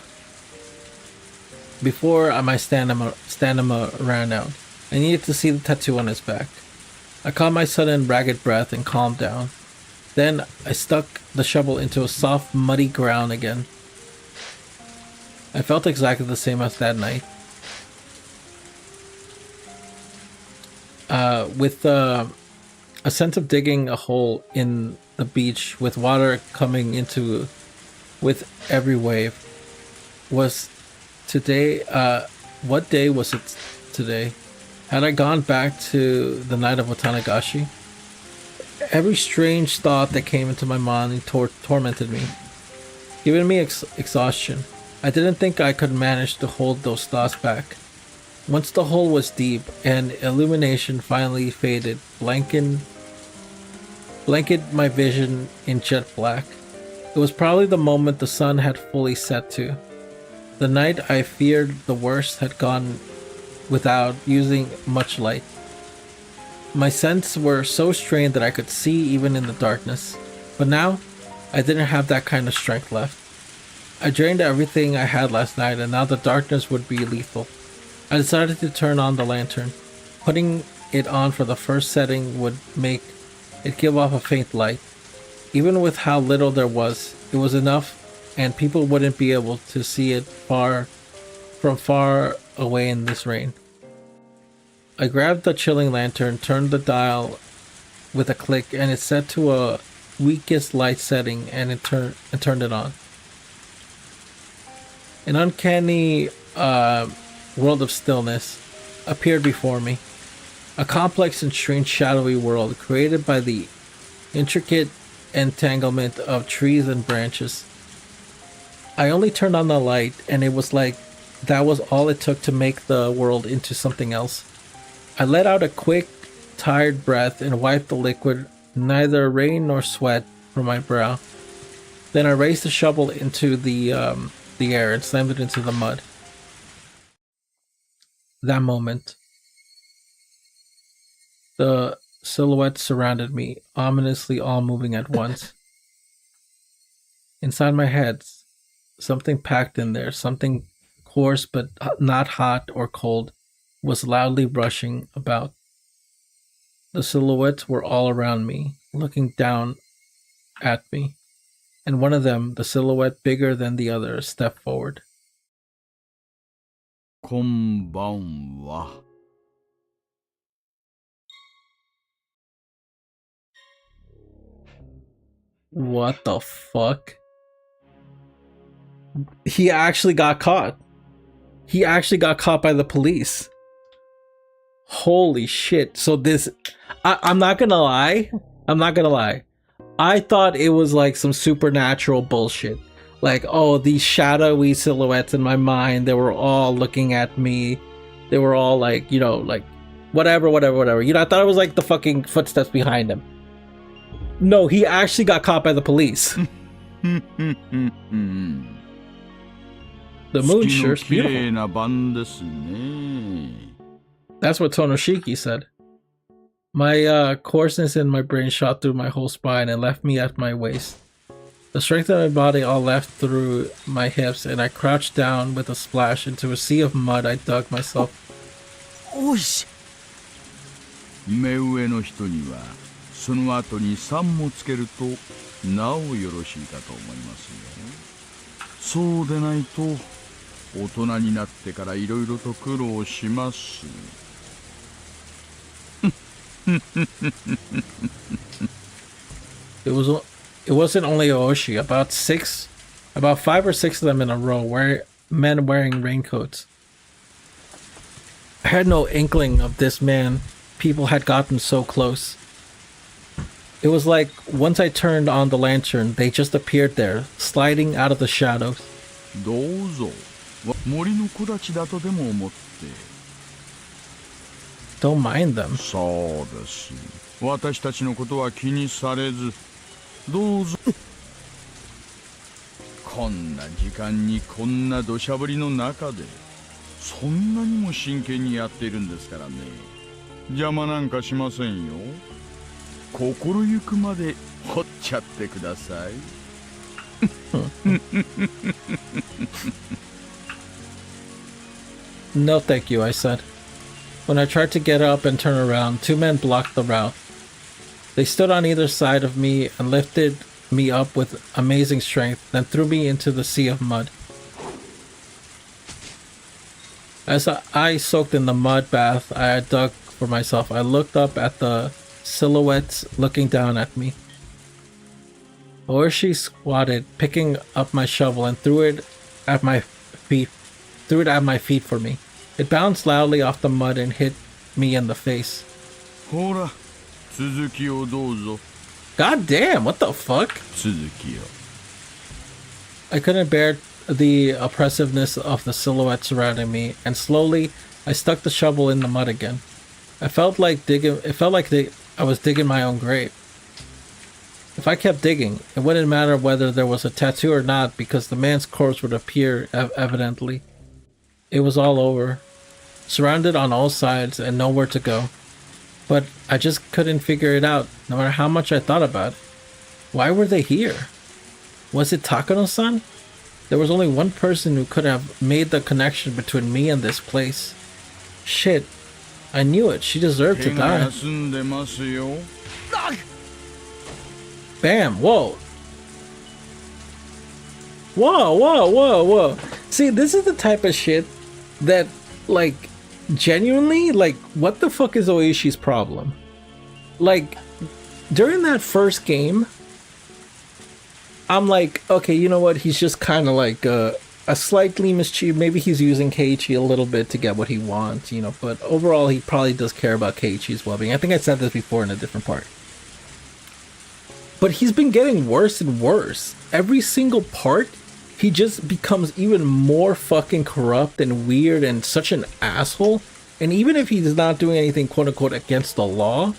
before I might stand him around out. I needed to see the tattoo on his back. I caught my sudden ragged breath and calmed down. Then I stuck the shovel into a soft, muddy ground again. I felt exactly the same as that night. With a sense of digging a hole in the beach with water coming into with every wave. Was today, what day was it today? Had I gone back to the night of Tatarigoroshi? Every strange thought that came into my mind tormented me, giving me exhaustion. I didn't think I could manage to hold those thoughts back. Once the hole was deep and illumination finally faded, blanketed my vision in jet black. It was probably the moment the sun had fully set too. The night I feared the worst had gone without using much light. My senses were so strained that I could see even in the darkness. But now, I didn't have that kind of strength left. I drained everything I had last night and now the darkness would be lethal. I decided to turn on the lantern. Putting it on for the first setting would make it give off a faint light. Even with how little there was, it was enough and people wouldn't be able to see it far away in this rain. I grabbed the chilling lantern, turned the dial with a click, and it set to a weakest light setting and turned it on. An uncanny world of stillness appeared before me. A complex and strange shadowy world created by the intricate entanglement of trees and branches. I only turned on the light and it was like that was all it took to make the world into something else. I let out a quick, tired breath and wiped the liquid, neither rain nor sweat, from my brow. Then I raised the shovel into the air and slammed it into the mud. That moment, the silhouettes surrounded me, ominously all moving at once. Inside my head, something packed in there, something coarse but not hot or cold, was loudly rushing about. The silhouettes were all around me, looking down at me, and one of them, the silhouette bigger than the other, stepped forward. こんばんは。What the fuck? He actually got caught. He actually got caught by the police. Holy shit. So this, I'm not gonna lie. I thought it was like some supernatural bullshit. Like, oh, these shadowy silhouettes in my mind, they were all looking at me. They were all like, you know, like, whatever. You know, I thought it was like the fucking footsteps behind him. No, he actually got caught by the police. The moon sure is beautiful. That's what Tonoshiki said. My coarseness in my brain shot through my whole spine and left me at my waist. The strength of my body all left through my hips, and I crouched down with a splash into a sea of mud I dug myself. Ooishi! 目上の人にはその後に3もつけるとなおよろしいかと思いますよ。そうでないと大人になってからいろいろと苦労します。It wasn't only Ooishi. About 5 or 6 of them in a row, men wearing raincoats. I had no inkling of this man. People had gotten so close. It was like once I turned on the lantern, they just appeared there, sliding out of the shadows. どうぞ、森の子たちだとでも思って。Don't mind them. そうです。私たちのことは気にされず、どうぞ。こんな時間にこんな土砂降りの中でそんなにも真剣にやっているんですからね。邪魔なんかしませんよ。心ゆくまで掘っちゃってください。No, thank you, I said. When I tried to get up and turn around, 2 men blocked the route. They stood on either side of me and lifted me up with amazing strength, then threw me into the sea of mud. As I soaked in the mud bath I had dug for myself, I looked up at the silhouettes looking down at me. Ooishi squatted, picking up my shovel, and threw it at my feet for me. It bounced loudly off the mud and hit me in the face. ほら、続きをどうぞ。 God damn, what the fuck? 続きを。 I couldn't bear the oppressiveness of the silhouette surrounding me, and slowly I stuck the shovel in the mud again. I felt like I was digging my own grave. If I kept digging, it wouldn't matter whether there was a tattoo or not, because the man's corpse would appear evidently. It was all over, surrounded on all sides and nowhere to go. But I just couldn't figure it out, no matter how much I thought about it. Why were they here? Was it Takano-san? There was only one person who could have made the connection between me and this place. Shit. I knew it. She deserved to 手が die. 休んでますよ。 Bam. Whoa. Whoa. See, this is the type of shit that, like, genuinely, like, what the fuck is Ooishi's problem? Like, during that first game, I'm like, okay, you know what? He's just kind of like a slightly mischievous. Maybe he's using Keiichi a little bit to get what he wants, you know. But overall, he probably does care about Keiichi's well-being. I think I said this before in a different part. But he's been getting worse and worse. Every single part, he just becomes even more fucking corrupt and weird and such an asshole. And even if he's not doing anything quote-unquote against the law,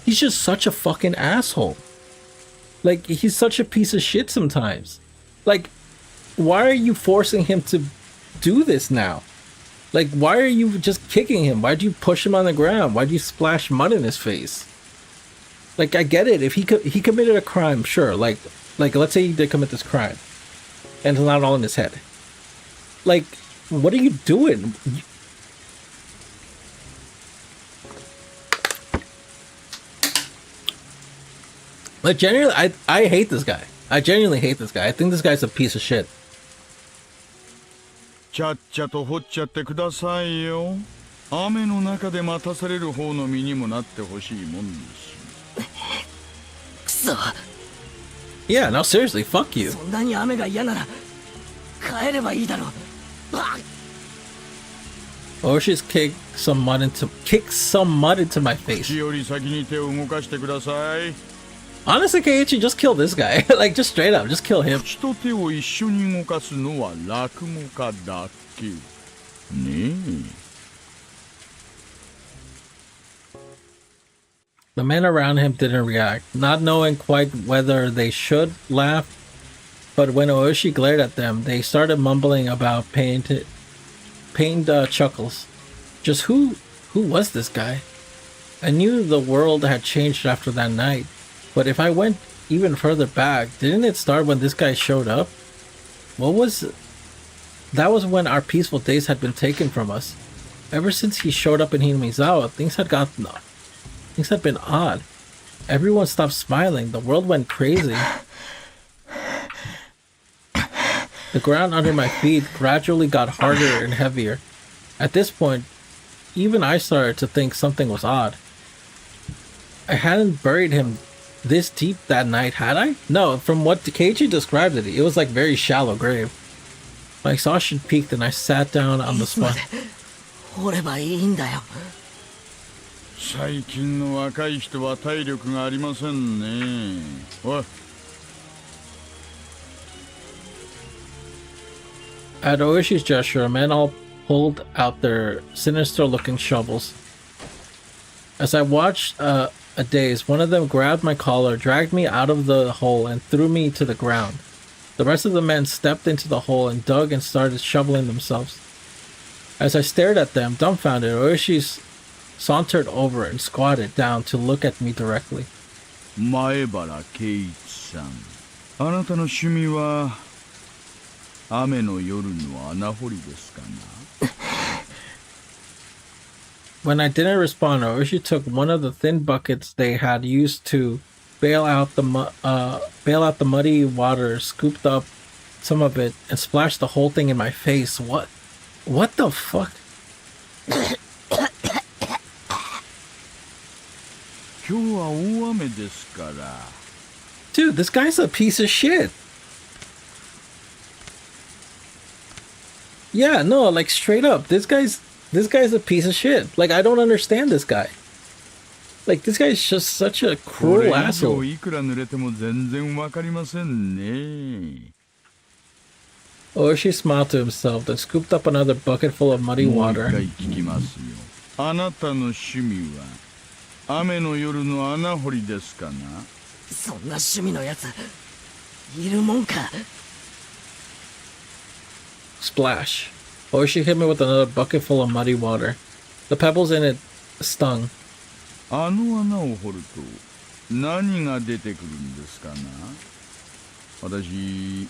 he's just such a fucking asshole. Like, he's such a piece of shit sometimes. Like, why are you forcing him to do this now? Like, why are you just kicking him? Why do you push him on the ground? Why do you splash mud in his face? Like, I get it. If he committed a crime, sure. Like let's say he did commit this crime, and it's not all in his head. Like, what are you doing? Like, genuinely, I hate this guy. I genuinely hate this guy. I think this guy's a piece of shit. ちゃっちゃと掘っちゃってくださいよ。雨の中で待たされる方の身にもなってほしいもんです。くそ。 Yeah, no, seriously, fuck you. そんなに雨が嫌なら帰ればいいだろう。Ooshi's kicked some mud into my face. 口より先に手を動かしてください。 Honestly, Keiichi, just kill this guy. Like, just straight up, just kill him. 口と手を一緒に動かすのは落語家だけ。ねえ。 The men around him didn't react, not knowing quite whether they should laugh. But when Ooishi glared at them, they started mumbling about pained chuckles. Just who was this guy? I knew the world had changed after that night, but if I went even further back, didn't it start when this guy showed up? That was when our peaceful days had been taken from us. Ever since he showed up in Hinamizawa, things had been odd. Everyone stopped smiling. The world went crazy. The ground under my feet gradually got harder and heavier. At this point, even I started to think something was odd. I hadn't buried him this deep that night, had I? No, from what Keiichi described it was like very shallow grave. My exhaustion peaked and I sat down on the spot. 掘ればいいんだよ。 最近の若い人は体力がありませんね。おい。 At Ooishi's gesture, men all pulled out their sinister-looking shovels. As I watched a daze, one of them grabbed my collar, dragged me out of the hole, and threw me to the ground. The rest of the men stepped into the hole and dug and started shoveling themselves. As I stared at them, dumbfounded, Ooishi sauntered over and squatted down to look at me directly. 前原圭一さん、あなたの趣味は雨の夜の穴掘りですかな？ When I didn't respond, Ooishi took one of the thin buckets they had used to bail out the muddy water, scooped up some of it, and splashed the whole thing in my face. What the fuck? 今日は大雨ですから。 Dude, this guy's a piece of shit. Yeah, no, like straight up, this guy's a piece of shit. Like, I don't understand this guy. Like, this guy's just such a cruel asshole. いくら濡れても全然わかりませんね。 Ooishi smiled to himself, then scooped up another bucket full of muddy もう water. 一回聞きますよ。あなたの趣味は雨の夜の穴掘りですかな？そんな趣味のやついるもんか。 Splash. Ooishi hit me with another bucket full of muddy water. The pebbles in it stung. あの穴を掘ると何が出てくるんですかな？私、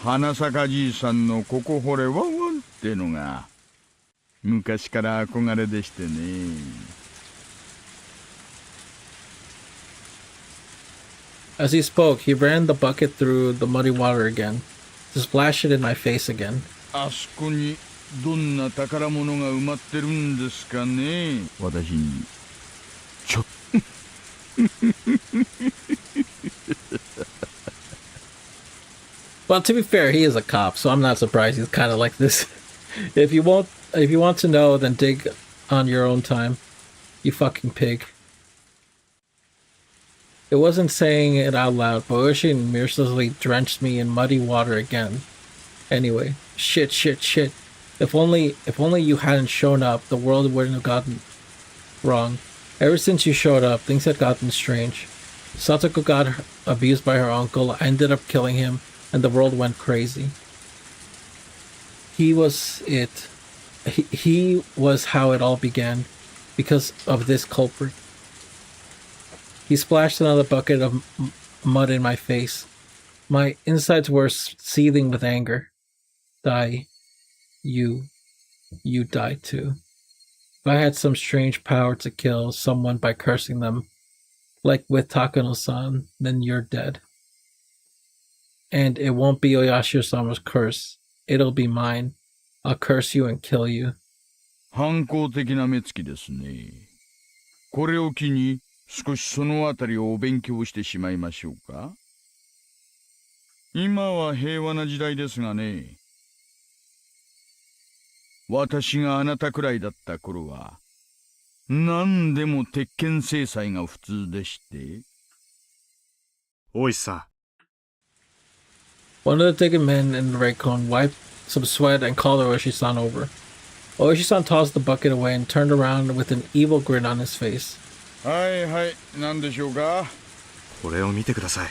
花坂じいさんのここ掘れワンワンってのが昔から憧れでしてね。As he spoke, he ran the bucket through the muddy water again, to splash it in my face again. あそこにどんな宝物が埋まってるんですかね？私にちょっWell, to be fair, he is a cop, so I'm not surprised he's kind of like this. If you want to know, then dig on your own time. You fucking pig. It wasn't saying it out loud, but Ooishi mercilessly drenched me in muddy water again. Anyway, shit. If only you hadn't shown up, the world wouldn't have gotten wrong. Ever since you showed up, things had gotten strange. Satoko got abused by her uncle, I ended up killing him, and the world went crazy. He was it. He was how it all began, because of this culprit. He splashed another bucket of mud in my face. My insides were seething with anger. Die. You died too. If I had some strange power to kill someone by cursing them, like with Takano-san, then you're dead. And it won't be Oyashiro-sama's curse. It'll be mine. I'll curse you and kill you. 反抗的な目つきですね。これを機に少しそのあたりをお勉強してしまいましょうか。今は平和な時代ですがね。私があなたくらいだった頃は、何でも鉄拳制裁が普通でして。大石さん。One of the ticket men in the Raycon wiped some sweat and called Ooishi-san over. Ooishi-san tossed the bucket away and turned around with an evil grin on his face. はいはい、何でしょうか。これを見てください。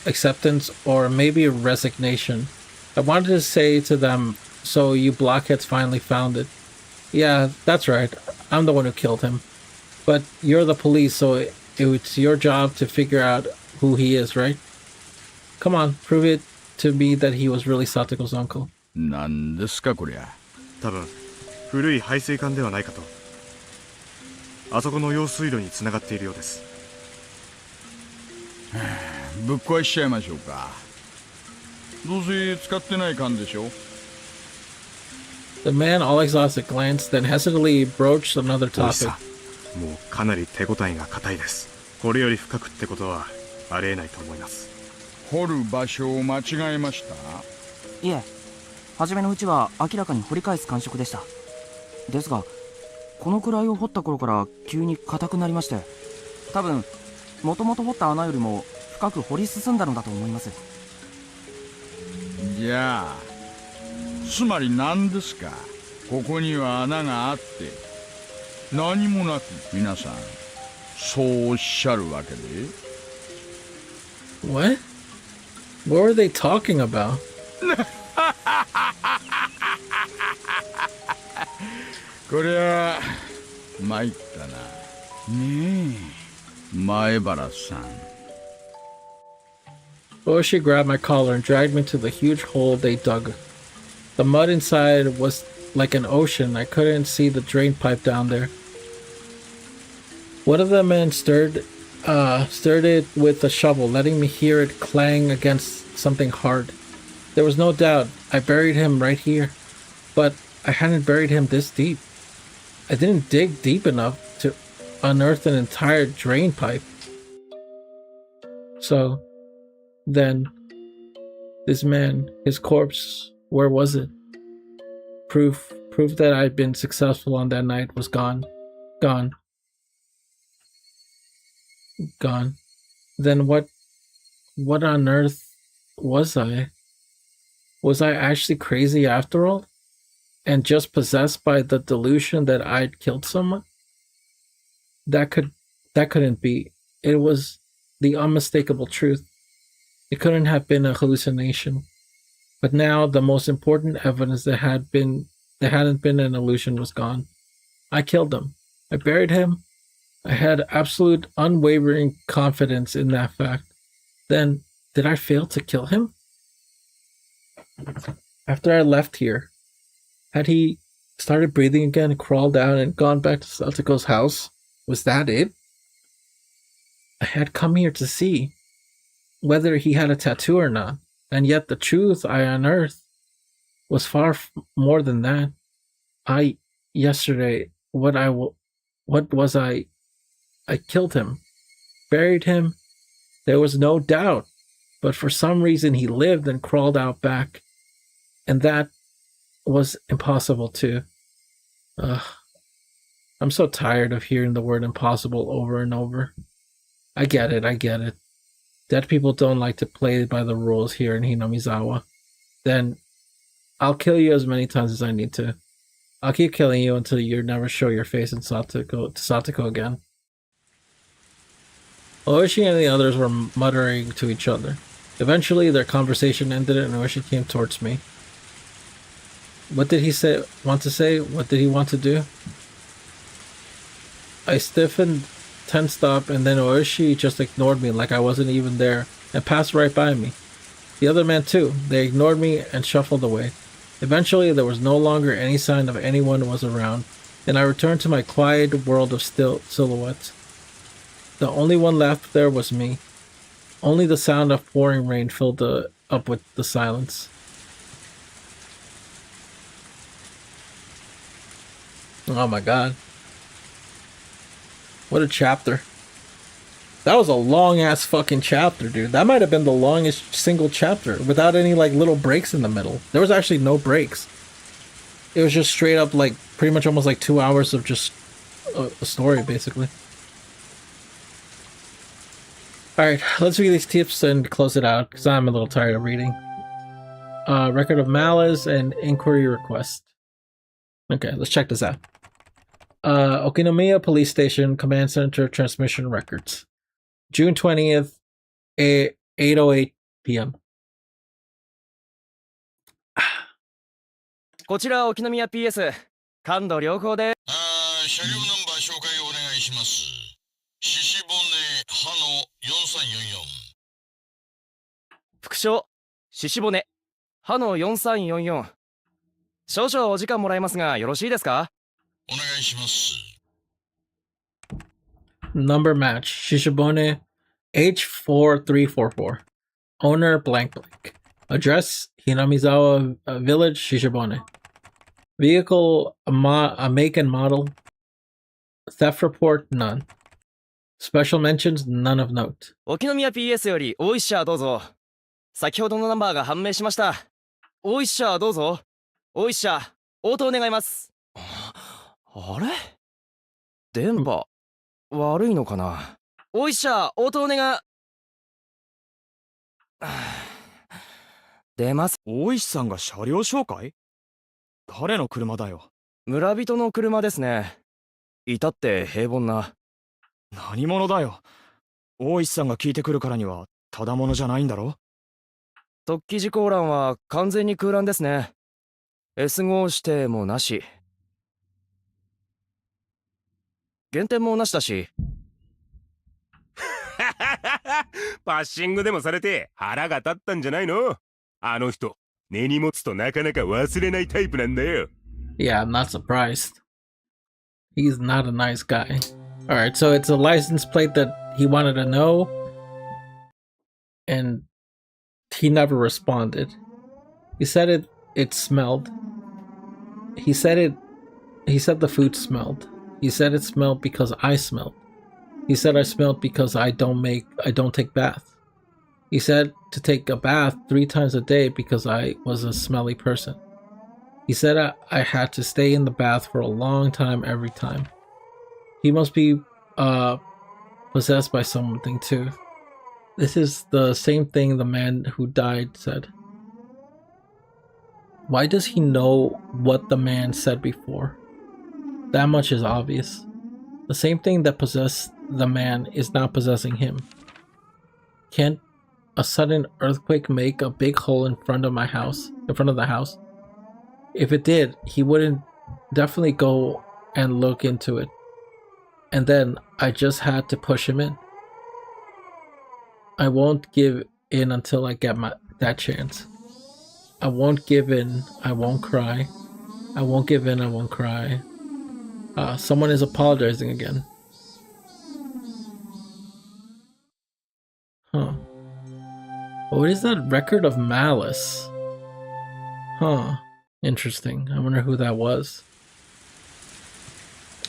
Acceptance, or maybe resignation. I wanted to say to them, so you blockheads finally found it. Yeah, that's right. I'm the one who killed him. But you're the police, so it's your job to figure out who he is, right? Come on, prove it to me that he was really Satoko's uncle. 何ですかこりゃ。多分古い配水管ではないかと。あそこの用水路に繋がっているようです。ぶっ壊しちゃいましょうか。どうせ使ってない缶でしょ。The man, all exhausted, glanced, then hesitantly broached another 大石 topic. さん、もうかなり手応えが固いです。これより深くってことはありえないと思います。掘る場所を間違えました。いえ、初めのうちは明らかに掘り返す感触でした。ですがこのくらいを掘った頃から急に硬くなりまして、多分もともと掘った穴よりも深く掘り進んだのだと思います。じゃあつまり何ですか。ここには穴があって何もなく、皆さんそうおっしゃるわけで。 What? What were they talking about? こりゃ参ったな。ねえ、前原さん。Ooishi grabbed my collar and dragged me to the huge hole they dug. The mud inside was like an ocean. I couldn't see the drain pipe down there. One of the men stirred it with a shovel, letting me hear it clang against something hard. There was no doubt I buried him right here, but I hadn't buried him this deep. I didn't dig deep enough to unearth an entire drain pipe. So, then, this man, his corpse, where was it? Proof that I'd been successful on that night was gone. Gone. Then what on earth was I? Was I actually crazy after all? And just possessed by the delusion that I'd killed someone? That couldn't be. It was the unmistakable truth. It couldn't have been a hallucination. But now the most important evidence that hadn't been an illusion was gone. I killed him. I buried him. I had absolute unwavering confidence in that fact. Then, did I fail to kill him? After I left here, had he started breathing again, crawled out, and gone back to Satsuko's house? Was that it? I had come here to see whether he had a tattoo or not, and yet the truth I unearthed was far more than that. Yesterday, what was I? I killed him, buried him. There was no doubt, but for some reason he lived and crawled out back, and that was impossible too. I'm so tired of hearing the word impossible over and over. I get it. Dead people don't like to play by the rules here in Hinamizawa. Then I'll kill you as many times as I need to. I'll keep killing you until you never show your face in Satoko again. Ooishi and the others were muttering to each other. Eventually, their conversation ended and Ooishi came towards me. What did he want to say? What did he want to do? I stiffened, tensed up, and then Ooishi just ignored me like I wasn't even there and passed right by me. The other man too. They ignored me and shuffled away. Eventually, there was no longer any sign of anyone was around, and I returned to my quiet world of still silhouettes. The only one left there was me. Only the sound of pouring rain filled up with the silence. Oh my god. What a chapter. That was a long ass fucking chapter, dude. That might have been the longest single chapter without any like little breaks in the middle. There was actually no breaks. It was just straight up like pretty much almost like 2 hours of just a story basically. Alright, let's read these tips and close it out because I'm a little tired of reading. Record of malice and inquiry request. Okay, let's check this out. Okinomiya Police Station Command Center Transmission Records. June 20th, 8:08 p.m. こちら沖宮 PS 感度良好で車両ナンバー紹介をお願いします。獅子骨歯の4344。副将獅子骨歯の4344。少々お時間もらえますがよろしいですか？お願いします。Number match Shishibone H4344. Owner blank blank. Address Hinamizawa Village, Shishibone. Vehicle make and model. Theft report none. Special mentions none of note. 沖宮 PS より大石社どうぞ。先ほどのナンバーが判明しました。大石社どうぞ。大石社応答願います。あれ？電波悪いのかな。大石社応答願出ます。大石さんが車両紹介？誰の車だよ。村人の車ですね。至って平凡な。何者だよ。大石さんが聞いてくるからにはただ者じゃないんだろ。突起事項欄は完全に空欄ですね。S 号指定もなし。減点もなしだし。バッシングでもされて腹が立ったんじゃないの？あの人、根に持つとなかなか忘れないタイプなんだよ。Yeah, I'm not surprised. He's not a nice guy. Alright, so it's a license plate that he wanted to know, and he never responded. He said it smelled. He said the food smelled. He said it smelled because I smelled. He said I smelled because I don't take baths. He said to take a bath 3 times a day because I was a smelly person. He said I had to stay in the bath for a long time every time. He must be possessed by something too. This is the same thing the man who died said. Why does he know what the man said before? That much is obvious. The same thing that possessed the man is not possessing him. Can't a sudden earthquake make a big hole in front of the house? If it did, he wouldn't definitely go and look into it. And then I just had to push him in. I won't give in until I get that chance. I won't give in. I won't cry. I won't give in. I won't cry. Someone is apologizing again. Huh. What is that record of malice? Huh. Interesting. I wonder who that was.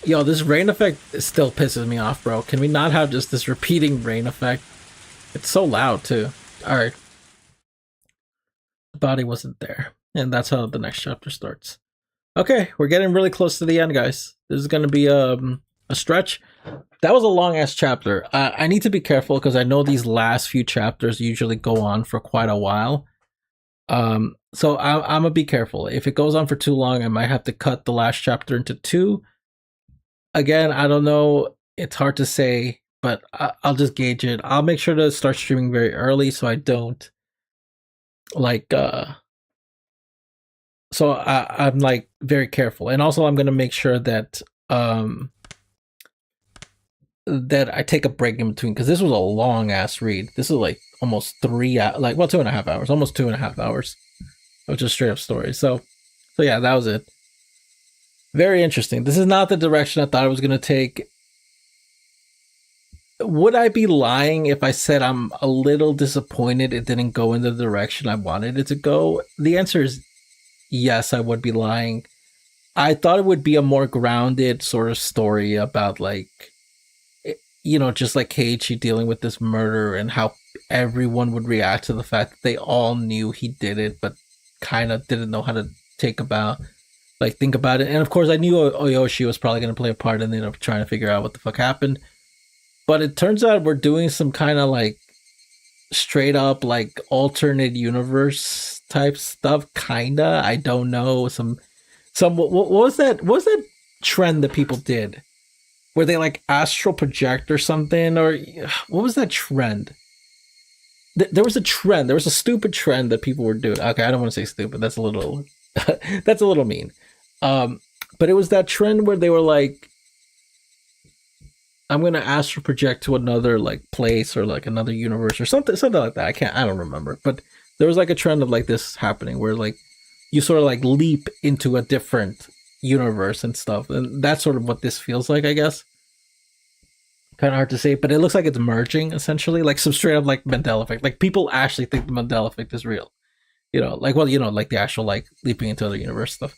Yo, this rain effect still pisses me off, bro. Can we not have just this repeating rain effect? It's so loud, too. Alright. The body wasn't there. And that's how the next chapter starts. Okay, we're getting really close to the end, guys. This is going to be a stretch. That was a long-ass chapter. I need to be careful because I know these last few chapters usually go on for quite a while. So I'm going to be careful. If it goes on for too long, I might have to cut the last chapter into 2. Again, I don't know. It's hard to say, but I'll just gauge it. I'll make sure to start streaming very early so I don't, like, so I'm like very careful. And also I'm going to make sure that that I take a break in between, because this was a long ass read. This is like almost 3 hours, like, well, 2.5 hours, almost 2.5 hours of just straight up story. So yeah, that was it. Very interesting. This is not the direction I thought it was going to take. Would I be lying if I said I'm a little disappointed it didn't go in the direction I wanted it to go? The answer is yes, I would be lying. I thought it would be a more grounded sort of story about, like, you know, just like Keiichi dealing with this murder and how everyone would react to the fact that they all knew he did it, but kind of didn't know how to think about it. And of course, I knew Ooishi was probably going to play a part in it of trying to figure out what the fuck happened. But it turns out we're doing some kind of like straight up like alternate universe type stuff. Kinda. I don't know. What was that? What was that trend that people did? Where they like astral project or something? Or what was that trend? There was a trend. There was a stupid trend that people were doing. Okay, I don't want to say stupid. That's a little that's a little mean. But it was that trend where they were like, I'm gonna astral project to another like place or like another universe or something like that. I don't remember. But there was like a trend of like this happening where like you sort of like leap into a different universe and stuff. And that's sort of what this feels like, I guess. Kind of hard to say, but it looks like it's merging essentially, like some straight up like Mandela effect. Like people actually think the Mandela effect is real. You know, like, well, you know, like the actual like leaping into other universe stuff.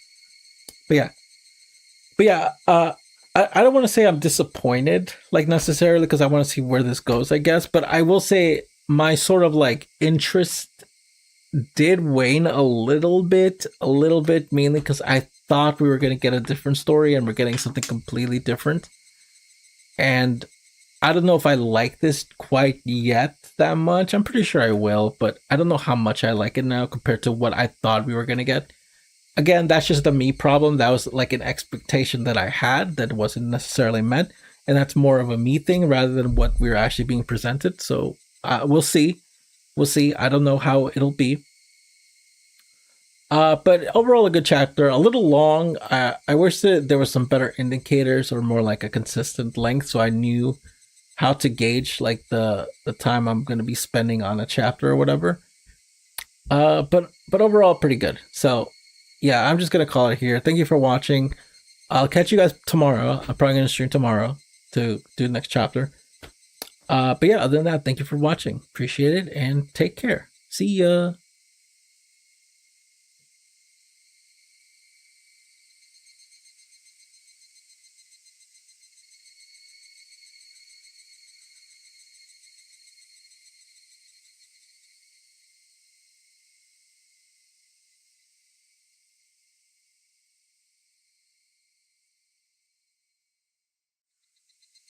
But yeah, I don't want to say I'm disappointed, like necessarily, because I want to see where this goes, I guess. But I will say my sort of like interest did wane a little bit, mainly because I thought we were going to get a different story and we're getting something completely different. And I don't know if I like this quite yet that much. I'm pretty sure I will, but I don't know how much I like it now compared to what I thought we were going to get. Again, that's just a me problem. That was like an expectation that I had that wasn't necessarily met. And that's more of a me thing rather than what we're actually being presented. So we'll see. I don't know how it'll be. But overall, a good chapter. A little long. I wish that there was some better indicators or more like a consistent length, so I knew how to gauge like the time I'm going to be spending on a chapter or whatever. But overall, pretty good. So yeah, I'm just gonna call it here. Thank you for watching. I'll catch you guys tomorrow. I'm probably gonna stream tomorrow to do the next chapter. But yeah, other than that, thank you for watching. Appreciate it and take care. See ya.